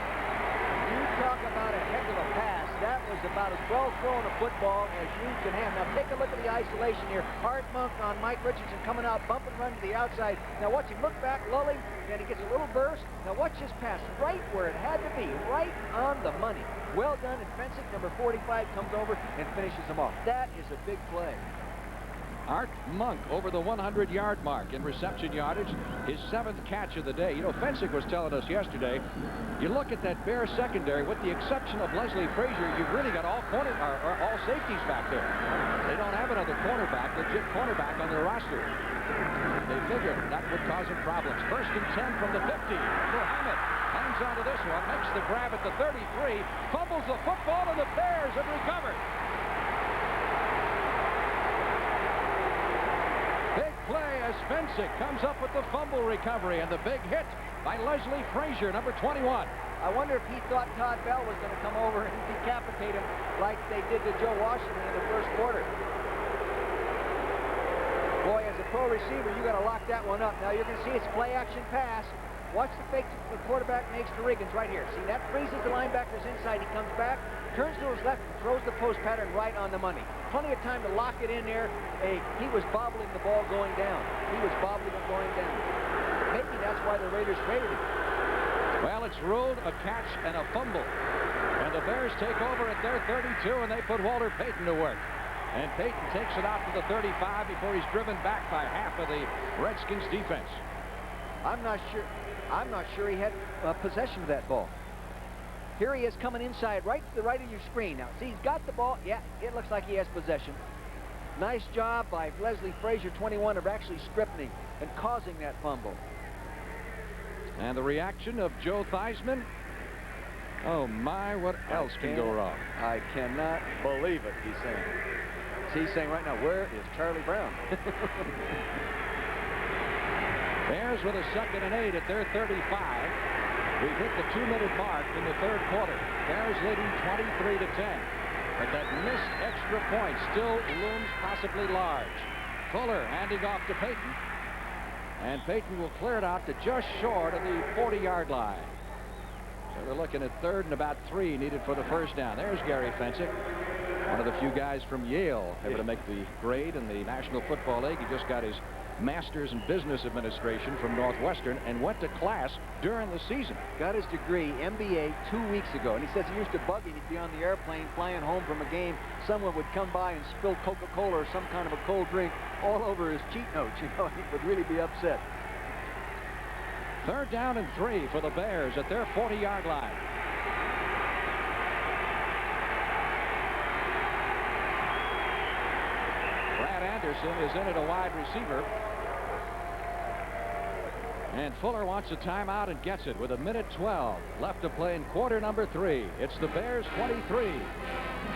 Speaker 5: You talk about a heck of a pass. That was about as well thrown a football as you can have. Now take a look at the isolation here. Art Monk on Mike Richardson coming out, bump and run to the outside. Now watch him look back, lull him, and he gets a little burst. Now watch his pass right where it had to be, right on the money. Well done, and Fensick, number 45, comes over and finishes him off. That is a big play.
Speaker 1: Art Monk over the 100-yard mark in reception yardage, his 7th catch of the day. You know, Fensick was telling us yesterday, you look at that Bears secondary, with the exception of Leslie Frazier, you've really got all all safeties back there. They don't have another cornerback, legit cornerback on their roster. They figured that would cause them problems. 1st and 10 from the 50. Muhammad hangs onto this one, makes the grab at the 33, fumbles the football, and the Bears have recovered. Big play as Fensick comes up with the fumble recovery and the big hit by Leslie Frazier, number 21.
Speaker 5: I wonder if he thought Todd Bell was going to come over and decapitate him like they did to Joe Washington in the first quarter. Boy, as a pro receiver, you got to lock that one up. Now you're going to see it's play action pass. Watch the fake the quarterback makes to Riggins right here. See, that freezes the linebackers inside. He comes back, turns to his left, and throws the post pattern right on the money. Plenty of time to lock it in there. He was bobbling the ball going down. He was bobbling it going down. Maybe that's why the Raiders traded him.
Speaker 1: Well, it's ruled a catch and a fumble. And the Bears take over at their 32, and they put Walter Payton to work. And Payton takes it out to the 35 before he's driven back by half of the Redskins defense.
Speaker 5: I'm not sure he had possession of that ball. Here he is coming inside, right to the right of your screen. Now, see, he's got the ball. Yeah, it looks like he has possession. Nice job by Leslie Frazier, 21, of actually stripping him and causing that fumble.
Speaker 1: And the reaction of Joe Theismann. Oh, my, what else can go wrong?
Speaker 5: I cannot believe it, he's saying. See, he's saying right now, where is Charlie Brown?
Speaker 1: Bears with a 2nd and 8 at their 35. We've hit the 2-minute mark in the 3rd quarter. Bears leading 23-10. But that missed extra point still looms possibly large. Fuller handing off to Payton. And Payton will clear it out to just short of the 40-yard line. So they're looking at 3rd and about 3 needed for the first down. There's Gary Fensick, one of the few guys from Yale able to make the grade in the National Football League. He just got his Master's in Business Administration from Northwestern and went to class during the season.
Speaker 5: Got his degree, MBA, 2 weeks ago. And he says he used to bug him. He'd be on the airplane flying home from a game. Someone would come by and spill Coca-Cola or some kind of a cold drink all over his cheat notes. You know, he would really be upset.
Speaker 1: 3rd down and 3 for the Bears at their 40-yard line. Anderson is in at a wide receiver. And Fuller wants a timeout and gets it with 1:12 left to play in quarter number 3. It's the Bears 23,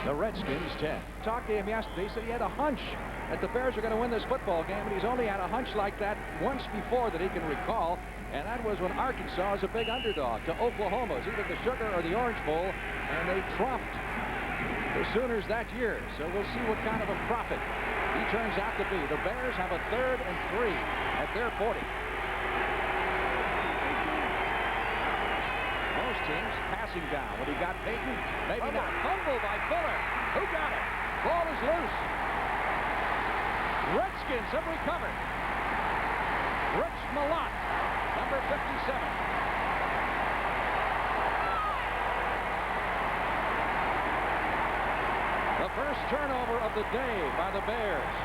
Speaker 1: the Redskins 10. Talked to him yesterday. He said he had a hunch that the Bears are going to win this football game, and he's only had a hunch like that once before that he can recall, and that was when Arkansas was a big underdog to Oklahoma. It was either the Sugar or the Orange Bowl, and they trumped the Sooners that year. So we'll see what kind of a prophet he turns out to be. The Bears have a 3rd and 3 at their 40. Most teams passing down. When he got Payton, maybe not. Fumble by Fuller. Who got it? Ball is loose. Redskins have recovered. Rich Malott, number 57. The first turnover of the day by the Bears.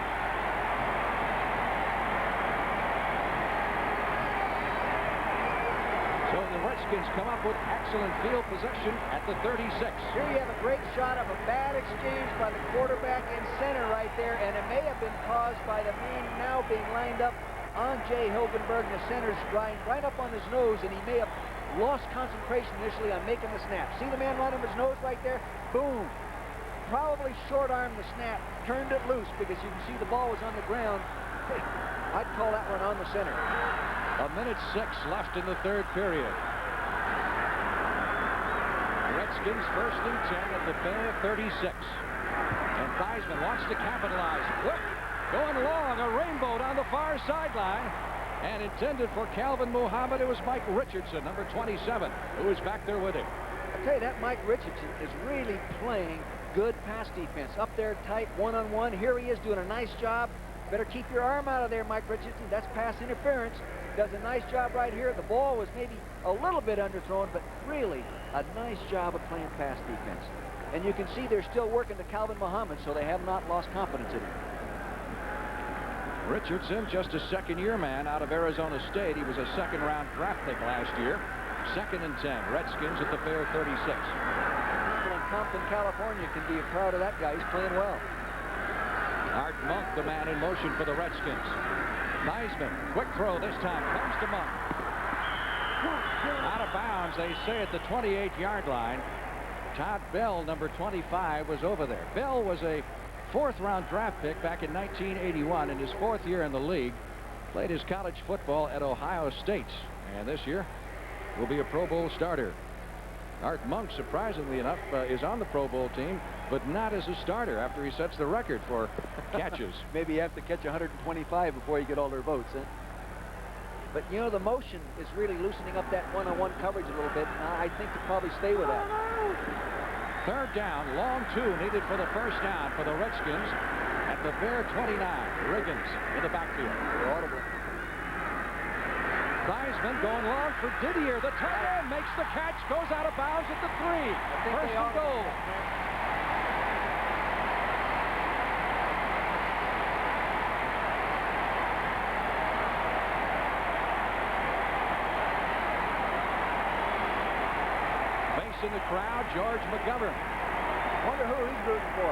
Speaker 1: So the Redskins come up with excellent field possession at the 36.
Speaker 5: Here you have a great shot of a bad exchange by the quarterback in center right there, and it may have been caused by the man now being lined up on Jay Hilgenberg. The center's right up on his nose, and he may have lost concentration initially on making the snap. See the man right on his nose right there? Boom. Probably short-armed the snap, turned it loose because you can see the ball was on the ground. I'd call that one on the center.
Speaker 1: 1:06 left in the 3rd period. Redskins 1st and 10 at the Bear 36. Theismann wants to capitalize. Whip, going long, a rainbow down the far sideline. And intended for Calvin Muhammad, it was Mike Richardson, number 27, who is back there with him.
Speaker 5: I tell you, that Mike Richardson is really playing good pass defense. Up there tight, one-on-one. Here he is doing a nice job. Better keep your arm out of there, Mike Richardson. That's pass interference. Does a nice job right here. The ball was maybe a little bit underthrown, but really a nice job of playing pass defense. And you can see they're still working to Calvin Muhammad, so they have not lost confidence in him.
Speaker 1: Richardson, just a second-year man out of Arizona State. He was a second-round draft pick last year. 2nd and 10. Redskins at the fair 36.
Speaker 5: People in Compton, California can be proud of that guy. He's playing well.
Speaker 1: Art Monk, the man in motion for the Redskins. Theismann, quick throw this time, comes to Monk. Out of bounds, they say, at the 28-yard line. Todd Bell, number 25, was over there. Bell was a 4th-round draft pick back in 1981 in his 4th year in the league. Played his college football at Ohio State, and this year will be a Pro Bowl starter. Art Monk, surprisingly enough, is on the Pro Bowl team, but not as a starter after he sets the record for catches.
Speaker 5: Maybe you have to catch 125 before you get all their votes, huh? But, you know, the motion is really loosening up that one-on-one coverage a little bit, and I think to probably stay with that.
Speaker 1: 3rd down, long 2 needed for the 1st down for the Redskins at the Bear 29. Riggins in the backfield.
Speaker 5: Audible.
Speaker 1: Theismann going long for Didier. The tight end makes the catch, goes out of bounds at the 3. 1st and goal. In the crowd, George McGovern.
Speaker 5: Wonder who he's rooting for.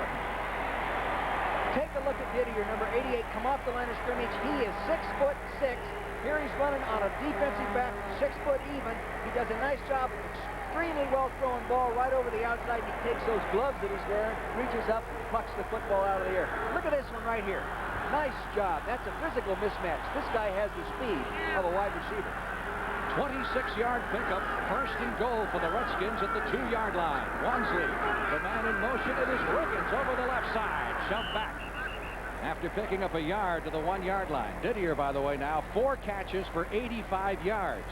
Speaker 5: Take a look at Didier, number 88, come off the line of scrimmage. He is 6'6". Here he's running on a defensive back, 6 foot even. He does a nice job, extremely well thrown ball right over the outside. He takes those gloves that he's wearing, reaches up, plucks the football out of the air. Look at this one right here. Nice job. That's a physical mismatch. This guy has the speed of a wide receiver.
Speaker 1: 26-yard pickup, 1st and goal for the Redskins at the 2-yard line. Wansley, the man in motion, it is Riggins over the left side, shoved back after picking up a yard to the 1-yard line. Didier, by the way, now 4 catches for 85 yards.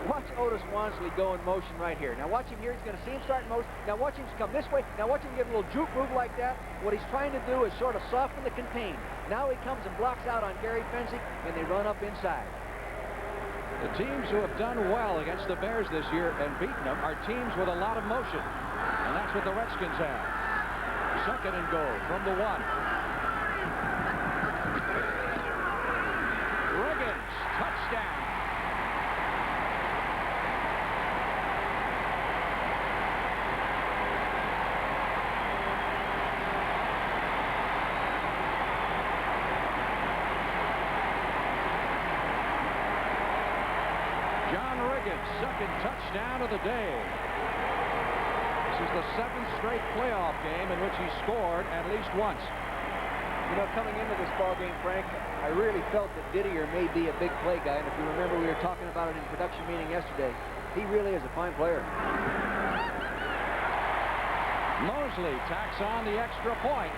Speaker 5: Watch Otis Wansley go in motion right here. Now watch him here. He's going to see him start in motion. Now watch him come this way. Now watch him give a little juke move like that. What he's trying to do is sort of soften the contain. Now he comes and blocks out on Gary Fensick, and they run up inside.
Speaker 1: The teams who have done well against the Bears this year and beaten them are teams with a lot of motion. And that's what the Redskins have. 2nd and goal from the 1. Riggins, touchdown. Second touchdown of the day. This is the 7th straight playoff game in which he scored at least once.
Speaker 5: You know, coming into this ball game, Frank, I really felt that Didier may be a big play guy. And if you remember, we were talking about it in production meeting yesterday. He really is a fine player.
Speaker 1: Mosley tacks on the extra point.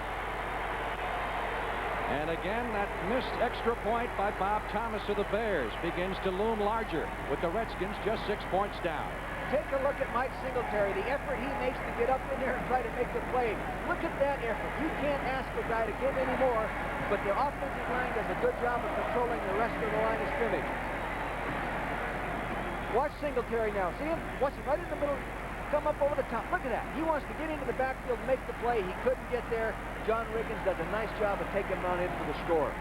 Speaker 1: And again, that missed extra point by Bob Thomas of the Bears begins to loom larger with the Redskins just 6 points down.
Speaker 5: Take a look at Mike Singletary, the effort he makes to get up in there and try to make the play. Look at that effort. You can't ask a guy to give any more, but the offensive line does a good job of controlling the rest of the line of scrimmage. Watch Singletary now. See him? Watch him right in the middle. Come up over the top. Look at that. He wants to get into the backfield and make the play. He couldn't get there. John Riggins does a nice job of taking him on in for the score.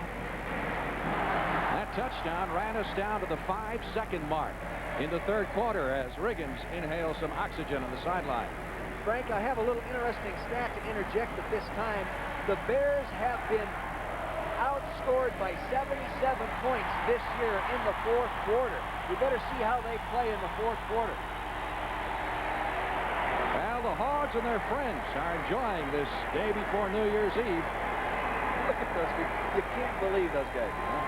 Speaker 1: That touchdown ran us down to the 5-second mark in the 3rd quarter as Riggins inhales some oxygen on the sideline.
Speaker 5: Frank, I have a little interesting stat to interject at this time. The Bears have been outscored by 77 points this year in the 4th quarter. You better see how they play in the 4th quarter.
Speaker 1: Well, the Hogs and their friends are enjoying this day before New Year's Eve.
Speaker 5: Look at those people. You can't believe those guys. Huh?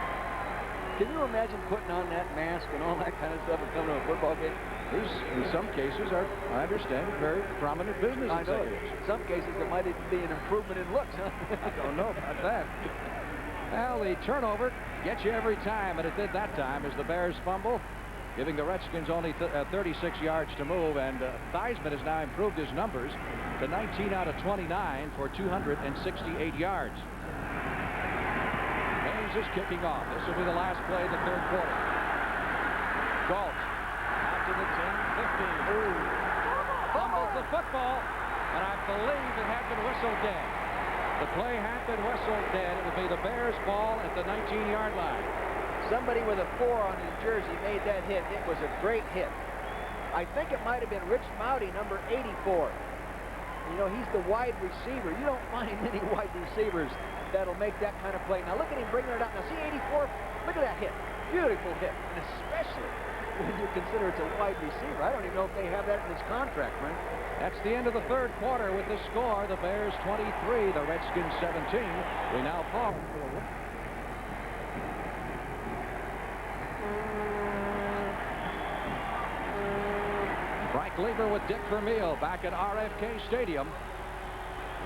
Speaker 5: Can you imagine putting on that mask and all that kind of stuff and coming to a football game?
Speaker 1: These, in some cases, are, I understand, very prominent business
Speaker 5: I know.
Speaker 1: executives.
Speaker 5: In some cases, it might even be an improvement in looks, huh?
Speaker 1: I don't know about that. Well, the turnover gets you every time, and it did that time as the Bears fumble, giving the Redskins only 36 yards to move, and Theismann has now improved his numbers to 19 out of 29 for 268 yards. Hayes is kicking off. This will be the last play of the third quarter. Galt out to the 10-15. Fumbles the football, and I believe it had been whistled dead. The play had been whistled dead. It would be the Bears' ball at the 19-yard line.
Speaker 5: Somebody with a 4 on his jersey made that hit. It was a great hit. I think it might have been Rich Mouty, number 84. You know, he's the wide receiver. You don't find many wide receivers that'll make that kind of play. Now look at him bringing it up. Now see 84, look at that hit. Beautiful hit, and especially when you consider it's a wide receiver. I don't even know if they have that in his contract, Frank.
Speaker 1: That's the end of the third quarter with the score. The Bears 23, the Redskins 17. We now pause. Frank Lieber with Dick Vermeil back at RFK Stadium.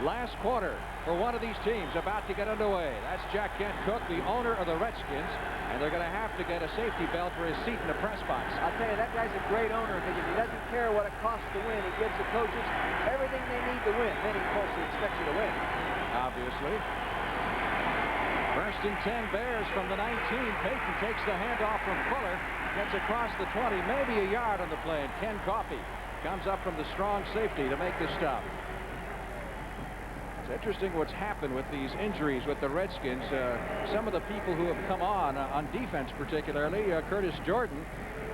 Speaker 1: Last quarter for one of these teams about to get underway. That's Jack Kent Cooke, the owner of the Redskins, and they're going to have to get a safety belt for his seat in the press box.
Speaker 5: I'll tell you, that guy's a great owner because he doesn't care what it costs to win. He gives the coaches everything they need to win. Then he mostly expects you to win.
Speaker 1: Obviously. First and 10 Bears from the 19. Payton takes the handoff from Fuller, gets across the 20, maybe a yard on the play, and Ken Coffey comes up from the strong safety to make the stop. It's interesting what's happened with these injuries with the Redskins. Some of the people who have come on defense particularly, Curtis Jordan,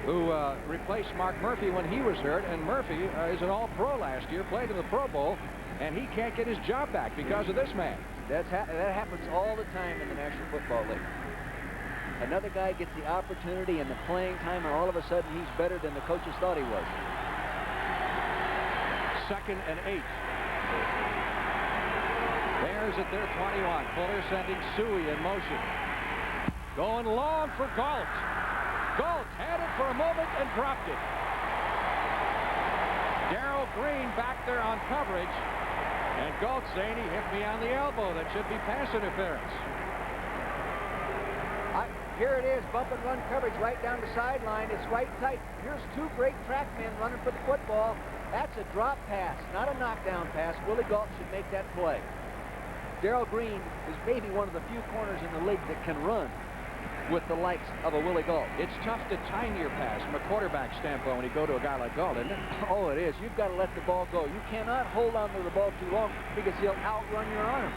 Speaker 1: who replaced Mark Murphy when he was hurt, and Murphy is an all-pro last year, played in the Pro Bowl, and he can't get his job back because of this man.
Speaker 5: That happens all the time in the National Football League. Another guy gets the opportunity and the playing time, and all of a sudden he's better than the coaches thought he was.
Speaker 1: 2nd and 8. Bears at their 21. Fuller sending Suey in motion. Going long for Galt. Galt had it for a moment and dropped it. Darrell Green back there on coverage. And Galt saying he hit me on the elbow. That should be pass interference.
Speaker 5: Here it is, bump and run coverage right down the sideline. It's right tight. Here's two great track men running for the football. That's a drop pass, not a knockdown pass. Willie Galt should make that play. Darrell Green is maybe one of the few corners in the league that can run with the likes of a Willie Galt.
Speaker 1: It's tough to time your pass from a quarterback standpoint when you go to a guy like Galt, isn't it?
Speaker 5: Oh, it is. You've got to let the ball go. You cannot hold on to the ball too long because he'll outrun your arm.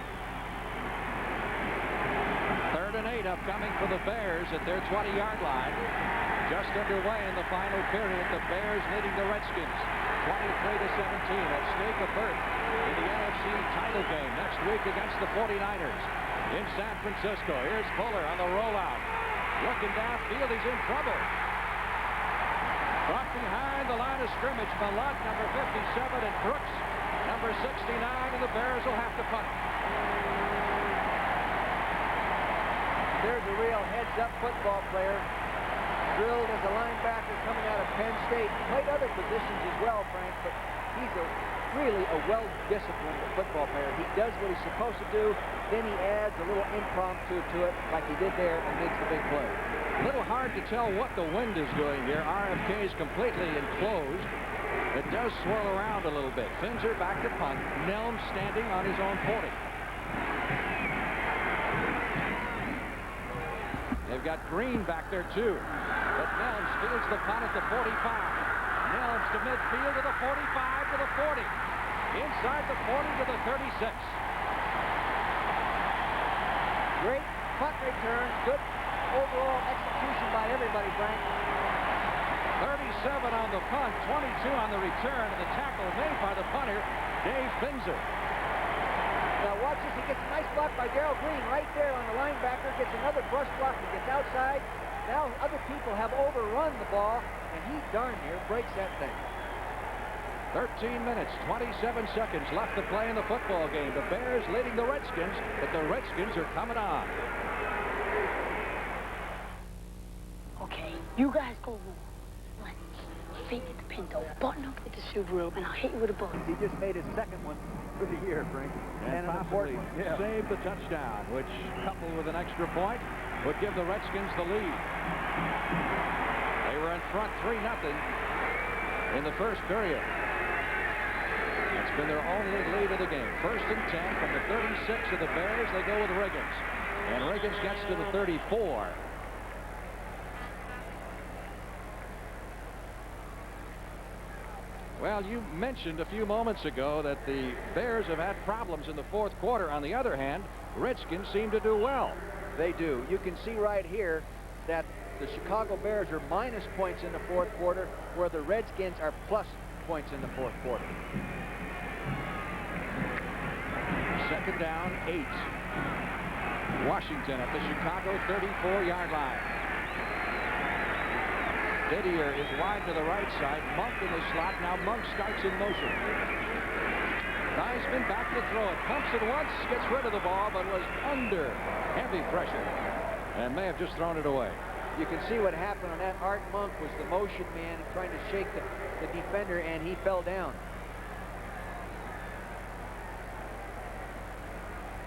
Speaker 1: 3rd and 8 upcoming for the Bears at their 20-yard line. Just underway in the final period. The Bears leading the Redskins 23-17 at stake a berth in the NFC title game next week against the 49ers in San Francisco. Here's Fuller on the rollout. Looking downfield, he's in trouble. Brought behind the line of scrimmage, Malott, number 57, and Brooks, number 69, and the Bears will have to punt.
Speaker 5: There's a real heads-up football player. Drilled as a linebacker coming out of Penn State. Played other positions as well, Frank, but he's really a well-disciplined football player. He does what he's supposed to do, then he adds a little impromptu to it like he did there and makes the big play.
Speaker 1: A little hard to tell what the wind is doing here. RFK is completely enclosed. It does swirl around a little bit. Finzer back to punt. Nelm standing on his own 40. They've got Green back there too. But Nelms fields the punt at the 45. Nelms to midfield to the 45 to the 40. Inside the 40 to the 36.
Speaker 5: Great punt return. Good overall execution by everybody, Frank.
Speaker 1: 37 on the punt, 22 on the return, and the tackle made by the punter, Dave Finzer.
Speaker 5: Now watch this. He gets a nice block by Darrell Green right there on the linebacker. Gets another brush block. He gets outside. Now other people have overrun the ball, and he darn near breaks that thing.
Speaker 1: 13 minutes, 27 seconds left to play in the football game. The Bears leading the Redskins, but the Redskins are coming on.
Speaker 7: Okay, you guys go home. Let's figure the Pinto, button up with the Subaru, and I'll hit you with a bullet.
Speaker 5: He just made his second one for the year, Frank.
Speaker 1: And possibly saved the touchdown, which, coupled with an extra point, would give the Redskins the lead. They were in front 3-0 in the first period. That's been their only lead of the game. 1st and 10 from the 36 of the Bears. They go with Riggins. And Riggins gets to the 34. Well, you mentioned a few moments ago that the Bears have had problems in the fourth quarter. On the other hand, Redskins seem to do well.
Speaker 5: They do. You can see right here that the Chicago Bears are minus points in the fourth quarter, where the Redskins are plus points in the fourth quarter.
Speaker 1: 2nd down, 8. Washington at the Chicago 34-yard line. Didier is wide to the right side. Monk in the slot. Now Monk starts in motion. Theismann back to throw it. Pumps it once, gets rid of the ball, but was under heavy pressure and may have just thrown it away.
Speaker 5: You can see what happened on that. Art Monk was the motion man trying to shake the defender, and he fell down.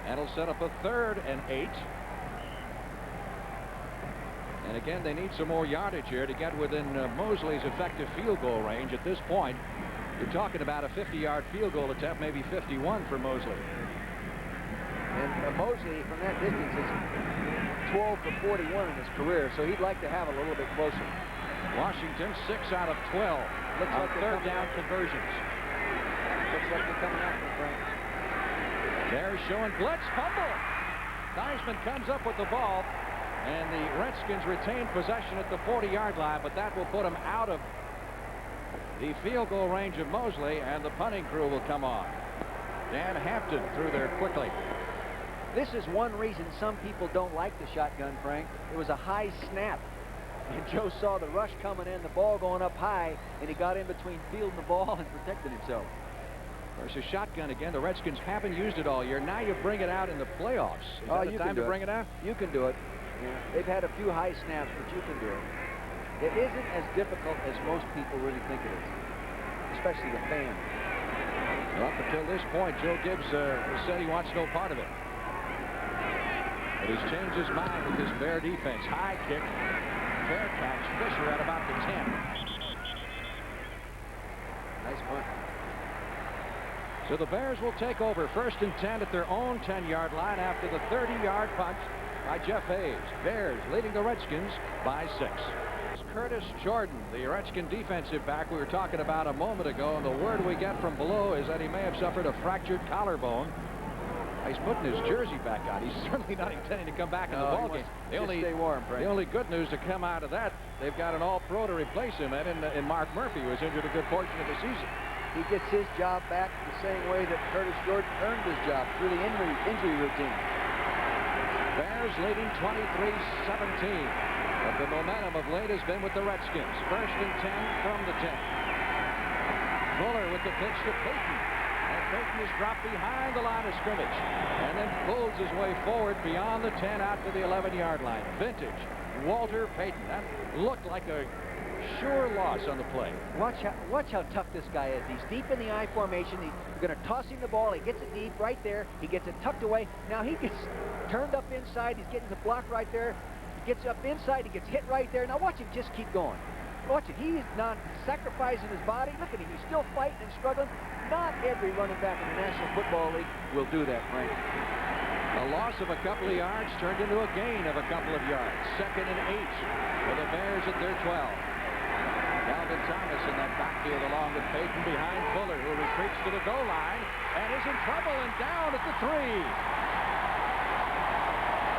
Speaker 1: That'll set up a 3rd and 8. And again, they need some more yardage here to get within Mosley's effective field goal range. At this point, you're talking about a 50-yard field goal attempt, maybe 51 for Mosley.
Speaker 5: And Mosley, from that distance, is 12 for 41 in his career, so he'd like to have a little bit closer.
Speaker 1: Washington, 6 out of 12 on 3rd down conversions.
Speaker 5: Looks like they're coming after Frank.
Speaker 1: They're showing blitz, fumble. Theismann comes up with the ball, and the Redskins retain possession at the 40-yard line, but that will put them out of the field goal range of Mosley, and the punting crew will come on. Dan Hampton threw there quickly.
Speaker 5: This is one reason some people don't like the shotgun, Frank. It was a high snap, and Joe saw the rush coming in, the ball going up high, and he got in between field and the ball and protected himself.
Speaker 1: There's a shotgun again. The Redskins haven't used it all year. Now you bring it out in the playoffs. Is that the time to bring it out?
Speaker 5: You can do it. Yeah. They've had a few high snaps, but you can do it. It isn't as difficult as most people really think it is, especially the fans.
Speaker 1: Well, up until this point, Joe Gibbs said he wants no part of it. But he's changed his mind with this Bear defense. High kick, fair catch. Fisher at about the 10.
Speaker 5: Nice punt.
Speaker 1: So the Bears will take over 1st and 10 at their own 10-yard line after the 30-yard punt by Jeff Hayes. Bears leading the Redskins by 6. Curtis Jordan, the Redskin defensive back we were talking about a moment ago, and the word we get from below is that he may have suffered a fractured collarbone. He's putting his jersey back on. He's certainly not intending to come back in the ballgame.
Speaker 5: Stay warm, Frank.
Speaker 1: The only good news to come out of that, they've got an all-pro to replace him in Mark Murphy, who was injured a good portion of the season.
Speaker 5: He gets his job back the same way that Curtis Jordan earned his job, through the injury routine.
Speaker 1: Bears leading 23-17. But the momentum of late has been with the Redskins. 1st and 10 from the 10. Fuller with the pitch to Payton. And Payton is dropped behind the line of scrimmage and then pulls his way forward beyond the 10 out to the 11-yard line. Vintage Walter Payton. That looked like a sure loss on the play.
Speaker 5: Watch how tough this guy is. He's deep in the I formation. He's going to toss him the ball. He gets it deep right there. He gets it tucked away. Now he gets turned up inside. He's getting the block right there. He gets up inside. He gets hit right there. Now watch him just keep going. Watch it. He's not sacrificing his body. Look at him. He's still fighting and struggling. Not every running back in the National Football League will do that, Frank.
Speaker 1: A loss of a couple of yards turned into a gain of a couple of yards. 2nd and 8 for the Bears at their 12. Calvin Thomas in that backfield along with Payton behind Fuller, who retreats to the goal line and is in trouble and down at the 3.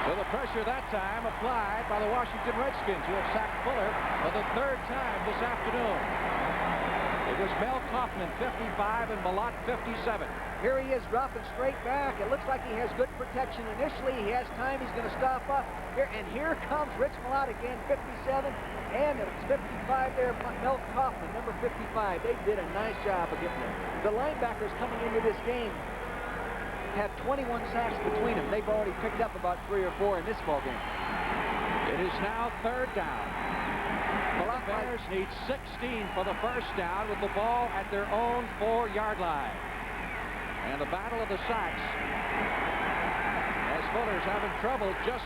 Speaker 1: So the pressure that time applied by the Washington Redskins, who have sacked Fuller for the 3rd time this afternoon. It was Mel Kaufman, 55, and Malott, 57.
Speaker 5: Here he is dropping straight back. It looks like he has good protection initially. He has time. He's going to stop up. Here comes Rich Malott again, 57. And it's 55 there, Mel Kaufman, number 55. They did a nice job of getting there. The linebackers coming into this game have 21 sacks between them. They've already picked up about 3 or 4 in this ball game.
Speaker 1: It is now 3rd down. The Bears need 16 for the first down with the ball at their own 4-yard line. And the battle of the sacks, as Fuller's having trouble just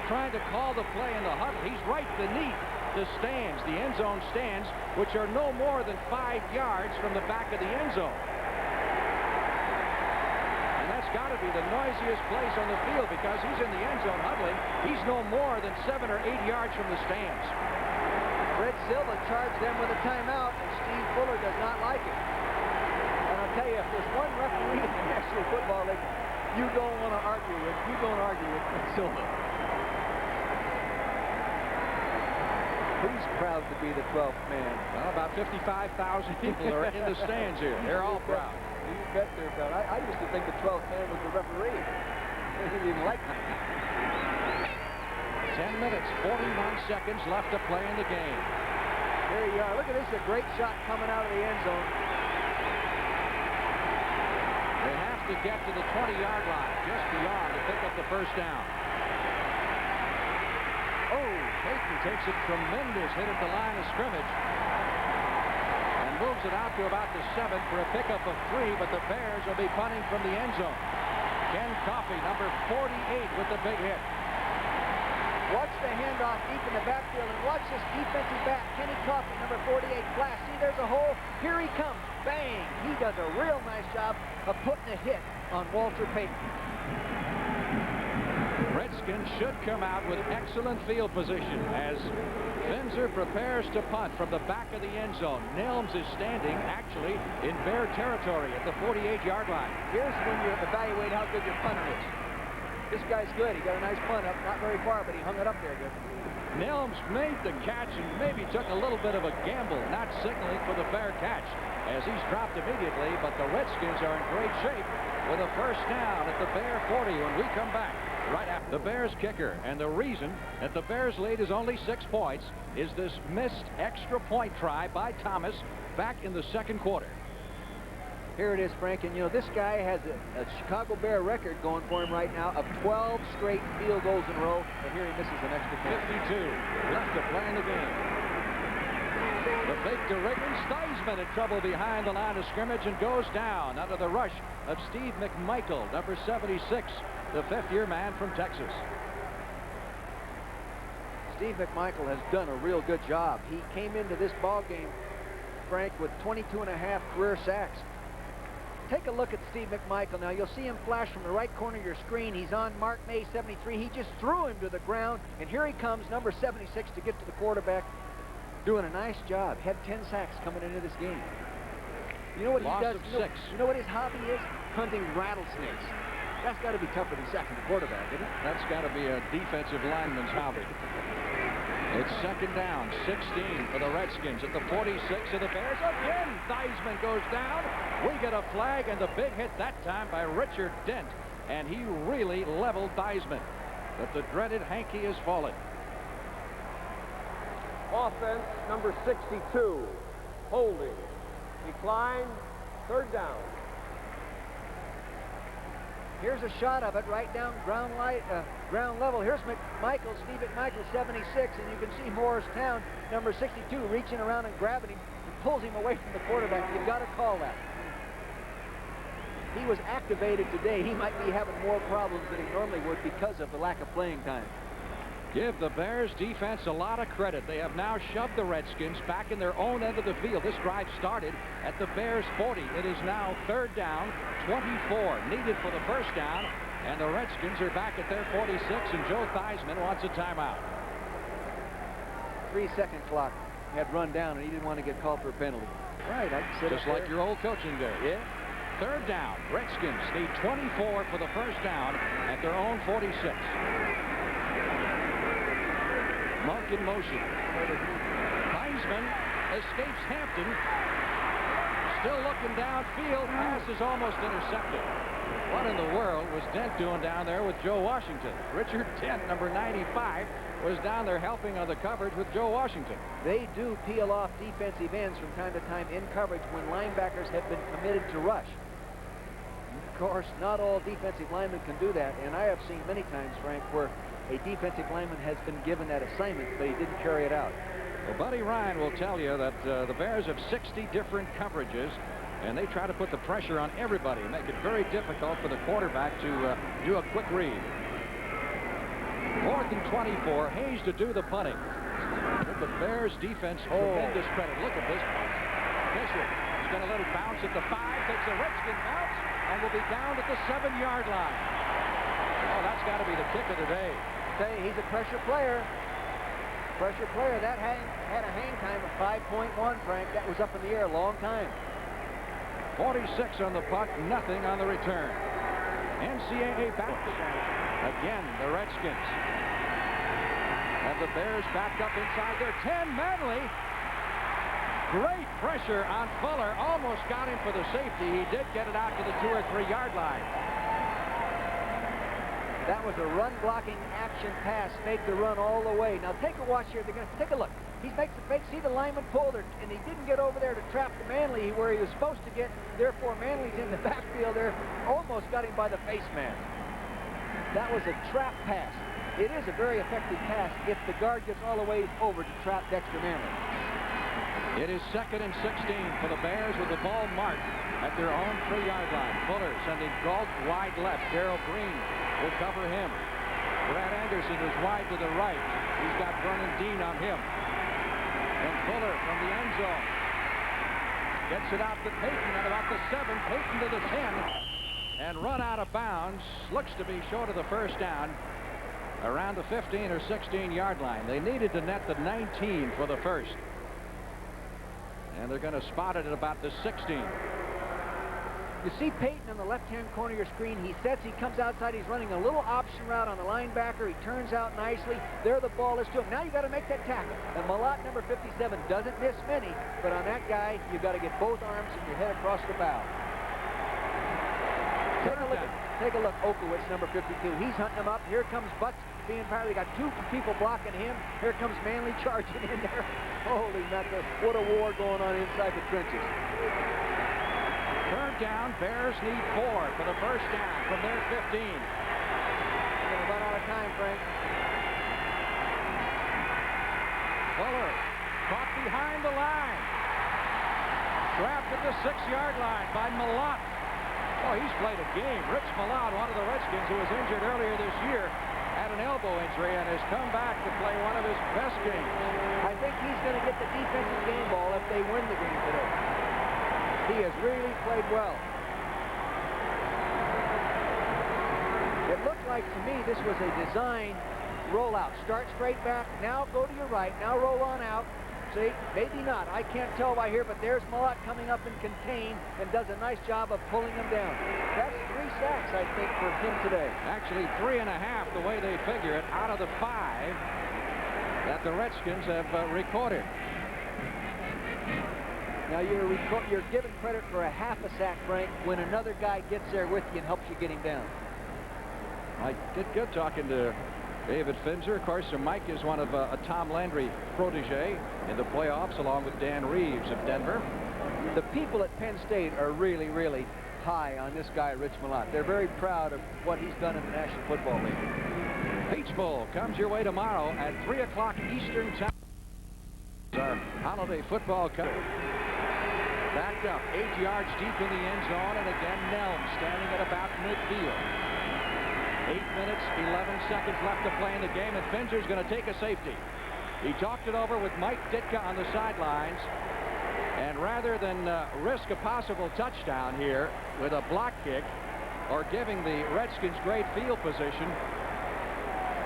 Speaker 1: trying to call the play in the huddle. He's right beneath the stands, the end zone stands, which are no more than 5 yards from the back of the end zone. And that's got to be the noisiest place on the field because he's in the end zone huddling. He's no more than 7 or 8 yards from the stands.
Speaker 5: Fred Silva charged them with a timeout, and Steve Fuller does not like it. And I'll tell you, if there's one referee in the National Football League you don't want to argue with, you don't argue with Fred Silva. Who's proud to be the 12th man?
Speaker 1: Well, about 55,000 people are in the stands here. They're all proud.
Speaker 5: You bet they're proud. I used to think the 12th man was the referee. They didn't even like me.
Speaker 1: 10 minutes, 49 seconds left to play in the game.
Speaker 5: There you are. Look at this, a great shot coming out of the end zone.
Speaker 1: They have to get to the 20-yard line, just beyond, to pick up the first down. Oh, Payton takes a tremendous hit at the line of scrimmage and moves it out to about the 7 for a pickup of 3, but the Bears will be punting from the end zone. Ken Coffey, number 48, with the big hit.
Speaker 5: Watch the handoff deep in the backfield, and watch this defensive back, Kenny Coffey, number 48, flash. See, there's a hole. Here he comes. Bang! He does a real nice job of putting a hit on Walter Payton.
Speaker 1: Redskins should come out with excellent field position as Finzer prepares to punt from the back of the end zone. Nelms is standing, actually, in Bear territory at the 48-yard line.
Speaker 5: Here's when you evaluate how good your punter is. This guy's good. He got a nice punt up, not very far, but he hung it up there good.
Speaker 1: Nelms made the catch and maybe took a little bit of a gamble, not signaling for the fair catch as he's dropped immediately, but the Redskins are in great shape with a first down at the Bear 40 when we come back. Right after the Bears kicker, and the reason that the Bears lead is only 6 points is this missed extra point try by Thomas back in the second quarter.
Speaker 5: Here it is, Frank, and you know this guy has a Chicago Bear record going for him right now of 12 straight field goals in a row, and here he misses an extra point.
Speaker 1: 52 left to play in the game. The fake to Riggins. Theismann in trouble behind the line of scrimmage and goes down under the rush of Steve McMichael, number 76, the 5th-year man from Texas.
Speaker 5: Steve McMichael has done a real good job. He came into this ball game, Frank, with 22.5 career sacks. Take a look at Steve McMichael now. You'll see him flash from the right corner of your screen. He's on Mark May 73. He just threw him to the ground, and here he comes, number 76, to get to the quarterback, doing a nice job. Had 10 sacks coming into this game. You know what he does? You know what his hobby is? Hunting rattlesnakes. That's got to be tougher than sacking the quarterback, isn't it?
Speaker 1: That's got to be a defensive lineman's hobby. It's second down, 16 for the Redskins at the 46 of the Bears. Again, Theismann goes down. We get a flag, and the big hit that time by Richard Dent, and he really leveled Theismann. But the dreaded hanky has fallen.
Speaker 6: Offense, number 62, holding, decline, third down.
Speaker 5: Here's a shot of it right down ground level. Here's McMichael, Steve McMichael, 76, and you can see Morristown, number 62, reaching around and grabbing him and pulls him away from the quarterback. You've got to call that. He was activated today. He might be having more problems than he normally would because of the lack of playing time.
Speaker 1: Give the Bears defense a lot of credit. They have now shoved the Redskins back in their own end of the field. This drive started at the Bears 40. It is now third down, 24 needed for the first down, and the Redskins are back at their 46, and Joe Theismann wants a timeout.
Speaker 5: 3-second clock had run down, and he didn't want to get called for a penalty. Right, I said
Speaker 1: just like your old coaching days.
Speaker 5: Yeah.
Speaker 1: Third down. Redskins need 24 for the first down at their own 46. Monk in motion. Theismann escapes Hampton. Still looking downfield. Pass is almost intercepted. What in the world was Dent doing down there with Joe Washington? Richard Dent, number 95, was down there helping on the coverage with Joe Washington.
Speaker 5: They do peel off defensive ends from time to time in coverage when linebackers have been committed to rush. Of course, not all defensive linemen can do that, and I have seen many times, Frank, where a defensive lineman has been given that assignment, but he didn't carry it out.
Speaker 1: Well, Buddy Ryan will tell you that the Bears have 60 different coverages, and they try to put the pressure on everybody, make it very difficult for the quarterback to do a quick read. 4th and 24. Hayes to do the punting. Give the Bears defense tremendous credit. Look at this. Fisher is going to let it bounce at the 5, takes a Redskin bounce, and will be down at the 7-yard line. Oh, that's got to be the kick of the day.
Speaker 5: Say he's a pressure player. Pressure player. That had a hang time of 5.1, Frank. That was up in the air a long time.
Speaker 1: 46 on the punt, nothing on the return. NCAA back again. The Redskins have the Bears backed up inside their 10. Manley, great pressure on Fuller, almost got him for the safety. He did get it out to the 2 or 3 yard line.
Speaker 5: That was a run blocking action pass, fake the run all the way. Now take a watch here. They're going to take a look. He makes the fake. See the lineman pulled her, and he didn't get over there to trap the Manley where he was supposed to get. Therefore, Manley's in the backfield there. Almost got him by the face man. That was a trap pass. It is a very effective pass if the guard gets all the way over to trap Dexter Manley.
Speaker 1: It is 2nd and 16 for the Bears with the ball marked at their own 3-yard line. Fuller sending Galt wide left. Darrell Green will cover him. Brad Anderson is wide to the right. He's got Vernon Dean on him. And Fuller from the end zone gets it out to Payton at about the 7. Payton to the 10 and run out of bounds. Looks to be short of the first down around the 15 or 16 yard line. They needed to net the 19 for the first. And they're going to spot it at about the 16.
Speaker 5: You see Payton on the left-hand corner of your screen. He sets, he comes outside, he's running a little option route on the linebacker. He turns out nicely. There the ball is to him. Now you got to make that tackle. And Malott, number 57, doesn't miss many, but on that guy, you got to get both arms and your head across the bow. Take a look, Okowitz, number 52. He's hunting him up. Here comes Butts being fired. They got 2 people blocking him. Here comes Manley charging in there. Holy mackerel, what a war going on inside the trenches.
Speaker 1: Third down, Bears need 4 for the first down from their 15.
Speaker 5: We're going to run out of time, Frank.
Speaker 1: Fuller caught behind the line. Trapped at the 6-yard line by Malott. Oh, he's played a game. Rich Malott, one of the Redskins who was injured earlier this year, had an elbow injury and has come back to play one of his best games.
Speaker 5: I think he's going to get the defensive game ball if they win the game today. He has really played well. It looked like to me this was a design rollout. Start straight back, now go to your right, now roll on out. See, maybe not. I can't tell by here, but there's Malott coming up and contain and does a nice job of pulling him down. That's 3 sacks, I think, for him today.
Speaker 1: Actually, 3.5 the way they figure it out of the 5 that the Redskins have recorded.
Speaker 5: Now you're given credit for a half a sack, Frank, when another guy gets there with you and helps you get him down.
Speaker 1: I did good talking to David Finzer. Of course, Mike is one of a Tom Landry protege in the playoffs, along with Dan Reeves of Denver.
Speaker 5: The people at Penn State are really, really high on this guy, Rich Malott. They're very proud of what he's done in the National Football League.
Speaker 1: Peach Bowl comes your way tomorrow at 3 o'clock Eastern Time. Our holiday football cup. Backed up 8 yards deep in the end zone, and again Nelm standing at about midfield. 8 minutes, 11 seconds left to play in the game, and Finzer's going to take a safety. He talked it over with Mike Ditka on the sidelines, and rather than risk a possible touchdown here with a block kick or giving the Redskins great field position,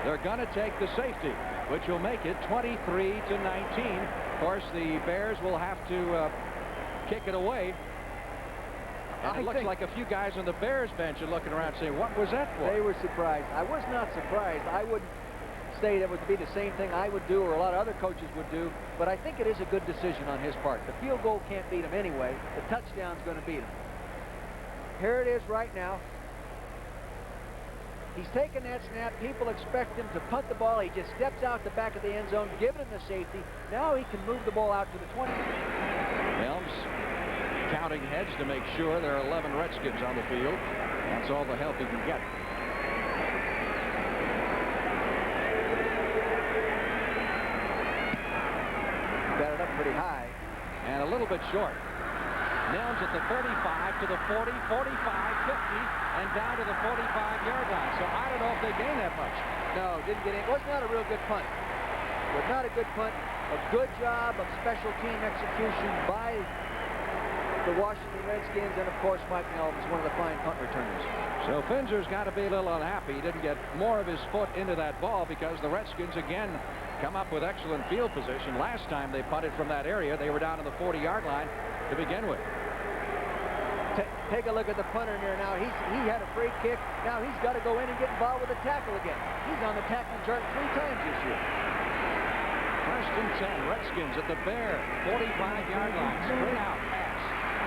Speaker 1: they're going to take the safety, which will make it 23-19. Of course, the Bears will have to kick it away. And it looks like a few guys on the Bears bench are looking around saying, what was that for?
Speaker 5: They were surprised. I was not surprised. I wouldn't say that would be the same thing I would do or a lot of other coaches would do, but I think it is a good decision on his part. The field goal can't beat him anyway. The touchdown's going to beat him. Here it is right now. He's taken that snap. People expect him to punt the ball. He just steps out the back of the end zone, giving him the safety. Now he can move the ball out to the 20.
Speaker 1: Helms counting heads to make sure there are 11 Redskins on the field. That's all the help he can get. little bit short. Nelms at the 35 to the 40, 45, 50, and down to the 45-yard line. So I don't know if they gained that much.
Speaker 5: No, didn't get in. Was not a real good punt. Was not a good punt. A good job of special team execution by the Washington Redskins, and of course Mike Nelms, one of the fine punt returners.
Speaker 1: So Finzer's got to be a little unhappy. He didn't get more of his foot into that ball because the Redskins again come up with excellent field position. Last time they punted from that area, they were down to the 40-yard line to begin with.
Speaker 5: Take a look at the punter there now. He had a free kick. Now he's got to go in and get involved with the tackle again. He's on the tackling chart 3 times this year.
Speaker 1: First and 10, Redskins at the Bear 45-yard line. Straight out pass.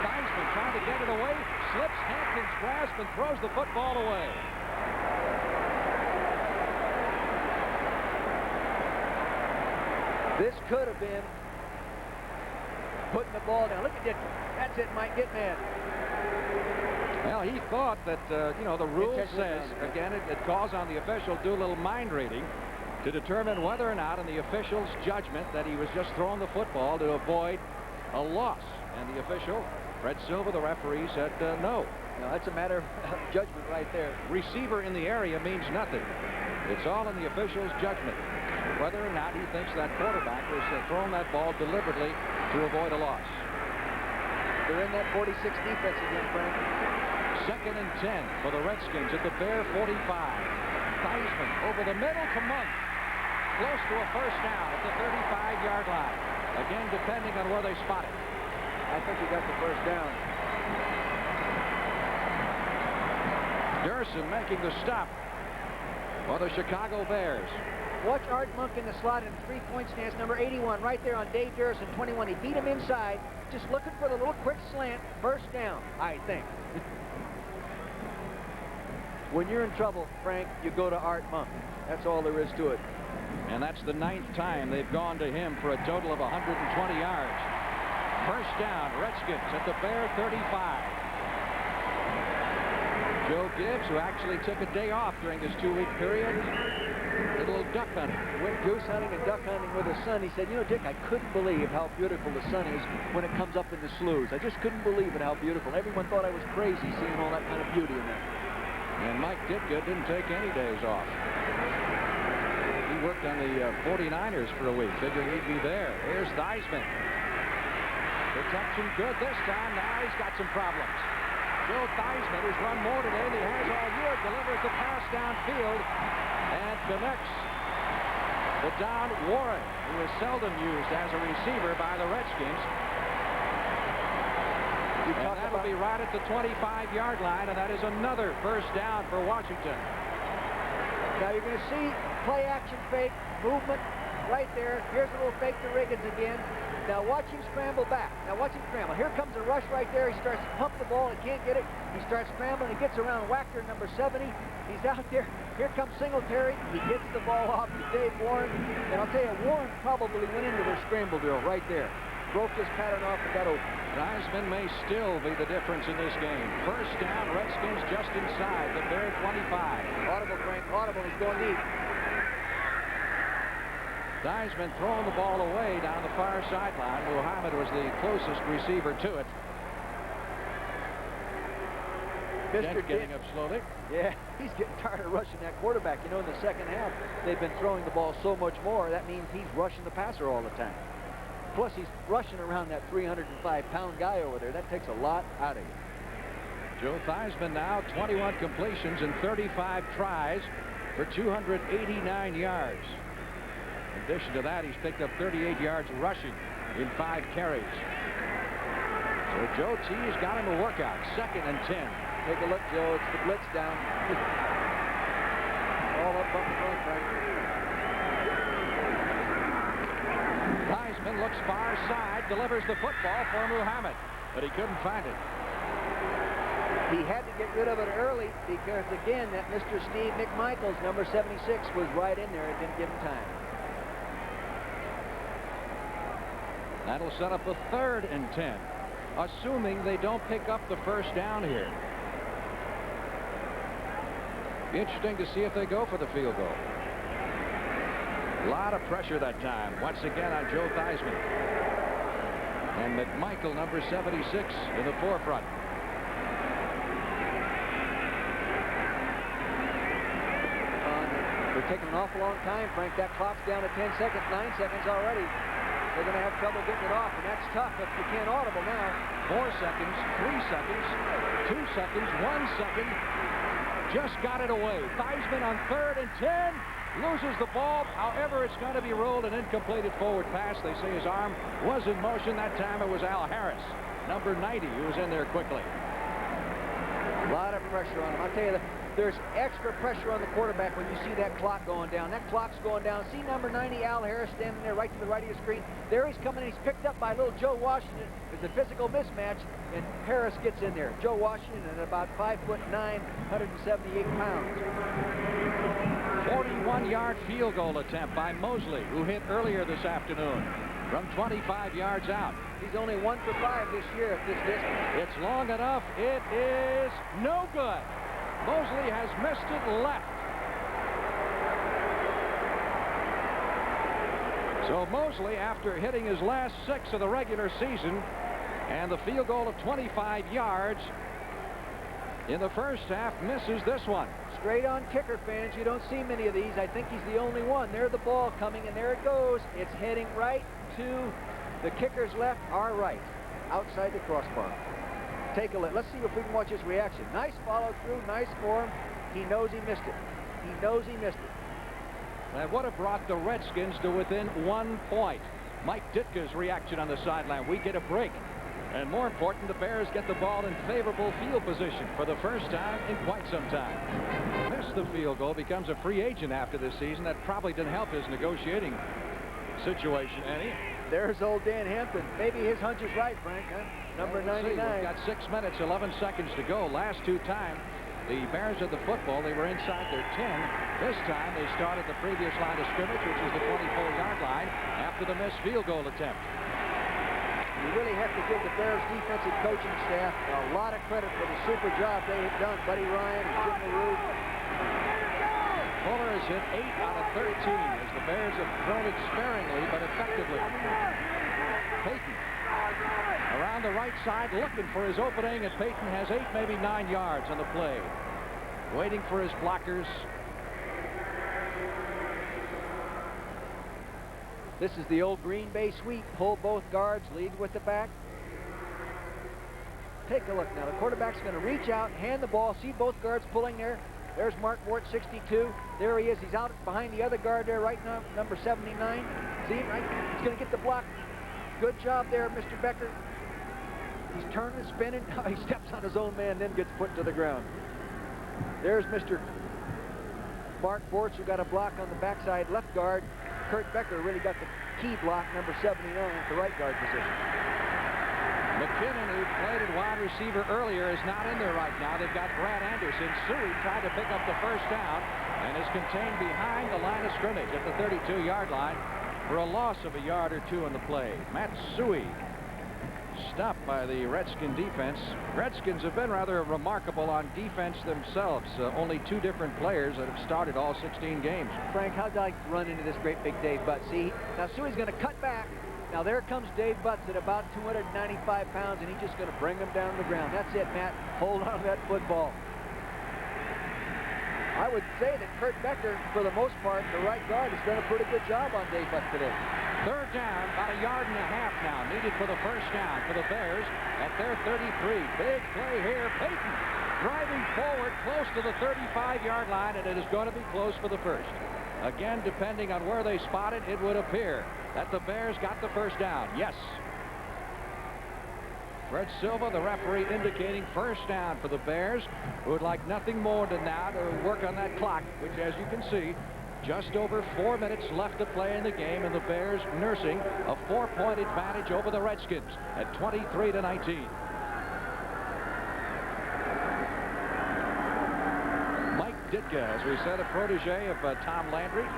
Speaker 1: Theismann trying to get it away, slips Hampton's grasp and throws the football away.
Speaker 5: This could have been putting the ball down. Look at Dick. That's it, Mike. Get mad.
Speaker 1: Well, he thought that, you know, the rule says, again, it calls on the official to do a little mind reading to determine whether or not, in the official's judgment, that he was just throwing the football to avoid a loss. And the official, Fred Silva, the referee, said no.
Speaker 5: No, that's a matter of judgment right there.
Speaker 1: Receiver in the area means nothing. It's all in the official's judgment, whether or not he thinks that quarterback was throwing that ball deliberately to avoid a loss.
Speaker 5: They're in that 46 defense again, Frank.
Speaker 1: Second and 10 for the Redskins at the Bear 45. Theismann over the middle to Monk. Close to a first down at the 35-yard line. Again, depending on where they spot it.
Speaker 5: I think he got the first down.
Speaker 1: Durson making the stop for the Chicago Bears.
Speaker 5: Watch Art Monk in the slot in 3-point stance, number 81, right there on Dave Durson, 21. He beat him inside, just looking for the little quick slant, first down, I think. When you're in trouble, Frank, you go to Art Monk. That's all there is to it.
Speaker 1: And that's the 9th time they've gone to him for a total of 120 yards. First down, Redskins at the Bear 35. Joe Gibbs, who actually took a day off during this 2-week period, did a little duck hunting.
Speaker 5: Went goose hunting and duck hunting with his son. He said, you know, Dick, I couldn't believe how beautiful the sun is when it comes up in the sloughs. I just couldn't believe it, how beautiful. Everyone thought I was crazy seeing all that kind of beauty in that.
Speaker 1: And Mike Ditka didn't take any days off. He worked on the 49ers for a week, figuring he'd be there. Here's Theismann. Protection good this time. Now he's got some problems. Joe Theismann, who's run more today than he has all year, delivers the pass downfield and connects to Don Warren, who is seldom used as a receiver by the Redskins. And that'll be right at the 25-yard line, and that is another first down for Washington.
Speaker 5: Now you're going to see play action fake, movement right there. Here's a little fake to Riggins again. Now watch him scramble back. Now watch him scramble. Here comes a rush right there. He starts to pump the ball. He can't get it. He starts scrambling. He gets around Wachter, number 70. He's out there. Here comes Singletary. He gets the ball off to Dave Warren. And I'll tell you, Warren probably went into their scramble drill right there. Broke this pattern off and got open.
Speaker 1: Theismann may still be the difference in this game. First down, Redskins just inside the Bear 25.
Speaker 5: Audible, Frank. Audible. He's going deep.
Speaker 1: Theismann throwing the ball away down the far sideline. Muhammad was the closest receiver to it.
Speaker 5: Mr.
Speaker 1: Getting up slowly.
Speaker 5: Yeah, he's getting tired of rushing that quarterback. You know, in the second half, they've been throwing the ball so much more. That means he's rushing the passer all the time. Plus, he's rushing around that 305-pound guy over there. That takes a lot out of you.
Speaker 1: Joe Theismann now 21 completions and 35 tries for 289 yards. In addition to that, he's picked up 38 yards rushing in 5 carries. So Joe T has got him a workout. Second and 10.
Speaker 5: Take a look, Joe. It's the blitz down. All up the front, Frank.
Speaker 1: Theismann looks far side, delivers the football for Muhammad, but he couldn't find it.
Speaker 5: He had to get rid of it early because, again, that Mr. Steve McMichaels, number 76, was right in there. It didn't give him time.
Speaker 1: That'll set up a 3rd and 10, assuming they don't pick up the first down here. Be interesting to see if they go for the field goal. A lot of pressure that time. Once again on Joe Theismann. And McMichael, number 76, in the forefront.
Speaker 5: They're taking an awful long time, Frank. That clock's down to 10 seconds, 9 seconds already. They're going to have trouble getting it off, and that's tough if you can't audible now.
Speaker 1: 4 seconds, 3 seconds, 2 seconds, 1 second. Just got it away. Theismann on 3rd and 10. Loses the ball. However, it's going to be ruled an incompleted forward pass. They say his arm was in motion. That time it was Al Harris, number 90, who was in there quickly.
Speaker 5: A lot of pressure on him. I'll tell you, there's extra pressure on the quarterback when you see that clock going down. That clock's going down. See number 90, Al Harris, standing there right to the right of your screen. There he's coming in. He's picked up by little Joe Washington. There's a physical mismatch, and Harris gets in there. Joe Washington at about 5'9", 178 pounds.
Speaker 1: 41-yard field goal attempt by Mosley, who hit earlier this afternoon from 25 yards out.
Speaker 5: He's only 1 for 5 this year at this distance.
Speaker 1: It's long enough. It is no good. Mosley has missed it left. So Mosley, after hitting his last 6 of the regular season and the field goal of 25 yards in the first half, misses this one.
Speaker 5: Straight on kicker, fans. You don't see many of these. I think he's the only one. There's the ball coming, and there it goes. It's heading right to the kicker's left, our right, outside the crossbar. Take a look. Let's see if we can watch his reaction. Nice follow through, nice for him. He knows he missed it. He knows he missed it.
Speaker 1: That would have brought the Redskins to within 1 point. Mike Ditka's reaction on the sideline. We get a break. And more important, the Bears get the ball in favorable field position for the first time in quite some time. Missed the field goal, becomes a free agent after this season. That probably didn't help his negotiating situation any.
Speaker 5: There's old Dan Hampton. Maybe his hunch is right, Frank, huh? Number 99.
Speaker 1: We've got 6 minutes, 11 seconds to go. Last 2 times, the Bears had the football. They were inside their 10. This time, they started the previous line of scrimmage, which is the 24-yard line, after the missed field goal attempt.
Speaker 5: You really have to give the Bears defensive coaching staff a lot of credit for the super job they have done. Buddy Ryan and Jim LaRue.
Speaker 1: Fuller has hit 8 out of 13 as the Bears have thrown it sparingly but effectively. Payton around the right side looking for his opening, and Payton has 8, maybe 9 yards on the play. Waiting for his blockers.
Speaker 5: This is the old Green Bay sweep. Pull both guards, lead with the back. Take a look now. The quarterback's going to reach out, hand the ball. See both guards pulling there. There's Mark Wart, 62. There he is. He's out behind the other guard there, right now, number 79. See him, right? He's going to get the block. Good job there, Mr. Becker. He's turning, spinning. He steps on his own man, then gets put to the ground. There's Mr. Mark Bortz, who got a block on the backside left guard. Kurt Becker really got the key block, number 79, at the right guard position.
Speaker 1: McKinnon, who played at wide receiver earlier, is not in there right now. They've got Brad Anderson. Suey tried to pick up the first down and is contained behind the line of scrimmage at the 32-yard line for a loss of a yard or 2 on the play. Matt Suey stopped by the Redskin defense. Redskins have been rather remarkable on defense themselves. Only 2 different players that have started all 16 games.
Speaker 5: Frank, how'd I run into this great big Dave Butts? See, now Suey's going to cut back. Now there comes Dave Butts at about 295 pounds, and he's just going to bring him down to the ground. That's it, Matt. Hold on to that football. I would say that Kurt Becker, for the most part, the right guard, has done a pretty good job on Dave Butts today.
Speaker 1: 3rd down, about a yard and a half now, needed for the first down for the Bears at their 33. Big play here. Payton driving forward close to the 35-yard line, and it is going to be close for the first. Again, depending on where they spot it, it would appear that the Bears got the first down. Yes. Fred Silva, the referee, indicating first down for the Bears, who would like nothing more than now to work on that clock, which, as you can see, just over 4 minutes left to play in the game, and the Bears nursing a 4-point advantage over the Redskins at 23-19. Mike Ditka, as we said, a protege of Tom Landry.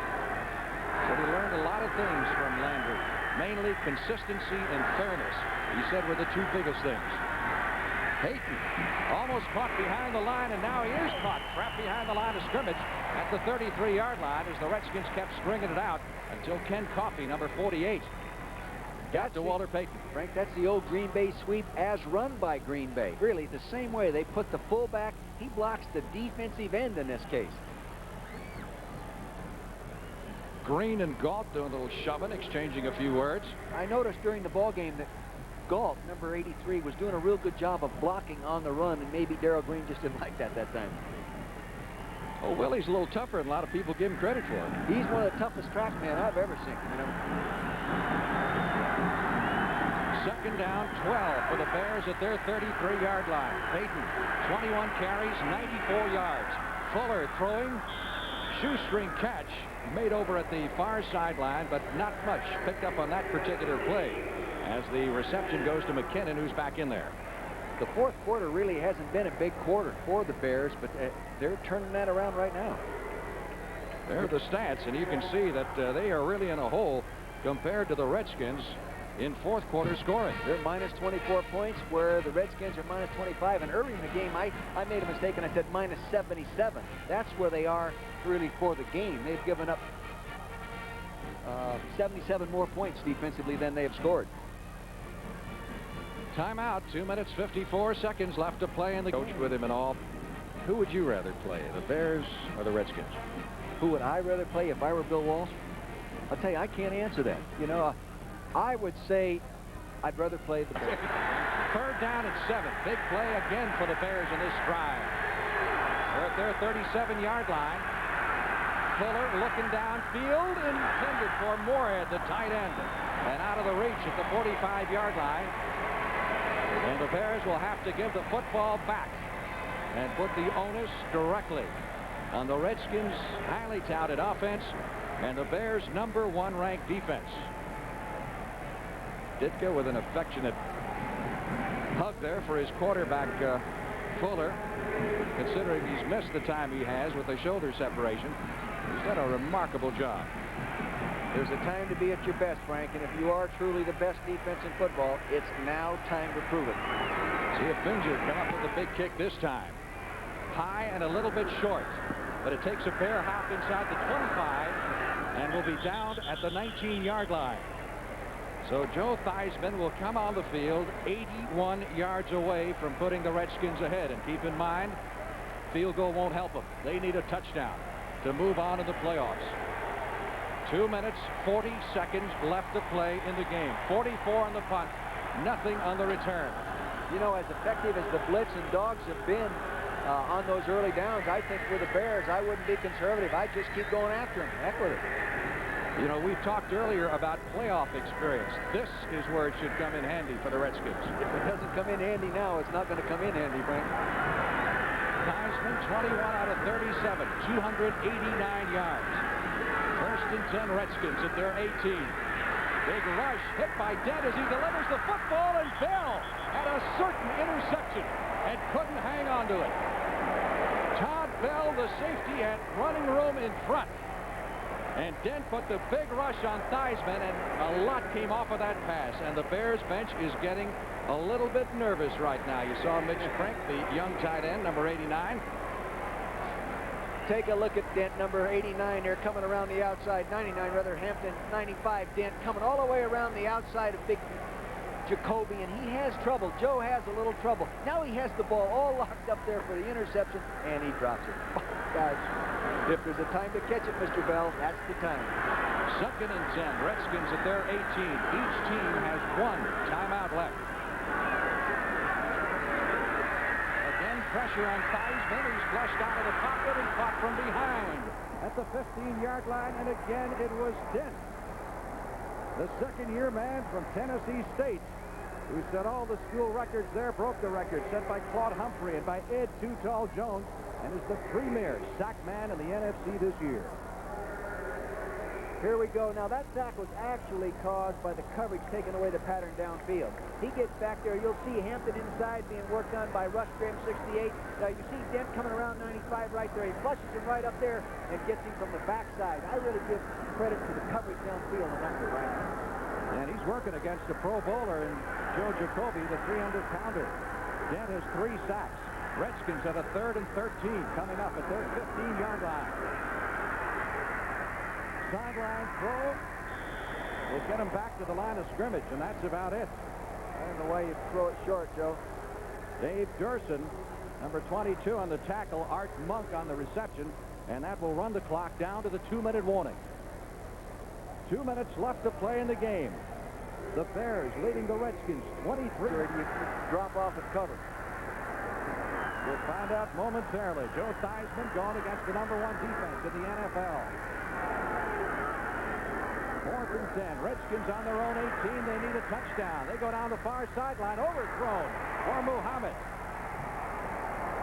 Speaker 1: Said he learned a lot of things from Landry, mainly consistency and fairness. He said were the 2 biggest things. Payton almost caught behind the line, and now he is caught trapped behind the line of scrimmage at the 33-yard line as the Redskins kept stringing it out until Ken Coffey, number 48, got to Walter Payton.
Speaker 5: Frank, that's the old Green Bay sweep as run by Green Bay. Really, the same way they put the fullback, he blocks the defensive end in this case.
Speaker 1: Green and Galt doing a little shoving, exchanging a few words.
Speaker 5: I noticed during the ball game that Galt, number 83, was doing a real good job of blocking on the run, and maybe Darrell Green just didn't like that time.
Speaker 1: Oh, Willie's a little tougher than a lot of people give him credit for.
Speaker 5: He's one of the toughest track men I've ever seen. You know?
Speaker 1: Second down, 12 for the Bears at their 33-yard line. Payton, 21 carries, 94 yards. Fuller throwing, shoestring catch made over at the far sideline, but not much picked up on that particular play as the reception goes to McKinnon, who's back in there.
Speaker 5: The fourth quarter really hasn't been a big quarter for the Bears, but they're turning that around right now.
Speaker 1: There are the stats, and you can see that they are really in a hole compared to the Redskins in fourth quarter scoring.
Speaker 5: They're minus 24 points, where the Redskins are minus 25. And early in the game, I made a mistake and I said minus 77. That's where they are really for the game. They've given up 77 more points defensively than they have scored.
Speaker 1: Timeout, 2 minutes, 54 seconds left to play in the coach with him and all. Who would you rather play, the Bears or the Redskins?
Speaker 5: Who would I rather play if I were Bill Walsh? I'll tell you, I can't answer that. You know, I would say I'd rather play the Bears.
Speaker 1: Third down and 7. Big play again for the Bears in this drive. They're at their 37-yard line. Fuller looking downfield, intended for Moorhead, the tight end, and out of the reach at the 45-yard line. And the Bears will have to give the football back and put the onus directly on the Redskins' highly touted offense and the Bears' #1 ranked defense. Ditka with an affectionate hug there for his quarterback, Fuller, considering he's missed the time he has with the shoulder separation. He's done a remarkable job.
Speaker 5: There's a time to be at your best, Frank, and if you are truly the best defense in football, it's now time to prove it.
Speaker 1: See if Binger come up with a big kick this time. High and a little bit short, but it takes a bear hop inside the 25 and will be down at the 19-yard line. So Joe Theismann will come on the field 81 yards away from putting the Redskins ahead. And keep in mind, field goal won't help them. They need a touchdown to move on in the playoffs. 2 minutes, 40 seconds left to play in the game. 44 on the punt, nothing on the return.
Speaker 5: You know, as effective as the blitz and dogs have been on those early downs, I think for the Bears, I wouldn't be conservative. I'd just keep going after them. Heck with it.
Speaker 1: You know, we talked earlier about playoff experience. This is where it should come in handy for the Redskins.
Speaker 5: If it doesn't come in handy now, it's not going to come in handy, Frank.
Speaker 1: Theismann, 21 out of 37, 289 yards. First and 10 Redskins at their 18. Big rush hit by Dent as he delivers the football, and Bell had a certain interception and couldn't hang on to it. Todd Bell, the safety, had running room in front. And Dent put the big rush on Theismann, and a lot came off of that pass. And the Bears bench is getting a little bit nervous right now. You saw Mitch Frank, the young tight end, number 89.
Speaker 5: Take a look at Dent, number 89 there, coming around the outside. 99, rather, Hampton, 95. Dent coming all the way around the outside of big Jacoby, and he has trouble. Joe has a little trouble. Now he has the ball all locked up there for the interception, and he drops it. Oh, guys, if there's a time to catch it, Mr. Bell, that's the time.
Speaker 1: Second and 10. Redskins at their 18. Each team has one timeout left. Again, pressure on Theismann. He's flushed out of the pocket and caught from behind at the 15-yard line, and again it was Dent, the second-year man from Tennessee State, who set all the school records there, broke the record set by Claude Humphrey and by Ed Too Tall Jones, and is the premier sack man in the NFC this year.
Speaker 5: Here we go. Now, that sack was actually caused by the coverage taking away the pattern downfield. He gets back there. You'll see Hampton inside being worked on by Rustram 68. Now, you see Dent coming around 95 right there. He flushes him right up there and gets him from the backside. I really give credit to the coverage downfield on that one right now.
Speaker 1: And he's working against a Pro Bowler in Joe Jacoby, the 300-pounder. Dent has 3 sacks. Redskins at a 3rd and 13 coming up at their 15-yard line. Sideline throw. will get him back to the line of scrimmage, and that's about it.
Speaker 5: I don't know why you throw it short, Joe.
Speaker 1: Dave Durson, number 22 on the tackle, Art Monk on the reception, and that will run the clock down to the 2-minute warning. 2 minutes left to play in the game. The Bears leading the Redskins 23.
Speaker 5: You drop off and cover.
Speaker 1: We'll find out momentarily. Joe Theismann going against the #1 defense in the NFL. 4th and 10. Redskins on their own 18. They need a touchdown. They go down the far sideline. Overthrown for Muhammad.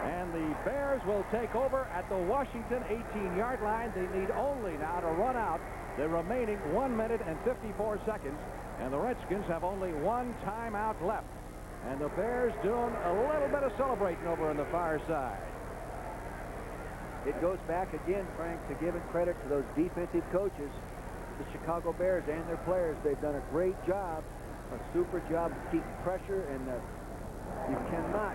Speaker 1: And the Bears will take over at the Washington 18-yard line. They need only now to run out the remaining 1 minute and 54 seconds. And the Redskins have only one timeout left. And the Bears doing a little bit of celebrating over on the far side.
Speaker 5: It goes back again, Frank, to giving credit to those defensive coaches, the Chicago Bears and their players. They've done a great job, a super job of keeping pressure, and you cannot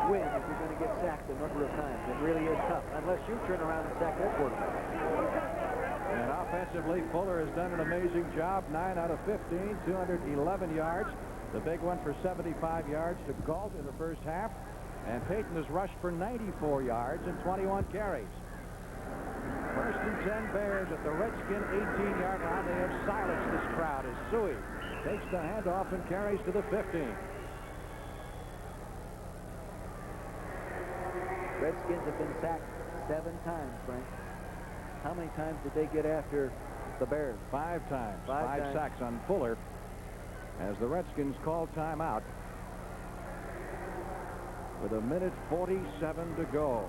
Speaker 5: win if you're going to get sacked a number of times. It really is tough, unless you turn around and sack their quarterback.
Speaker 1: And offensively, Fuller has done an amazing job. 9 out of 15, 211 yards. The big one for 75 yards to Galt in the first half. And Payton has rushed for 94 yards and 21 carries. 1st and 10 Bears at the Redskin 18-yard line. They have silenced this crowd as Suey takes the handoff and carries to the 15.
Speaker 5: Redskins have been sacked 7 times, Frank. How many times did they get after the Bears?
Speaker 1: 5 times.
Speaker 5: 5
Speaker 1: 5 sacks on Fuller as the Redskins call timeout with 1:47 to go.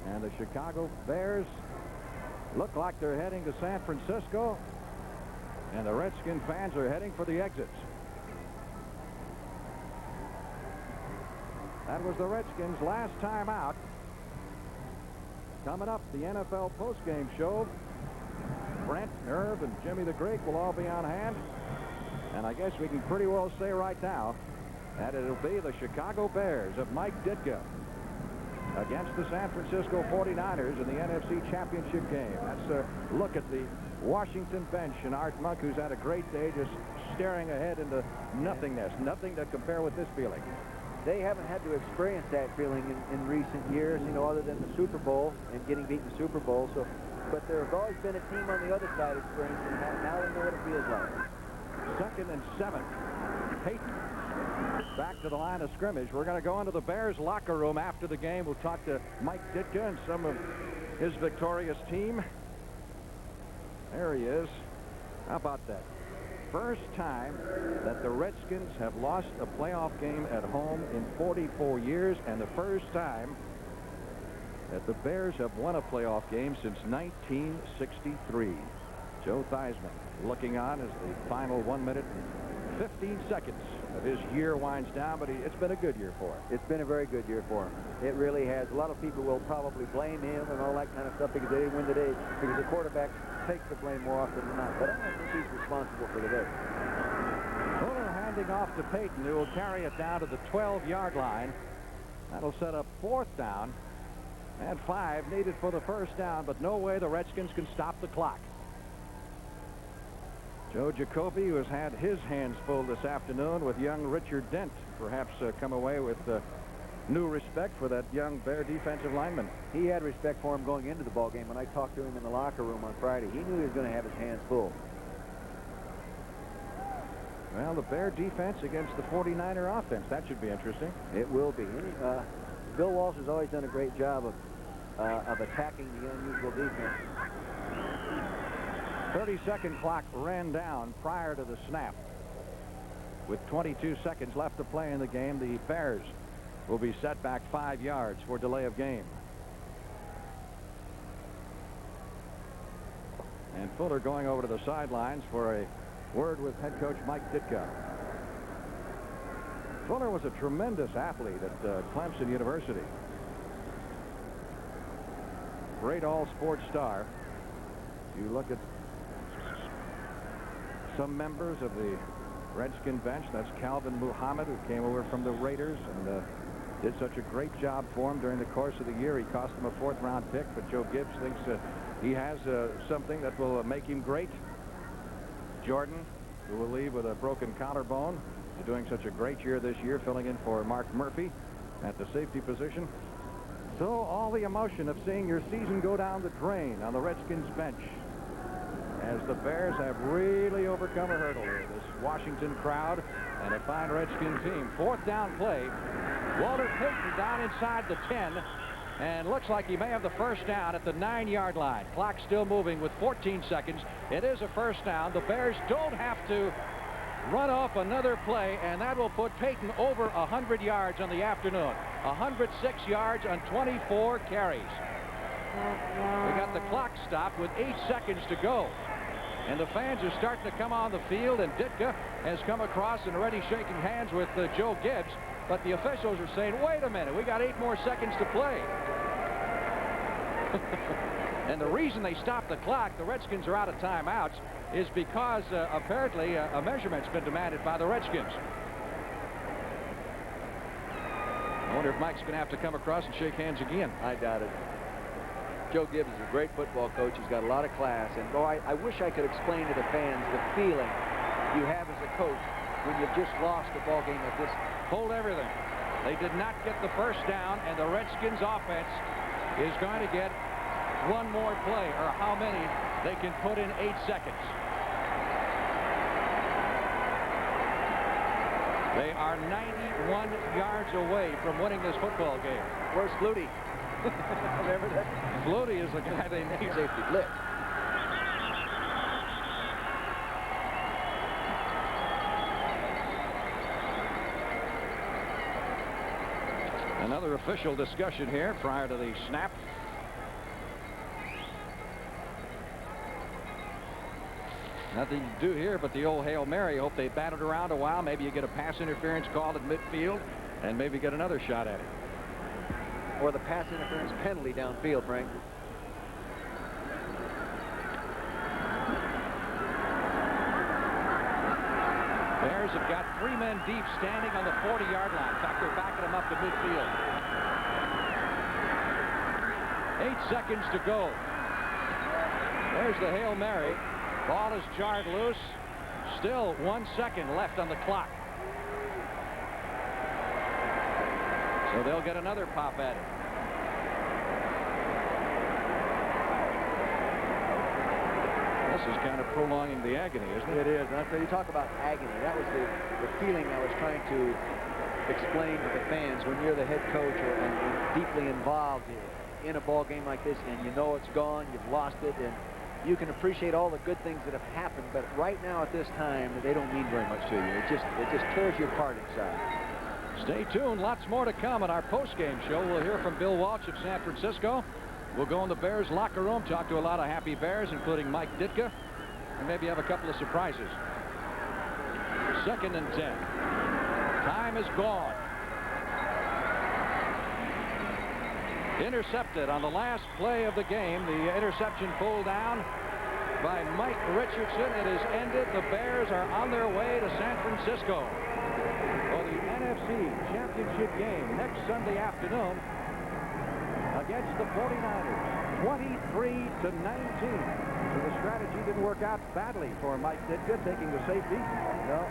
Speaker 1: And the Chicago Bears look like they're heading to San Francisco, and the Redskin fans are heading for the exits. That was the Redskins' last time out. Coming up, the NFL postgame show. Brent, Irv, and Jimmy the Greek will all be on hand. And I guess we can pretty well say right now that it'll be the Chicago Bears of Mike Ditka against the San Francisco 49ers in the NFC Championship game. That's a look at the Washington bench and Art Monk, who's had a great day just staring ahead into nothingness. Nothing to compare with this feeling.
Speaker 5: They haven't had to experience that feeling in recent years, you know, other than the Super Bowl and getting beat in the Super Bowl. So, but there's always been a team on the other side experiencing that. Now they know what it feels like.
Speaker 1: 2nd and 7. Payton back to the line of scrimmage. We're going to go into the Bears locker room after the game. We'll talk to Mike Ditka and some of his victorious team. There he is. How about that? First time that the Redskins have lost a playoff game at home in 44 years, and the first time that the Bears have won a playoff game since 1963. Joe Theismann looking on as the final 1 minute and 15 seconds of his year winds down, but it's been a good year for him.
Speaker 5: It's been a very good year for him. It really has. A lot of people will probably blame him and all that kind of stuff because they didn't win today, because the quarterback takes the blame more often than not. But I don't think he's responsible for the day.
Speaker 1: Fuller handing off to Payton, who will carry it down to the 12-yard line. That'll set up 4th down and 5 needed for the first down, but no way the Redskins can stop the clock. Joe Jacoby, who has had his hands full this afternoon with young Richard Dent, perhaps come away with new respect for that young Bear defensive lineman.
Speaker 5: He had respect for him going into the ball game. When I talked to him in the locker room on Friday, he knew he was going to have his hands full.
Speaker 1: Well, the Bear defense against the 49er offense. That should be interesting.
Speaker 5: It will be. Bill Walsh has always done a great job of attacking the unusual defense.
Speaker 1: 30-second clock ran down prior to the snap. With 22 seconds left to play in the game, the Bears will be set back 5 yards for delay of game. And Fuller going over to the sidelines for a word with head coach Mike Ditka. Fuller was a tremendous athlete at Clemson University. Great all-sports star. You look at some members of the Redskin bench. That's Calvin Muhammad, who came over from the Raiders and did such a great job for him during the course of the year. He cost him a 4th-round pick, but Joe Gibbs thinks he has something that will make him great. Jordan, who will leave with a broken collarbone. He's doing such a great year this year, filling in for Mark Murphy at the safety position. So all the emotion of seeing your season go down the drain on the Redskins bench as the Bears have really overcome a hurdle here. This Washington crowd and a fine Redskin team. 4th down play. Walter Payton down inside the 10 and looks like he may have the first down at the 9-yard line. Clock still moving with 14 seconds. It is a first down. The Bears don't have to run off another play, and that will put Payton over 100 yards on the afternoon. 106 yards on 24 carries. We got the clock stopped with 8 seconds to go. And the fans are starting to come on the field, and Ditka has come across and already shaking hands with Joe Gibbs. But the officials are saying, wait a minute, we got 8 more seconds to play. And the reason they stopped the clock, the Redskins are out of timeouts, is because apparently a measurement's been demanded by the Redskins. I wonder if Mike's going to have to come across and shake hands again.
Speaker 5: I doubt it. Joe Gibbs is a great football coach. He's got a lot of class. And boy, I wish I could explain to the fans the feeling you have as a coach when you've just lost a ball game like this.
Speaker 1: Hold everything. They did not get the first down, and the Redskins offense is going to get one more play, or how many they can put in 8 seconds. They are 91 yards away from winning this football game.
Speaker 5: Where's Flutie? Remember that?
Speaker 1: Flutie is the guy they need.
Speaker 5: Safety blitz.
Speaker 1: Another official discussion here prior to the snap. Nothing to do here but the old Hail Mary. Hope they bat it around a while. Maybe you get a pass interference called at midfield and maybe get another shot at it.
Speaker 5: Or the pass interference penalty downfield, Frank.
Speaker 1: Bears have got 3 men deep standing on the 40-yard line. In fact, they're backing them up to midfield. 8 seconds to go. There's the Hail Mary. Ball is jarred loose. Still 1 second left on the clock. So they'll get another pop at it. This is kind of prolonging the agony, isn't it?
Speaker 5: It is. And you talk about agony. That was the feeling I was trying to explain to the fans when you're the head coach and deeply involved in a ball game like this, and you know it's gone, you've lost it, and you can appreciate all the good things that have happened, but right now at this time, they don't mean very much to you. It just tears you apart inside.
Speaker 1: Stay tuned. Lots more to come on our post-game show. We'll hear from Bill Walsh of San Francisco. We'll go in the Bears locker room, talk to a lot of happy Bears, including Mike Ditka, and maybe have a couple of surprises. 2nd and 10. Time is gone. Intercepted on the last play of the game. The interception pulled down by Mike Richardson. It has ended. The Bears are on their way to San Francisco for the NFC Championship game next Sunday afternoon against the 49ers, 23-19. So the strategy didn't work out badly for Mike Ditka, taking the safety. No.